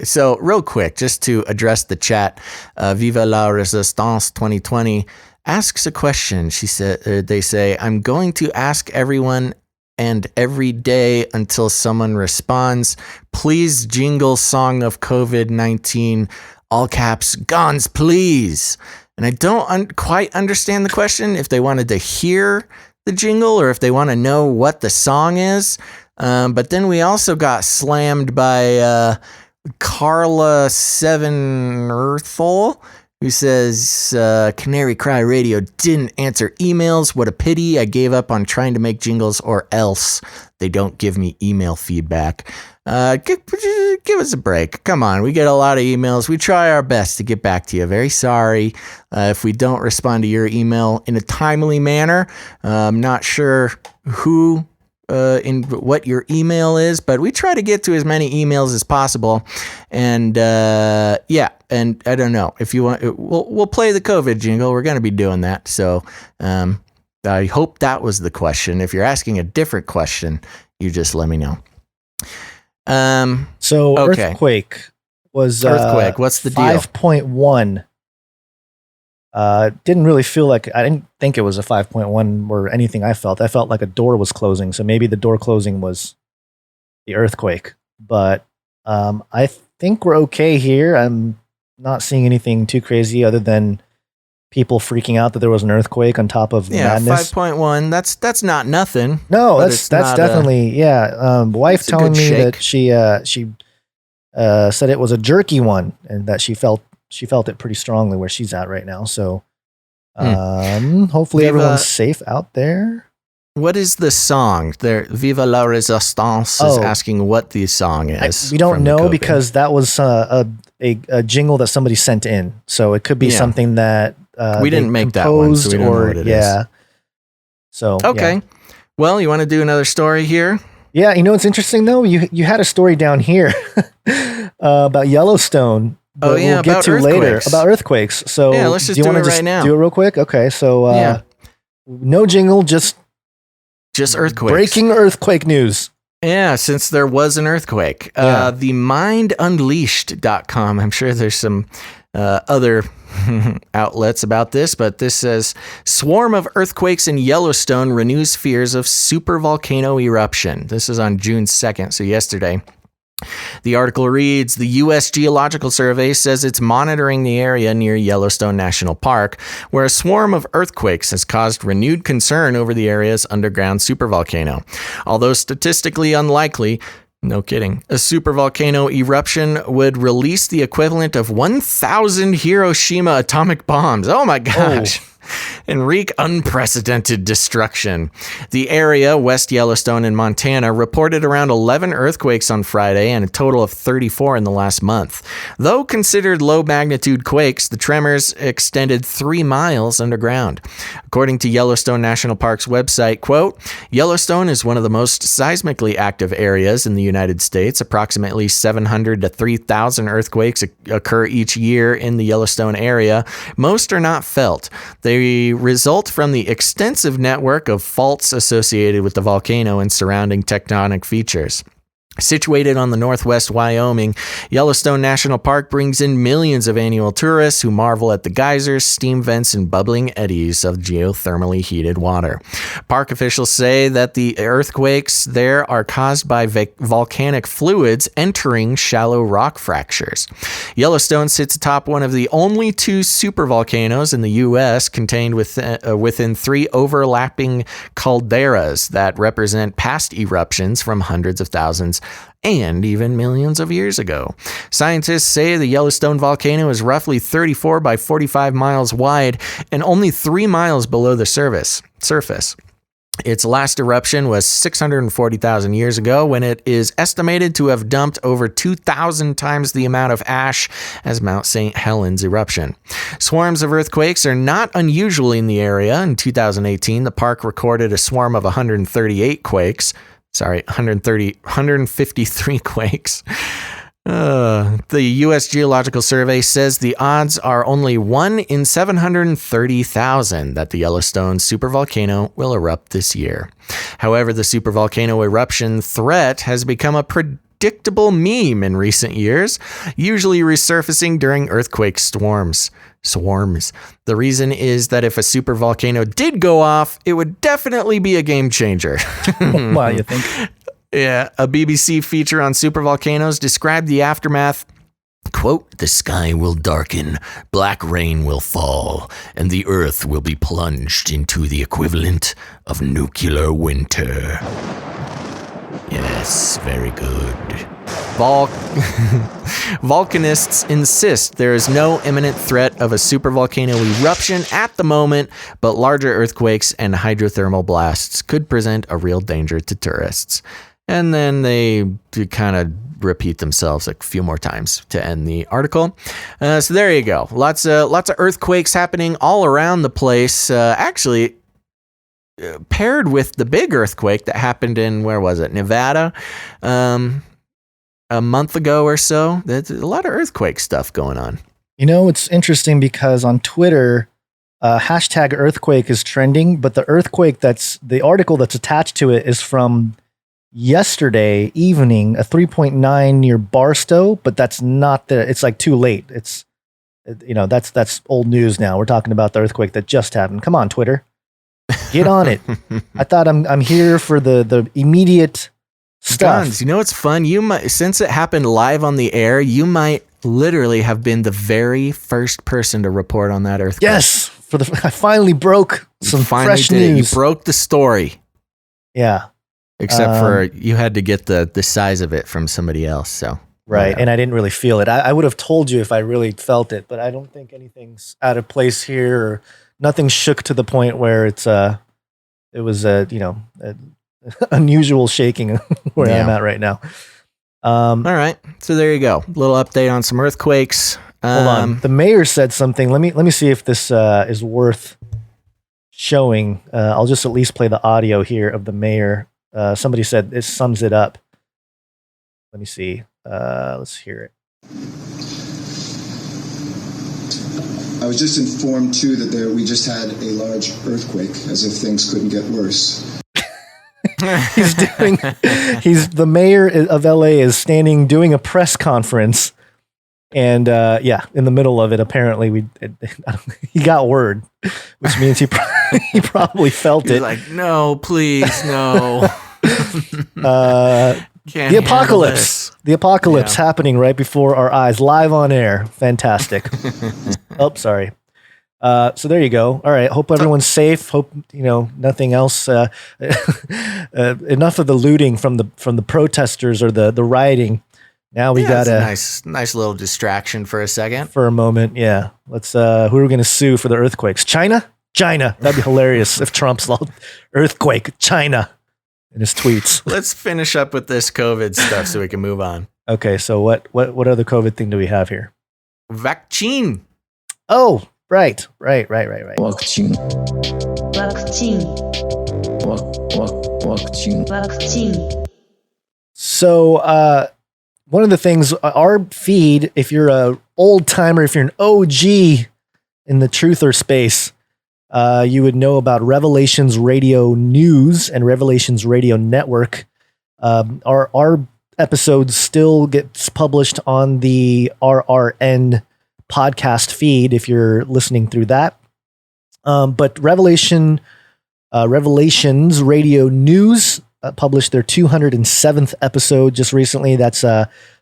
so real quick, just to address the chat, Viva la Resistance 2020 asks a question. They say, I'm going to ask everyone and every day until someone responds. Please jingle song of COVID-19, all caps, Guns, please. And I don't quite understand the question, if they wanted to hear the jingle or if they want to know what the song is. But then we also got slammed by Carla Seven Earthful, who says, Canary Cry Radio didn't answer emails. What a pity. I gave up on trying to make jingles or else they don't give me email feedback. Give us a break. Come on. We get a lot of emails. We try our best to get back to you. Very sorry if we don't respond to your email in a timely manner. I'm not sure who in what your email is, but we try to get to as many emails as possible. And yeah, and I don't know if you want, we'll play the COVID jingle. We're going to be doing that. So I hope that was the question. If you're asking a different question, you just let me know. So okay. Earthquake was Earthquake. What's the deal? 5.1. Didn't really feel like, I didn't think it was a 5.1 or anything I felt. I felt like a door was closing. So maybe the door closing was the earthquake. But I think we're okay here. I'm not seeing anything too crazy other than people freaking out that there was an earthquake on top of madness. 5.1. That's not nothing. No, that's definitely, wife telling me that she said it was a jerky one and that she felt it pretty strongly where she's at right now. So hopefully everyone's safe out there. What is the song? Viva la Resistance is asking what the song is. We don't know because that was a jingle that somebody sent in. So it could be something that we didn't make that one, so we don't know what it is. So okay. Yeah. Well, you want to do another story here? Yeah, you know what's interesting though? You had a story down here about Yellowstone. But we'll get to later about earthquakes. So yeah, let's just do it right now. Do it real quick. Okay, so no jingle, just earthquakes. Breaking earthquake news. Yeah, since there was an earthquake. The mindunleashed.com. I'm sure there's some other outlets about this, but this says swarm of earthquakes in Yellowstone renews fears of supervolcano eruption. This is on June 2nd, so yesterday. The article reads, the U.S. Geological Survey says it's monitoring the area near Yellowstone National Park, where a swarm of earthquakes has caused renewed concern over the area's underground supervolcano. Although statistically unlikely, No kidding. A supervolcano eruption would release the equivalent of 1,000 Hiroshima atomic bombs. Oh my gosh. And wreak unprecedented destruction. The area, West Yellowstone in Montana, reported around 11 earthquakes on Friday and a total of 34 in the last month. Though considered low-magnitude quakes, the tremors extended 3 miles underground. According to Yellowstone National Park's website, quote, Yellowstone is one of the most seismically active areas in the United States. Approximately 700 to 3,000 earthquakes occur each year in the Yellowstone area. Most are not felt. They result from the extensive network of faults associated with the volcano and surrounding tectonic features. Situated on the northwest Wyoming, Yellowstone National Park brings in millions of annual tourists who marvel at the geysers, steam vents, and bubbling eddies of geothermally heated water. Park officials say that the earthquakes there are caused by volcanic fluids entering shallow rock fractures. Yellowstone sits atop one of the only 2 supervolcanoes in the U.S. contained within 3 overlapping calderas that represent past eruptions from hundreds of thousands and even millions of years ago. Scientists say the Yellowstone volcano is roughly 34 by 45 miles wide and only 3 miles below the surface. Its last eruption was 640,000 years ago, when it is estimated to have dumped over 2,000 times the amount of ash as Mount St. Helens eruption. Swarms of earthquakes are not unusual in the area. In 2018, the park recorded a swarm of 153 quakes. The U.S. Geological Survey says the odds are only 1 in 730,000 that the Yellowstone supervolcano will erupt this year. However, the supervolcano eruption threat has become a predictable meme in recent years, usually resurfacing during earthquake swarms. The reason is that if a supervolcano did go off, it would definitely be a game changer. Wow, you think? Yeah, a BBC feature on supervolcanoes described the aftermath. Quote, the sky will darken, black rain will fall, and the earth will be plunged into the equivalent of nuclear winter. Yes, very good. Volcanists insist there is no imminent threat of a supervolcano eruption at the moment, but larger earthquakes and hydrothermal blasts could present a real danger to tourists. And then they kind of repeat themselves a few more times to end the article. So there you go. Lots of earthquakes happening all around the place. Actually, paired with the big earthquake that happened in, where was it, Nevada, a month ago or so. There's a lot of earthquake stuff going on. You know, it's interesting because on Twitter, hashtag earthquake is trending, but the earthquake the article that's attached to it is from yesterday evening, a 3.9 near Barstow, but that's not it's like too late. It's, that's old news now. We're talking about the earthquake that just happened. Come on, Twitter. Get on it. I thought I'm here for the immediate stuff. Guns, it's fun. You might, since it happened live on the air, you might literally have been the very first person to report on that earthquake. Yes, I finally broke some fresh news. You broke the story. Yeah. Except for you had to get the size of it from somebody else. So right, and I didn't really feel it. I would have told you if I really felt it, but I don't think anything's out of place here, or nothing shook to the point where it was unusual shaking where I'm at right now. All right, so there you go. Little update on some earthquakes. Hold on, the mayor said something. Let me see if this is worth showing. I'll just at least play the audio here of the mayor. Somebody said it sums it up. Let me see. Let's hear it. I was just informed too that we just had a large earthquake, as if things couldn't get worse. The mayor of LA is doing a press conference, and in the middle of it, apparently he got word, which means he probably felt it. Like, no, please, no. The apocalypse happening right before our eyes, live on air. Fantastic. Oh, sorry. So there you go. All right. Hope everyone's safe. Hope nothing else. Enough of the looting from the protesters or the rioting. Now we got a nice little distraction for a second. For a moment, yeah. Let's. Who are we going to sue for the earthquakes? China. That'd be hilarious if Trump's earthquake China in his tweets. Let's finish up with this COVID stuff so we can move on. Okay. So what other COVID thing do we have here? Vaccine. Oh. Right. Vaccine. So, one of the things, our feed, if you're a old timer, if you're an OG in the truther space, you would know about Revelations Radio News and Revelations Radio Network. Our episodes still gets published on the RRN podcast feed if you're listening through that. But Revelations Radio News published their 207th episode just recently. That's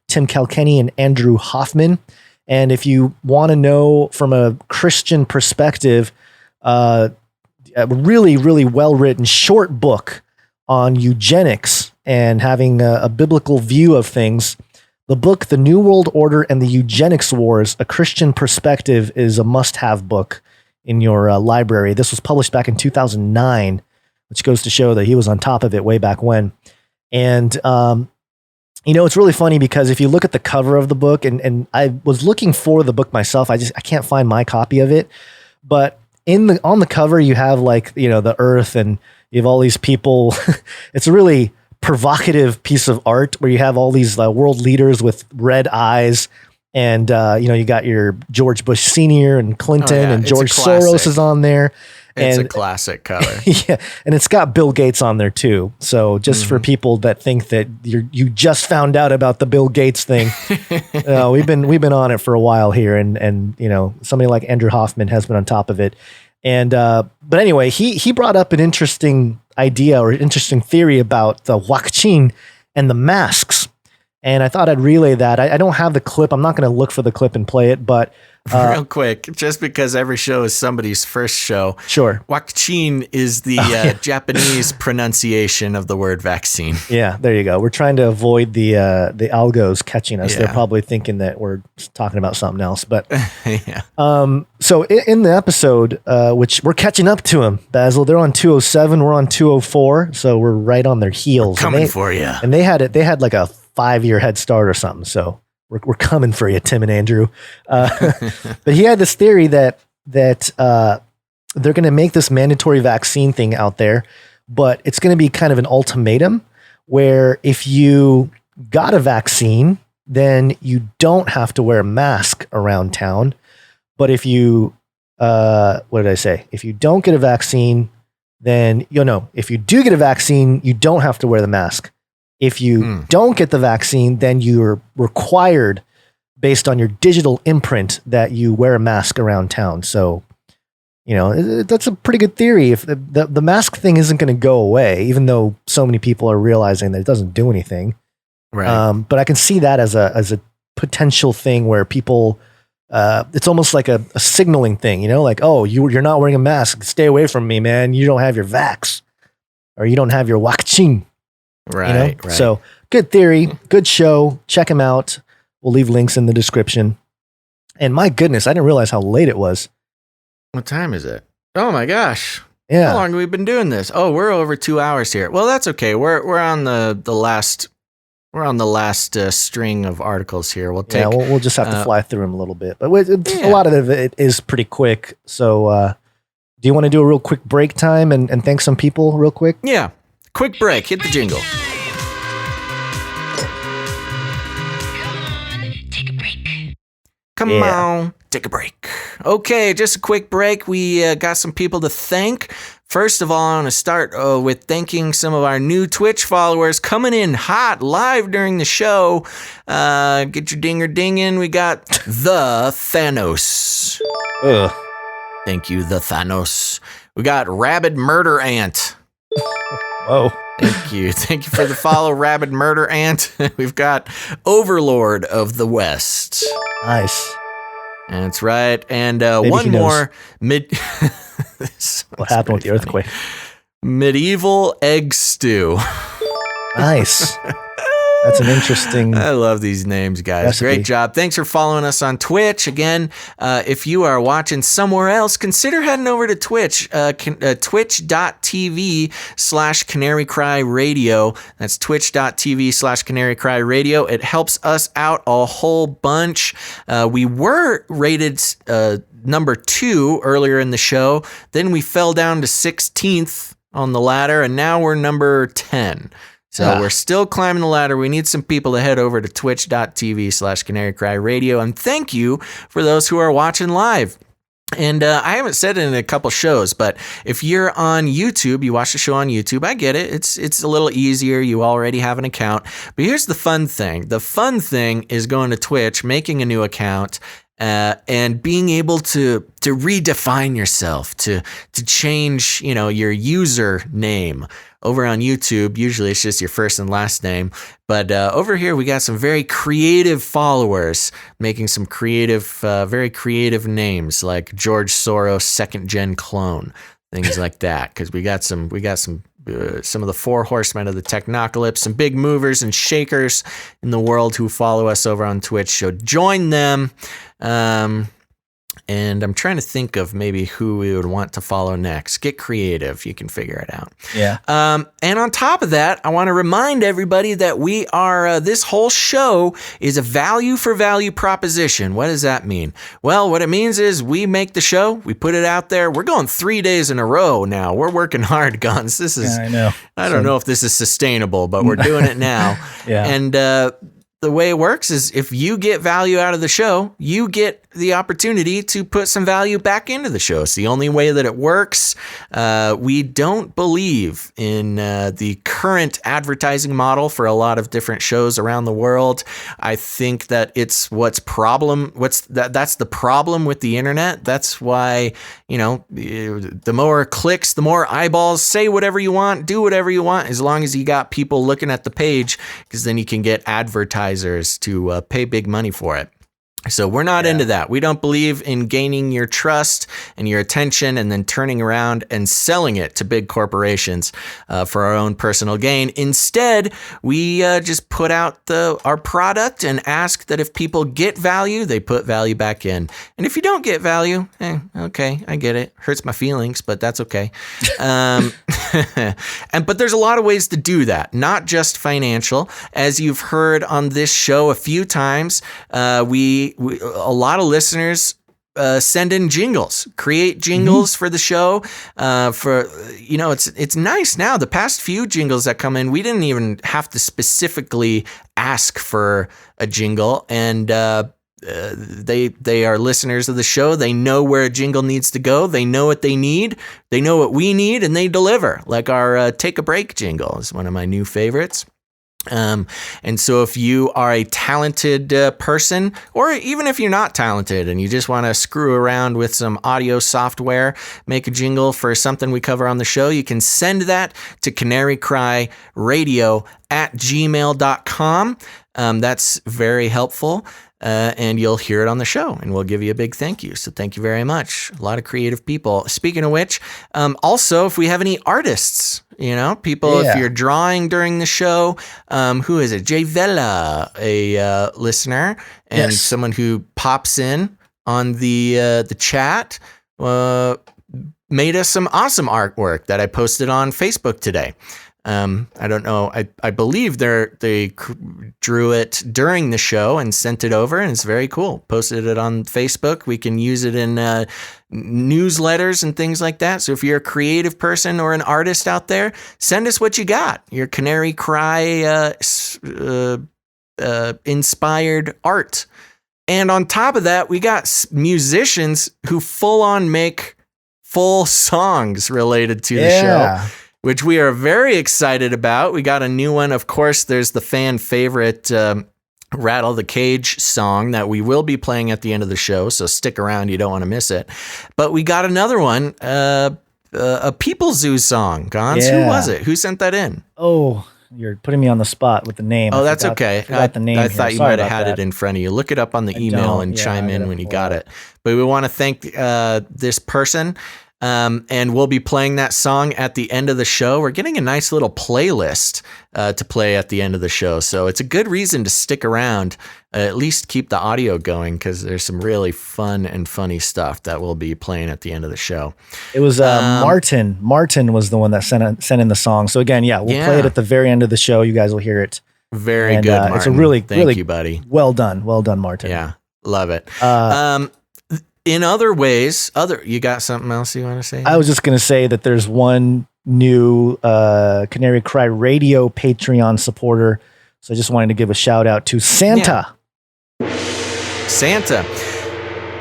Tim Kilkenny and Andrew Hoffman. And if you want to know from a Christian perspective, a really, really well-written short book on eugenics and having a biblical view of things, the book, The New World Order and the Eugenics Wars, A Christian Perspective, is a must-have book in your library. This was published back in 2009, which goes to show that he was on top of it way back when. And, it's really funny because if you look at the cover of the book, and I was looking for the book myself, I can't find my copy of it, but on the cover, you have the earth and you have all these people. It's a really provocative piece of art where you have all these world leaders with red eyes, and you got your George Bush Sr. and Clinton, and George Soros is on there. It's a classic cover. Yeah, and it's got Bill Gates on there too. So just for people that think that you just found out about the Bill Gates thing, we've been on it for a while here, and somebody like Andrew Hoffman has been on top of it. And but anyway, he brought up an interesting idea or interesting theory about the vaccine and the masks. And I thought I'd relay that. I don't have the clip. I'm not going to look for the clip and play it, but real quick, just because every show is somebody's first show. Sure. Vaccine is the Japanese pronunciation of the word vaccine. Yeah, there you go. We're trying to avoid the algos catching us. Yeah. They're probably thinking that we're talking about something else. But yeah. So in the episode, which we're catching up to them, Basil, they're on 207. We're on 204. So we're right on their heels. We're coming for you. And they had like a 5-year head start or something. So we're coming for you, Tim and Andrew. But he had this theory that they're going to make this mandatory vaccine thing out there, but it's going to be kind of an ultimatum where if you got a vaccine, then you don't have to wear a mask around town. But if you, what did I say? If you don't get a vaccine, then if you do get a vaccine, you don't have to wear the mask. If you don't get the vaccine, then you're required, based on your digital imprint, that you wear a mask around town. So, that's a pretty good theory. If the mask thing isn't going to go away, even though so many people are realizing that it doesn't do anything. Right. But I can see that as a potential thing where people, it's almost like a signaling thing, like, oh, you're not wearing a mask. Stay away from me, man. You don't have your vax, or you don't have your vaccine. Right, right. So good theory, good show. Check him out. We'll leave links in the description. And my goodness, I didn't realize how late it was. What time is it? Oh my gosh. Yeah. How long have we been doing this? Oh, we're over 2 hours here. Well, that's okay. We're on the last string of articles here. We'll just have to fly through them a little bit. But a lot of it is pretty quick. So do you want to do a real quick break time and thank some people real quick? Yeah. Quick break. Hit the jingle. Come on, take a break. Okay, just a quick break. We got some people to thank. First of all, I want to start with thanking some of our new Twitch followers coming in hot live during the show. Get your dinger ding in. We got the Thanos. Thank you, the Thanos. We got Rabid Murder Ant. Whoa. Thank you. Thank you for the follow, Rabid Murder Ant. We've got Overlord of the West. Nice. That's right. And Maybe one he knows. more What happened with the earthquake? medieval egg stew. Nice. That's an interesting. I love these names, guys. Recipe. Great job. Thanks for following us on Twitch. Again, if you are watching somewhere else, consider heading over to Twitch, twitch.tv/Canary Cry Radio. That's twitch.tv/Canary Cry Radio. It helps us out a whole bunch. We were rated number 2 earlier in the show. Then we fell down to 16th on the ladder, and now we're number 10. So we're still climbing the ladder. We need some people to head over to twitch.tv/Canary Cry Radio. And thank you for those who are watching live. And I haven't said it in a couple shows, but if you're on YouTube, you watch the show on YouTube, I get it. It's a little easier. You already have an account. But here's the fun thing. The fun thing is going to Twitch, making a new account, and being able to redefine yourself, to change, your user name. Over on YouTube, usually it's just your first and last name. But over here, we got some very creative followers making some creative, very creative names like George Soros second gen clone, things like that. Because we got some of the 4 horsemen of the Technocalypse, some big movers and shakers in the world who follow us over on Twitch. So join them. And I'm trying to think of maybe who we would want to follow next. Get creative. You can figure it out. Yeah. And on top of that, I want to remind everybody that we are, this whole show is a value for value proposition. What does that mean? Well, what it means is we make the show, we put it out there. We're going 3 days in a row now. We're working hard, Guns. This is, I know. I don't know if this is sustainable, but we're doing it now. Yeah. And the way it works is if you get value out of the show, you get the opportunity to put some value back into the show. It's the only way that it works. We don't believe in the current advertising model for a lot of different shows around the world. I think that it's that's the problem with the internet. That's why, the more clicks, the more eyeballs. Say whatever you want, do whatever you want, as long as you got people looking at the page, because then you can get advertisers to pay big money for it. So we're not into that. We don't believe in gaining your trust and your attention and then turning around and selling it to big corporations for our own personal gain. Instead, we just put out our product and ask that if people get value, they put value back in. And if you don't get value, okay, I get it. Hurts my feelings, but that's okay. But there's a lot of ways to do that, not just financial. As you've heard on this show a few times, a lot of listeners send in jingles, create jingles for the show. It's nice now. The past few jingles that come in, we didn't even have to specifically ask for a jingle, and they are listeners of the show. They know where a jingle needs to go. They know what they need. They know what we need, and they deliver. Like our Take a Break jingle is one of my new favorites. And so if you are a talented person, or even if you're not talented and you just want to screw around with some audio software, make a jingle for something we cover on the show, you can send that to canarycryradio@gmail.com. That's very helpful. And you'll hear it on the show, and we'll give you a big thank you. So thank you very much. A lot of creative people. Speaking of which, also, if we have any artists, people, if you're drawing during the show, who is it? Jay Vela, a listener, and someone who pops in on the chat, made us some awesome artwork that I posted on Facebook today. I don't know. I believe they drew it during the show and sent it over, and it's very cool. Posted it on Facebook. We can use it in newsletters and things like that. So if you're a creative person or an artist out there, send us what you got. Your Canary Cry inspired art. And on top of that, we got musicians who full on make full songs related to the show, which we are very excited about. We got a new one. Of course, there's the fan favorite Rattle the Cage song that we will be playing at the end of the show, so stick around. You don't want to miss it. But we got another one, a People Zoo song. Gons, who was it? Who sent that in? Oh, You're putting me on the spot with the name. Oh, that's okay. I forgot the name. I thought you might have had it in front of you. Look it up on the email and chime in when you got it. But we want to thank this person. And we'll be playing that song at the end of the show. We're getting a nice little playlist to play at the end of the show. So it's a good reason to stick around, at least keep the audio going, because there's some really fun and funny stuff that we'll be playing at the end of the show. It was Martin. Martin was the one that sent in the song. So again, we'll play it at the very end of the show. You guys will hear it. Very good, Martin. It's a really, Thank you, buddy. Well done, Martin. Yeah, love it. In other ways, you got something else you want to say? I was just going to say that there's one new Canary Cry Radio Patreon supporter. So I just wanted to give a shout out to Santa. Santa.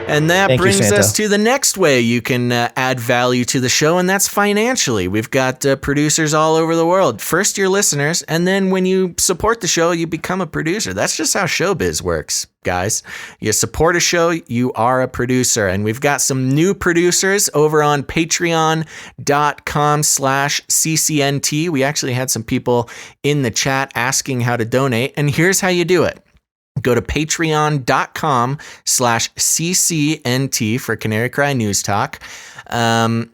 And that brings us to the next way you can add value to the show, and that's financially. We've got producers all over the world. First, your listeners, and then when you support the show, you become a producer. That's just how showbiz works, guys. You support a show, you are a producer. And we've got some new producers over on patreon.com/CCNT. We actually had some people in the chat asking how to donate, and here's how you do it. Go to patreon.com/CCNT for Canary Cry News Talk. There's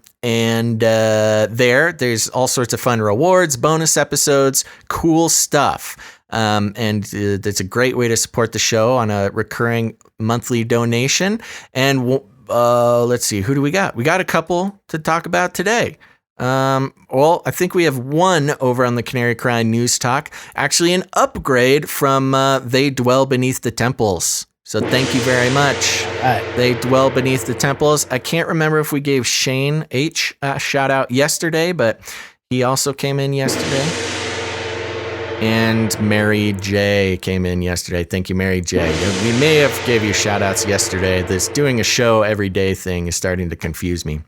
all sorts of fun rewards, bonus episodes, cool stuff. And that's a great way to support the show on a recurring monthly donation. And let's see, who do we got? We got a couple to talk about today. Well, I think we have one over on the Canary Cry News Talk, actually an upgrade from They Dwell Beneath the Temples. So thank you very much. They Dwell Beneath the Temples. I can't remember if we gave Shane H a shout out yesterday, but he also came in yesterday. And Mary J came in yesterday. Thank you, Mary J. We may have gave you shout outs yesterday. This doing a show every day thing is starting to confuse me.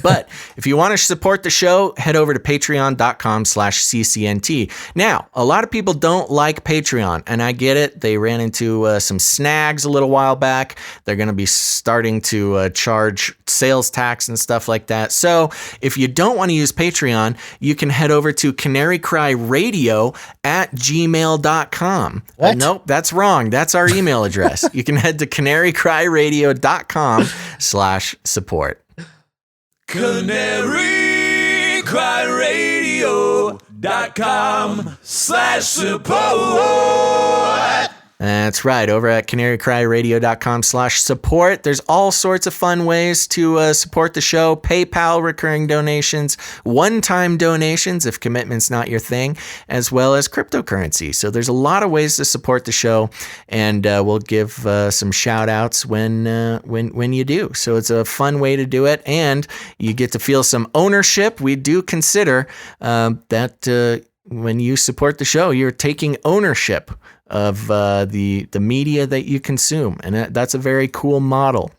But if you want to support the show, head over to patreon.com/CCNT. Now, a lot of people don't like Patreon, and I get it. They ran into some snags a little while back. They're going to be starting to charge sales tax and stuff like that. So if you don't want to use Patreon, you can head over to canarycryradio@gmail.com. Nope, that's wrong. That's our email address. You can head to canarycryradio.com/support. canarycryradio.com/support. That's right. Over at canarycryradio.com/support. There's all sorts of fun ways to support the show. PayPal recurring donations, one-time donations if commitment's not your thing, as well as cryptocurrency. So there's a lot of ways to support the show, and we'll give some shout outs when you do. So it's a fun way to do it, and you get to feel some ownership. We do consider that when you support the show, you're taking ownership of the media that you consume, and that's a very cool model.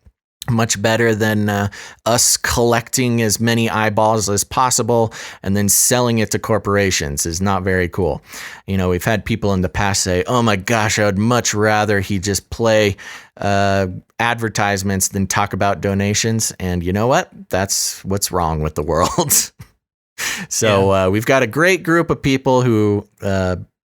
Much better than us collecting as many eyeballs as possible and then selling it to corporations. Is not very cool. You know, we've had people in the past say, "Oh my gosh, I would much rather he just play advertisements than talk about donations." And you know what? That's what's wrong with the world. So we've got a great group of people who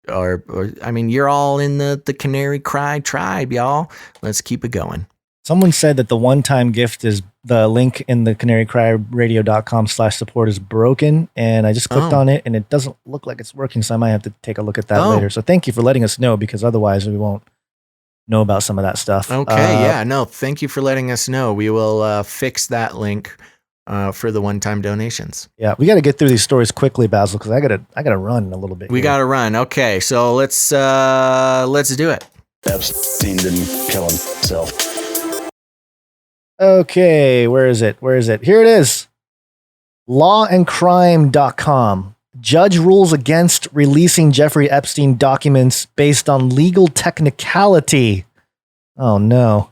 you're all in the Canary Cry tribe, y'all. Let's keep it going. Someone said that the one-time gift is the link in the canarycryradio.com/support is broken, and I just clicked on it and it doesn't look like it's working, so I might have to take a look at that later. So thank you for letting us know, because otherwise we won't know about some of that stuff. Okay, thank you for letting us know. We will fix that link for the one-time donations. Yeah, we got to get through these stories quickly, Basil, because I gotta run a little bit. We got to run. Okay, so let's do it. Epstein didn't kill himself. Okay, where is it? Here it is. Lawandcrime.com. Judge rules against releasing Jeffrey Epstein documents based on legal technicality. Oh no.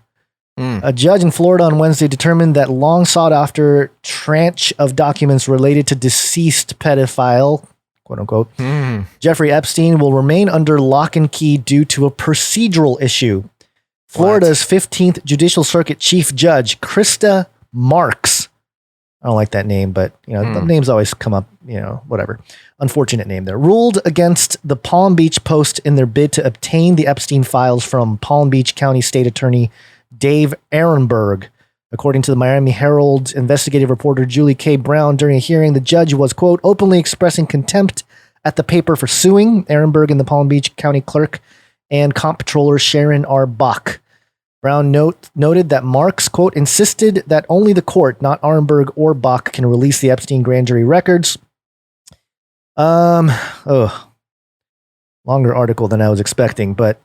A judge in Florida on Wednesday determined that long sought after tranche of documents related to deceased pedophile, quote unquote, Jeffrey Epstein will remain under lock and key due to a procedural issue. Florida's 15th Judicial Circuit Chief Judge Krista Marks I don't like that name, but the names always come up, whatever. Unfortunate name there. Ruled against the Palm Beach Post in their bid to obtain the Epstein files from Palm Beach County State Attorney Dave Ehrenberg. According to the Miami Herald investigative reporter Julie K. Brown, during a hearing, the judge was, quote, openly expressing contempt at the paper for suing Ehrenberg and the Palm Beach County clerk and comptroller Sharon R. Bach. Brown noted that Marks, quote, insisted that only the court, not Ehrenberg or Bach, can release the Epstein grand jury records. Longer article than I was expecting, but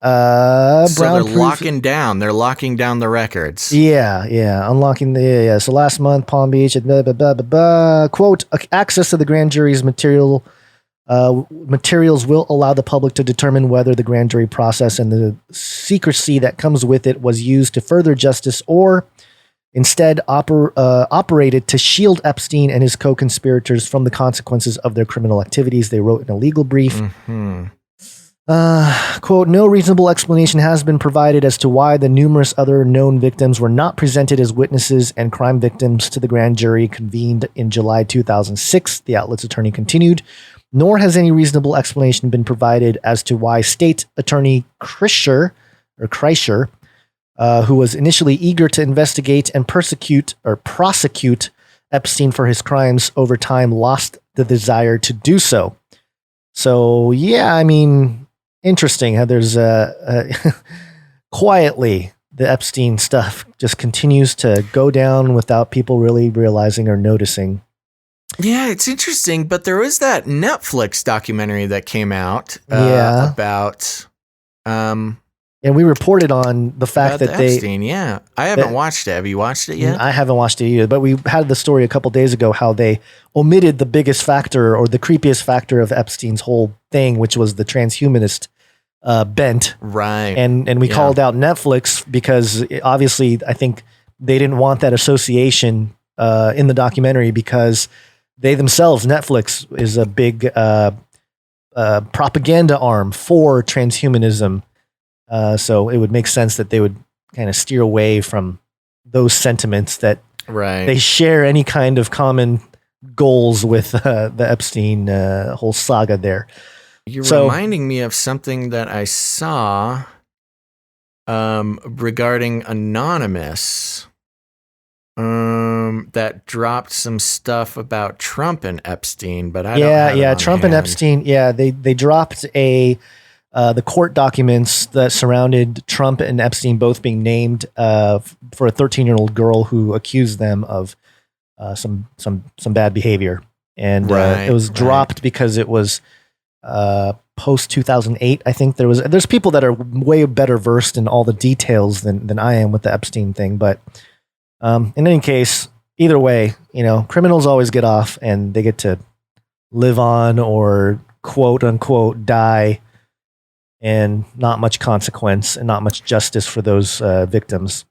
so Brown they're locking down. They're locking down the records. Yeah, unlocking the So last month, Palm Beach, quote, access to the grand jury's materials will allow the public to determine whether the grand jury process and the secrecy that comes with it was used to further justice or instead operated to shield Epstein and his co-conspirators from the consequences of their criminal activities, they wrote in a legal brief. Mm-hmm. Quote, no reasonable explanation has been provided as to why the numerous other known victims were not presented as witnesses and crime victims to the grand jury convened in July 2006, the outlet's attorney continued. Nor has any reasonable explanation been provided as to why State Attorney Kreischer, who was initially eager to investigate and prosecute Epstein for his crimes over time, lost the desire to do so. So, yeah, I mean, interesting how there's quietly the Epstein stuff just continues to go down without people really realizing or noticing. Yeah, it's interesting, but there was that Netflix documentary that came out about and we reported on the fact that Epstein, I haven't watched it. Have you watched it yet? I haven't watched it either, but we had the story a couple days ago how they omitted the biggest factor or the creepiest factor of Epstein's whole thing, which was the transhumanist bent. Right. And we called out Netflix because obviously I think they didn't want that association in the documentary because they themselves, Netflix, is a big propaganda arm for transhumanism. So it would make sense that they would kind of steer away from those sentiments that they share any kind of common goals with the Epstein whole saga there. You're reminding me of something that I saw regarding Anonymous. That dropped some stuff about Trump and Epstein, but I don't have it on Trump hand. and Epstein. Yeah, they dropped the court documents that surrounded Trump and Epstein both being named for a 13-year-old girl who accused them of some bad behavior, and it was dropped because it was post 2008. I think there's people that are way better versed in all the details than I am with the Epstein thing, but. In any case, either way, criminals always get off and they get to live on or quote unquote die and not much consequence and not much justice for those victims.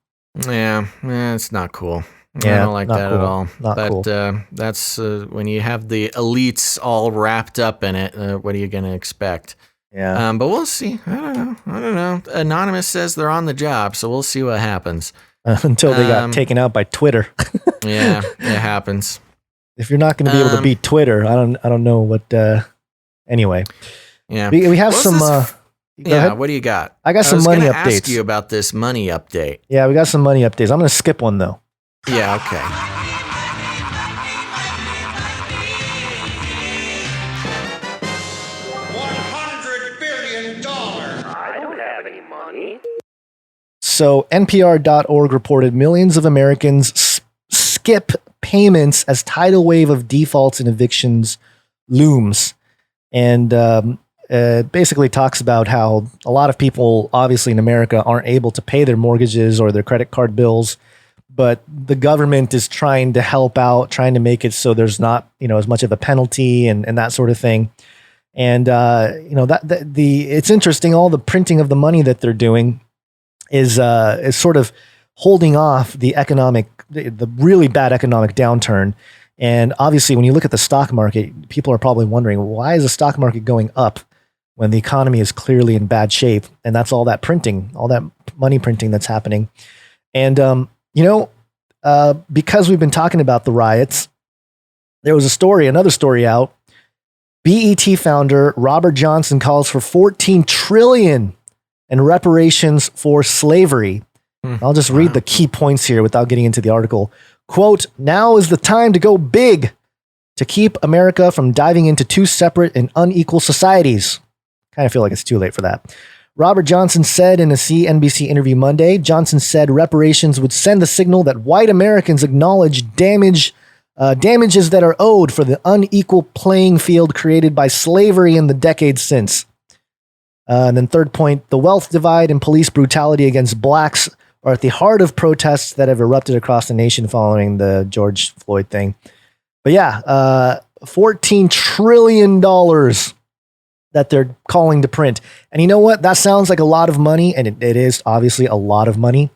Yeah, it's not cool. Yeah, I don't like that at all. Not cool. That's when you have the elites all wrapped up in it. What are you going to expect? Yeah. But we'll see. I don't know. Anonymous says they're on the job, so we'll see what happens. Until they got taken out by Twitter. Yeah, it happens. If you're not going to be able to beat Twitter, I don't know what. Anyway, yeah, we have some. What do you got? I got some money updates. I was going to ask you about this money update. Yeah, we got some money updates. I'm going to skip one though. Yeah. Okay. $100 billion. I don't have any money. So NPR.org reported millions of Americans skip payments as tidal wave of defaults and evictions looms. And basically talks about how a lot of people, obviously in America, aren't able to pay their mortgages or their credit card bills. But the government is trying to help out, trying to make it so there's not, as much of a penalty and that sort of thing. And, it's interesting, all the printing of the money that they're doing is sort of holding off the really bad economic downturn. And obviously, when you look at the stock market, people are probably wondering, why is the stock market going up when the economy is clearly in bad shape? And that's all that printing, all that money printing that's happening. And, because we've been talking about the riots, there was another story out. BET founder Robert Johnson calls for $14 trillion in reparations for slavery. I'll just read the key points here without getting into the article. Quote, now is the time to go big to keep America from diving into two separate and unequal societies. Kind of feel like it's too late for that. Robert Johnson said in a CNBC interview Monday, Johnson said reparations would send the signal that white Americans acknowledge damages that are owed for the unequal playing field created by slavery in the decades since. And then third point, the wealth divide and police brutality against blacks are at the heart of protests that have erupted across the nation following the George Floyd thing. But yeah, $14 trillion that they're calling to print. And you know what? That sounds like a lot of money, and it is obviously a lot of money.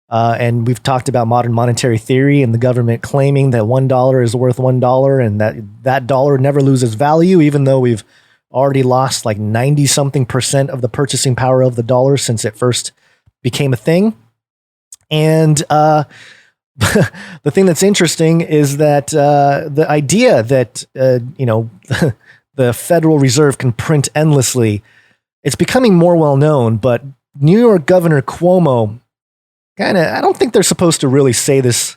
And we've talked about modern monetary theory and the government claiming that $1 is worth $1 and that dollar never loses value, even though we've already lost like 90-something% of the purchasing power of the dollar since it first became a thing. And the thing that's interesting is that the idea that, the Federal Reserve can print endlessly, it's becoming more well known, but New York Governor Cuomo I don't think they're supposed to really say this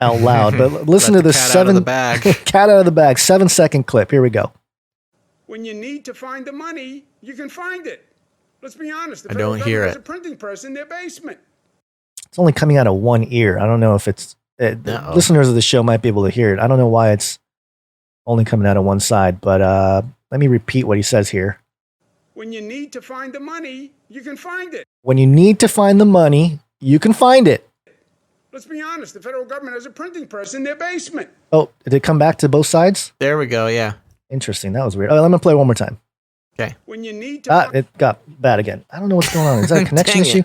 out loud, but listen to this cat out of the bag 7-second clip. Here we go. When you need to find the money, you can find it. Let's be honest. The I don't hear it. Has a printing press in their basement. It's only coming out of one ear. I don't know if it's listeners of the show might be able to hear it. I don't know why it's only coming out of one side, but let me repeat what he says here. When you need to find the money, you can find it. When you need to find the money, you can find it. Let's be honest. The federal government has a printing press in their basement. Oh, did it come back to both sides? There we go. Yeah. Interesting. That was weird. Oh, let me play it one more time. Okay. When you need to it got bad again. I don't know what's going on. Is that a connection issue?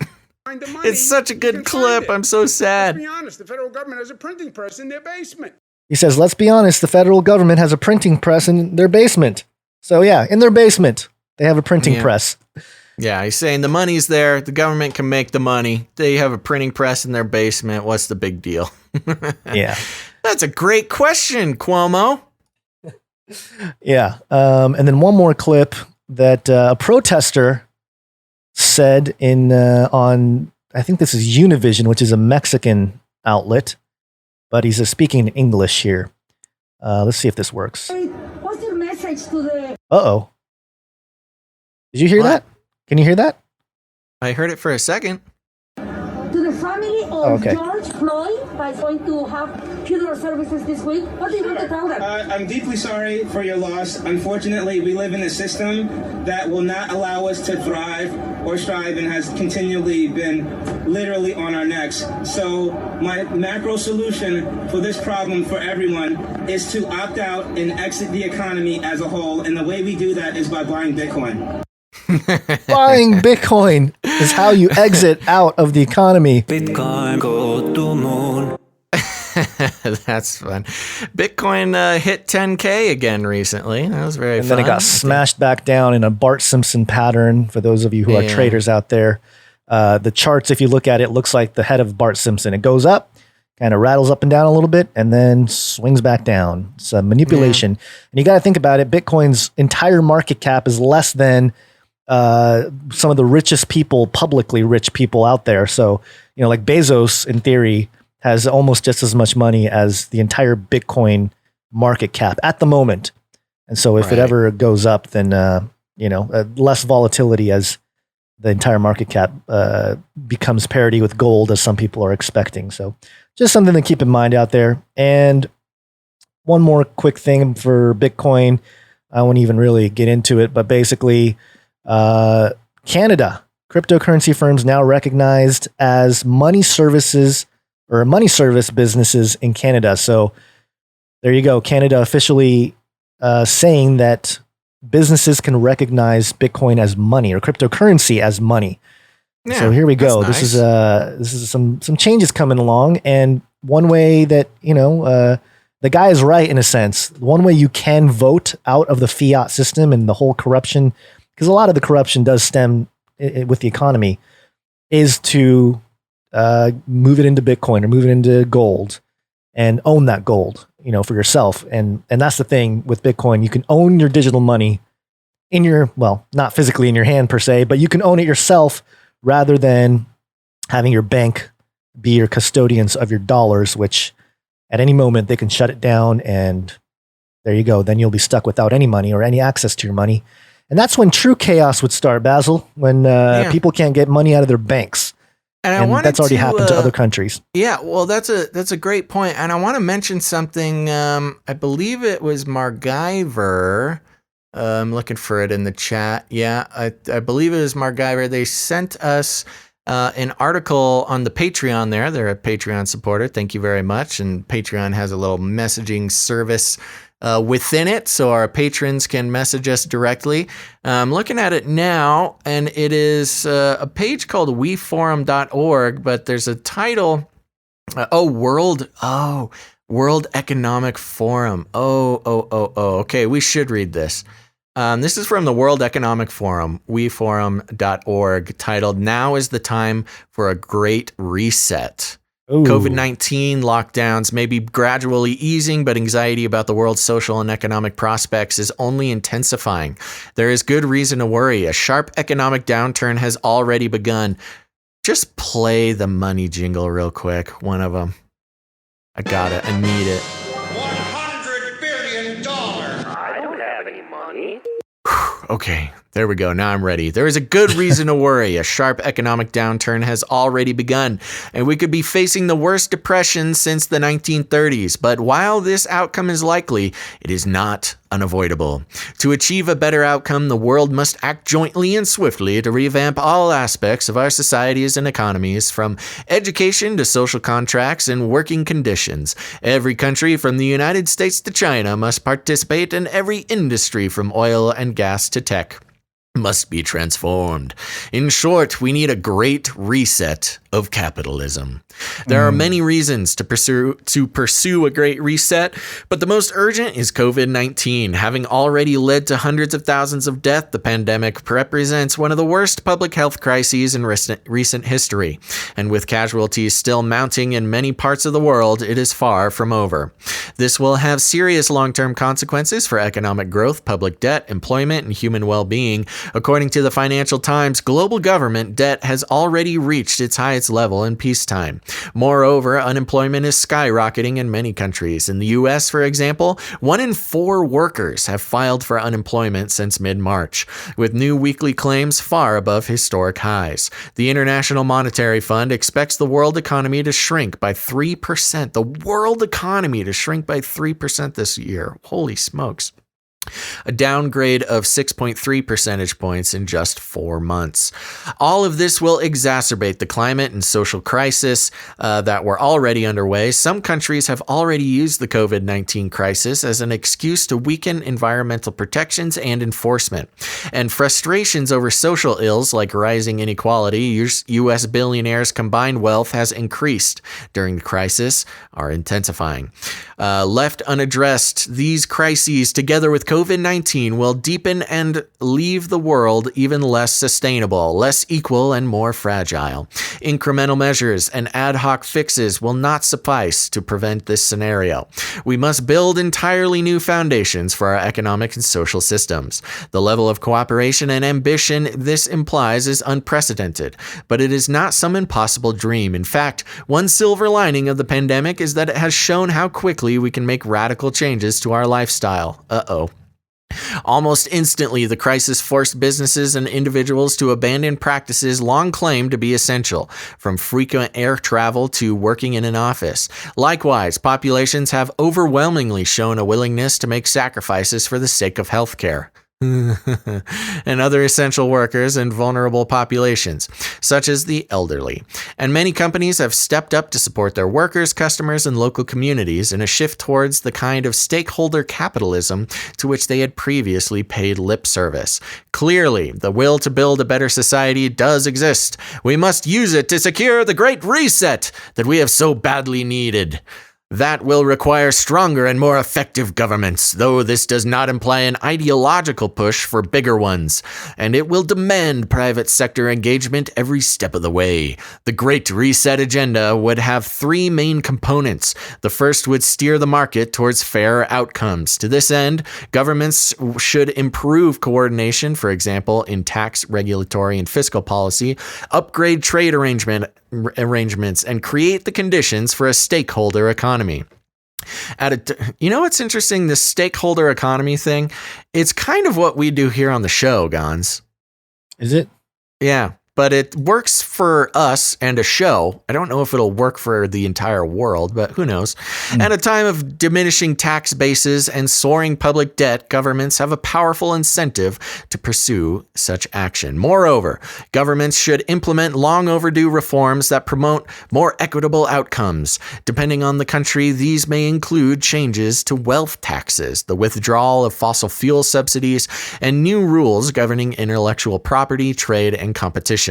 It's such a good clip. I'm so sad. Let's be honest. The federal government has a printing press in their basement. He says, let's be honest. The federal government has a printing press in their basement. So yeah, in their basement, they have a printing press. Yeah, he's saying the money's there. The government can make the money. They have a printing press in their basement. What's the big deal? Yeah. That's a great question, Cuomo. Yeah. And then one more clip that a protester said on, I think this is Univision, which is a Mexican outlet, but he's speaking in English here. Let's see if this works. What's your message to the... Uh-oh. Did you hear that? Can you hear that? I heard it for a second. To the family of George Floyd, is going to have funeral services this week. What do you want to tell them? I'm deeply sorry for your loss. Unfortunately, we live in a system that will not allow us to thrive or strive and has continually been literally on our necks. So my macro solution for this problem for everyone is to opt out and exit the economy as a whole. And the way we do that is by buying Bitcoin. Buying Bitcoin is how you exit out of the economy. Bitcoin go to moon. That's fun. Bitcoin hit 10K again recently. That was very fun. And then it got smashed back down in a Bart Simpson pattern. For those of you who are traders out there, the charts, if you look at it, looks like the head of Bart Simpson. It goes up, kind of rattles up and down a little bit, and then swings back down. It's a manipulation. And you got to think about it. Bitcoin's entire market cap is less than some of the richest people, publicly rich people out there. So, like Bezos, in theory, has almost just as much money as the entire Bitcoin market cap at the moment. And so if it ever goes up, then, less volatility as the entire market cap becomes parity with gold, as some people are expecting. So just something to keep in mind out there. And one more quick thing for Bitcoin. I won't even really get into it, but basically, Canada, cryptocurrency firms now recognized as money services or money service businesses in Canada. So there you go. Canada officially saying that businesses can recognize Bitcoin as money or cryptocurrency as money. Yeah, so here we go. Nice. This is some changes coming along. And one way that, the guy is right in a sense. One way you can vote out of the fiat system and the whole corruption, because a lot of the corruption does stem with the economy, is to move it into Bitcoin or move it into gold and own that gold, for yourself. And that's the thing with Bitcoin. You can own your digital money in your, not physically in your hand per se, but you can own it yourself rather than having your bank be your custodians of your dollars, which at any moment they can shut it down, and there you go. Then you'll be stuck without any money or any access to your money. And that's when true chaos would start, Basil, when people can't get money out of their banks. And that's already happened to other countries. Yeah, well, that's a great point. And I want to mention something. I believe it was Margiver. I'm looking for it in the chat. Yeah, I believe it was Margiver. They sent us an article on the Patreon there. They're a Patreon supporter. Thank you very much. And Patreon has a little messaging service within it, so our patrons can message us directly. I'm looking at it now, and it is a page called weforum.org, but there's a title, World Economic Forum. Okay, we should read this. This is from the World Economic Forum, weforum.org, titled, "Now is the Time for a Great Reset." Ooh. COVID-19 lockdowns may be gradually easing, but anxiety about the world's social and economic prospects is only intensifying. There is good reason to worry. A sharp economic downturn has already begun. Just play the money jingle real quick. One of them. I got it. I need it. $100 billion. I don't have any money. Okay, there we go. Now I'm ready. There is a good reason to worry. A sharp economic downturn has already begun, and we could be facing the worst depression since the 1930s. But while this outcome is likely, it is not unavoidable. To achieve a better outcome, the world must act jointly and swiftly to revamp all aspects of our societies and economies, from education to social contracts and working conditions. Every country, from the United States to China, must participate, in every industry from oil and gas to tech must be transformed. In short, we need a great reset of capitalism. There are many reasons to pursue a great reset, but the most urgent is COVID-19. Having already led to hundreds of thousands of deaths, the pandemic represents one of the worst public health crises in recent history. And with casualties still mounting in many parts of the world, it is far from over. This will have serious long-term consequences for economic growth, public debt, employment, and human well-being. According to the Financial Times, global government debt has already reached its highest level in peacetime. Moreover, unemployment is skyrocketing in many countries. In the U.S., for example, 1 in 4 workers have filed for unemployment since mid-March, with new weekly claims far above historic highs. The International Monetary Fund expects the world economy to shrink by 3%. The world economy to shrink by 3% this year. Holy smokes. A downgrade of 6.3 percentage points in just 4 months. All of this will exacerbate the climate and social crisis that were already underway. Some countries have already used the COVID-19 crisis as an excuse to weaken environmental protections and enforcement. And frustrations over social ills like rising inequality, U.S. billionaires' combined wealth has increased during the crisis, are intensifying. Left unaddressed, these crises, together with COVID-19, will deepen and leave the world even less sustainable, less equal, and more fragile. Incremental measures and ad hoc fixes will not suffice to prevent this scenario. We must build entirely new foundations for our economic and social systems. The level of cooperation and ambition this implies is unprecedented, but it is not some impossible dream. In fact, one silver lining of the pandemic is that it has shown how quickly we can make radical changes to our lifestyle. Almost instantly, the crisis forced businesses and individuals to abandon practices long claimed to be essential, from frequent air travel to working in an office. Likewise, populations have overwhelmingly shown a willingness to make sacrifices for the sake of healthcare. and other essential workers and vulnerable populations, such as the elderly. And many companies have stepped up to support their workers, customers, and local communities in a shift towards the kind of stakeholder capitalism to which they had previously paid lip service. Clearly, the will to build a better society does exist. We must use it to secure the great reset that we have so badly needed. That will require stronger and more effective governments, though this does not imply an ideological push for bigger ones, and it will demand private sector engagement every step of the way. The Great Reset agenda would have three main components. The first would steer the market towards fairer outcomes. To this end, governments should improve coordination, for example, in tax, regulatory, and fiscal policy, upgrade trade arrangements, and create the conditions for a stakeholder economy. You know what's interesting? This stakeholder economy thing, it's kind of what we do here on the show, Gons. Is it? Yeah, but it works for us and a show. I don't know if it'll work for the entire world, but who knows? At a time of diminishing tax bases and soaring public debt, governments have a powerful incentive to pursue such action. Moreover, governments should implement long overdue reforms that promote more equitable outcomes. Depending on the country, these may include changes to wealth taxes, the withdrawal of fossil fuel subsidies, and new rules governing intellectual property, trade, and competition.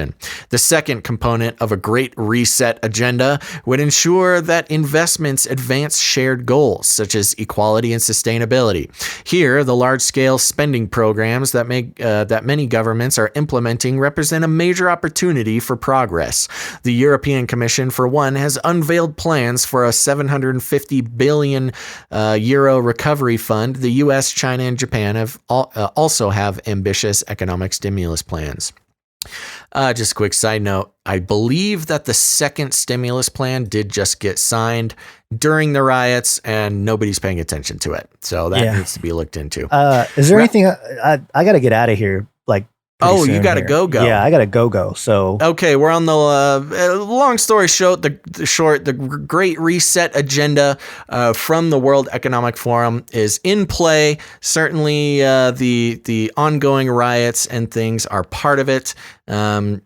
The second component of a Great Reset agenda would ensure that investments advance shared goals, such as equality and sustainability. Here, the large-scale spending programs that many governments are implementing represent a major opportunity for progress. The European Commission, for one, has unveiled plans for a 750 billion euro recovery fund. The US, China, and Japan also have ambitious economic stimulus plans. Just a quick side note, I believe that the second stimulus plan did just get signed during the riots and nobody's paying attention to it. So that needs to be looked into. Is there anything I got to get out of here? Like, you got to go. Yeah, I got to go. So okay, we're on the long story short. The Great Reset agenda from the World Economic Forum is in play. Certainly, the ongoing riots and things are part of it.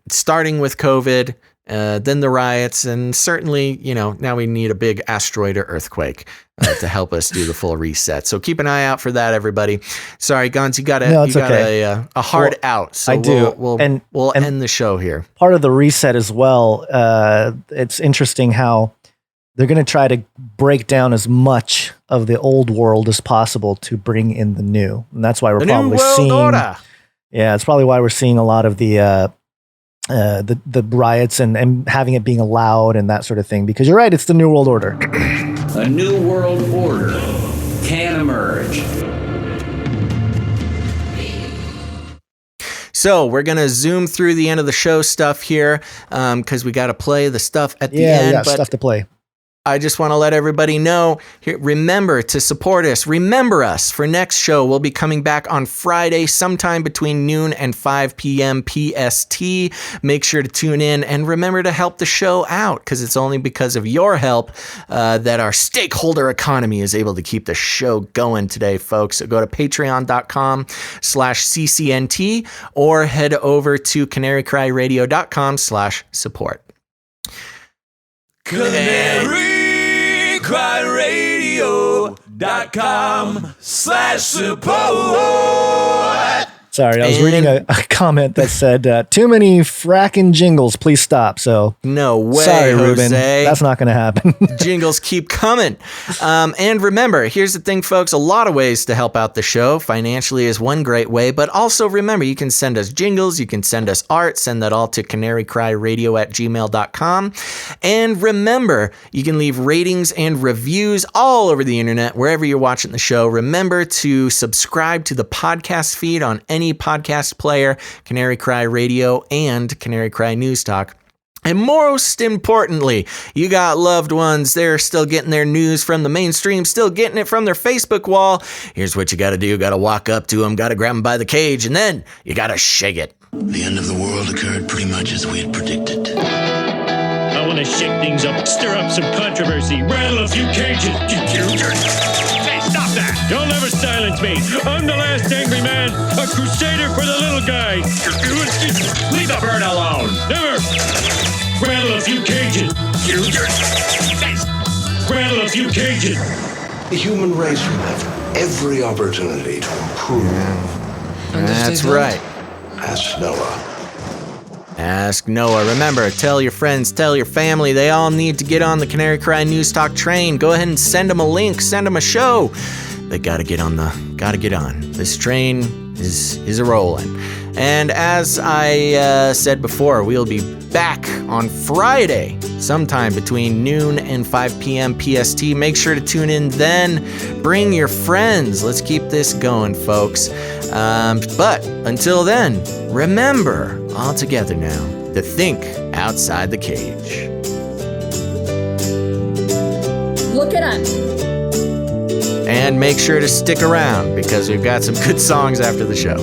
Starting with COVID, then the riots, and certainly, now we need a big asteroid or earthquake to help us do the full reset. So keep an eye out for that, everybody. Sorry, Gons, you got a hard out. So I do. We'll end the show here. Part of the reset as well. It's interesting how they're going to try to break down as much of the old world as possible to bring in the new, and that's why we're probably seeing. Order. Yeah, it's probably why we're seeing a lot of the riots and having it being allowed and that sort of thing. Because you're right, it's the New World Order. A new world order can emerge. So we're going to zoom through the end of the show stuff here because we got to play the stuff at the end. Yeah, stuff to play. I just want to let everybody know, remember to support us. Remember us for next show. We'll be coming back on Friday sometime between noon and 5 p.m. PST. Make sure to tune in and remember to help the show out because it's only because of your help that our stakeholder economy is able to keep the show going today, folks. So go to patreon.com/CCNT or head over to canarycryradio.com/support. CanaryCryRadio.com/support. Sorry, I was reading a comment that said, too many fracking jingles, please stop. So no way, sorry, Jose. Ruben, that's not going to happen. Jingles keep coming. And remember, here's the thing, folks, a lot of ways to help out the show. Financially is one great way, but also remember, you can send us jingles, you can send us art, send that all to canarycryradio@gmail.com. And remember, you can leave ratings and reviews all over the internet, wherever you're watching the show. Remember to subscribe to the podcast feed on any podcast player, Canary Cry Radio and Canary Cry News Talk. And most importantly, you got loved ones. They're still getting their news from the mainstream, still getting it from their Facebook wall. Here's what you got to do. You got to walk up to them, got to grab them by the cage, and then you got to shake it. The end of the world occurred pretty much as we had predicted. I want to shake things up, stir up some controversy, rattle a few cages. Hey, stop that! Don't ever silence me. I'm the last angry man, a crusader for the little guy. Leave the bird alone. Never. Rattle a few cages. Rattle a few cages. The human race will have every opportunity to improve. That's right. Ask Noah. Ask Noah. Remember, tell your friends, tell your family. They all need to get on the Canary Cry News Talk train. Go ahead and send them a link, send them a show. They gotta get on. This train is a rolling. And as I said before, we'll be back on Friday, sometime between noon and 5 p.m. PST. Make sure to tune in then. Bring your friends. Let's keep this going, folks. But until then, remember, all together now, to think outside the cage. Look it up. And make sure to stick around because we've got some good songs after the show.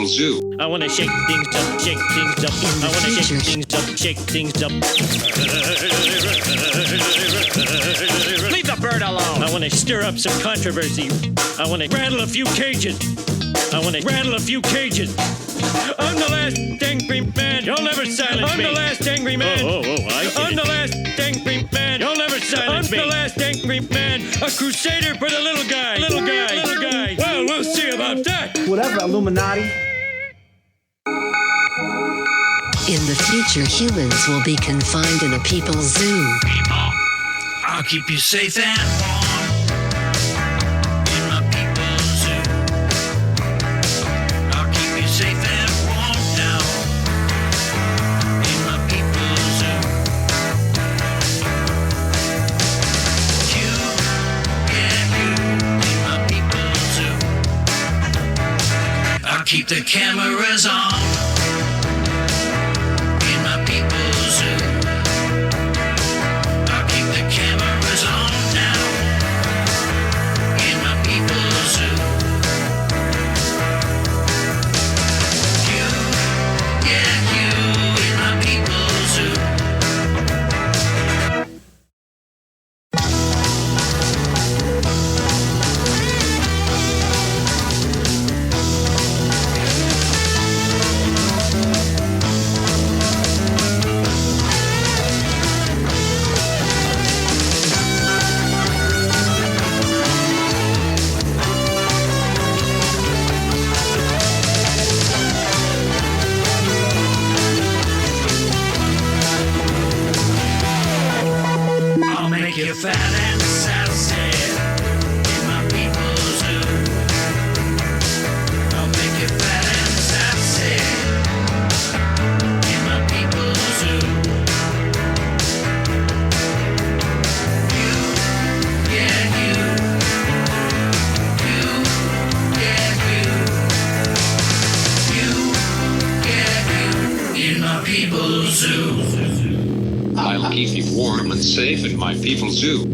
Zoo. I want to shake things up, shake things up. I want to shake things up, shake things up. Leave the bird alone. I want to stir up some controversy. I want to rattle a few cages. I'm the last angry man. You'll never silence me. I'm the last angry man. I'm the last angry man. You'll never silence me. I'm the last angry man. A crusader for the little guy. Well, we'll see about that. Whatever, Illuminati. In the future, humans will be confined in a people's zoo. I'll keep you safe and warm in my people's zoo. I'll keep you safe and warm now in my people's zoo. You in my people's zoo. I'll keep the cameras on. Fat and sassy in my people's zoo. I'll make you fat and sassy in my people's zoo. You in my people's zoo. I'll keep you warm and safe in my people's zoo.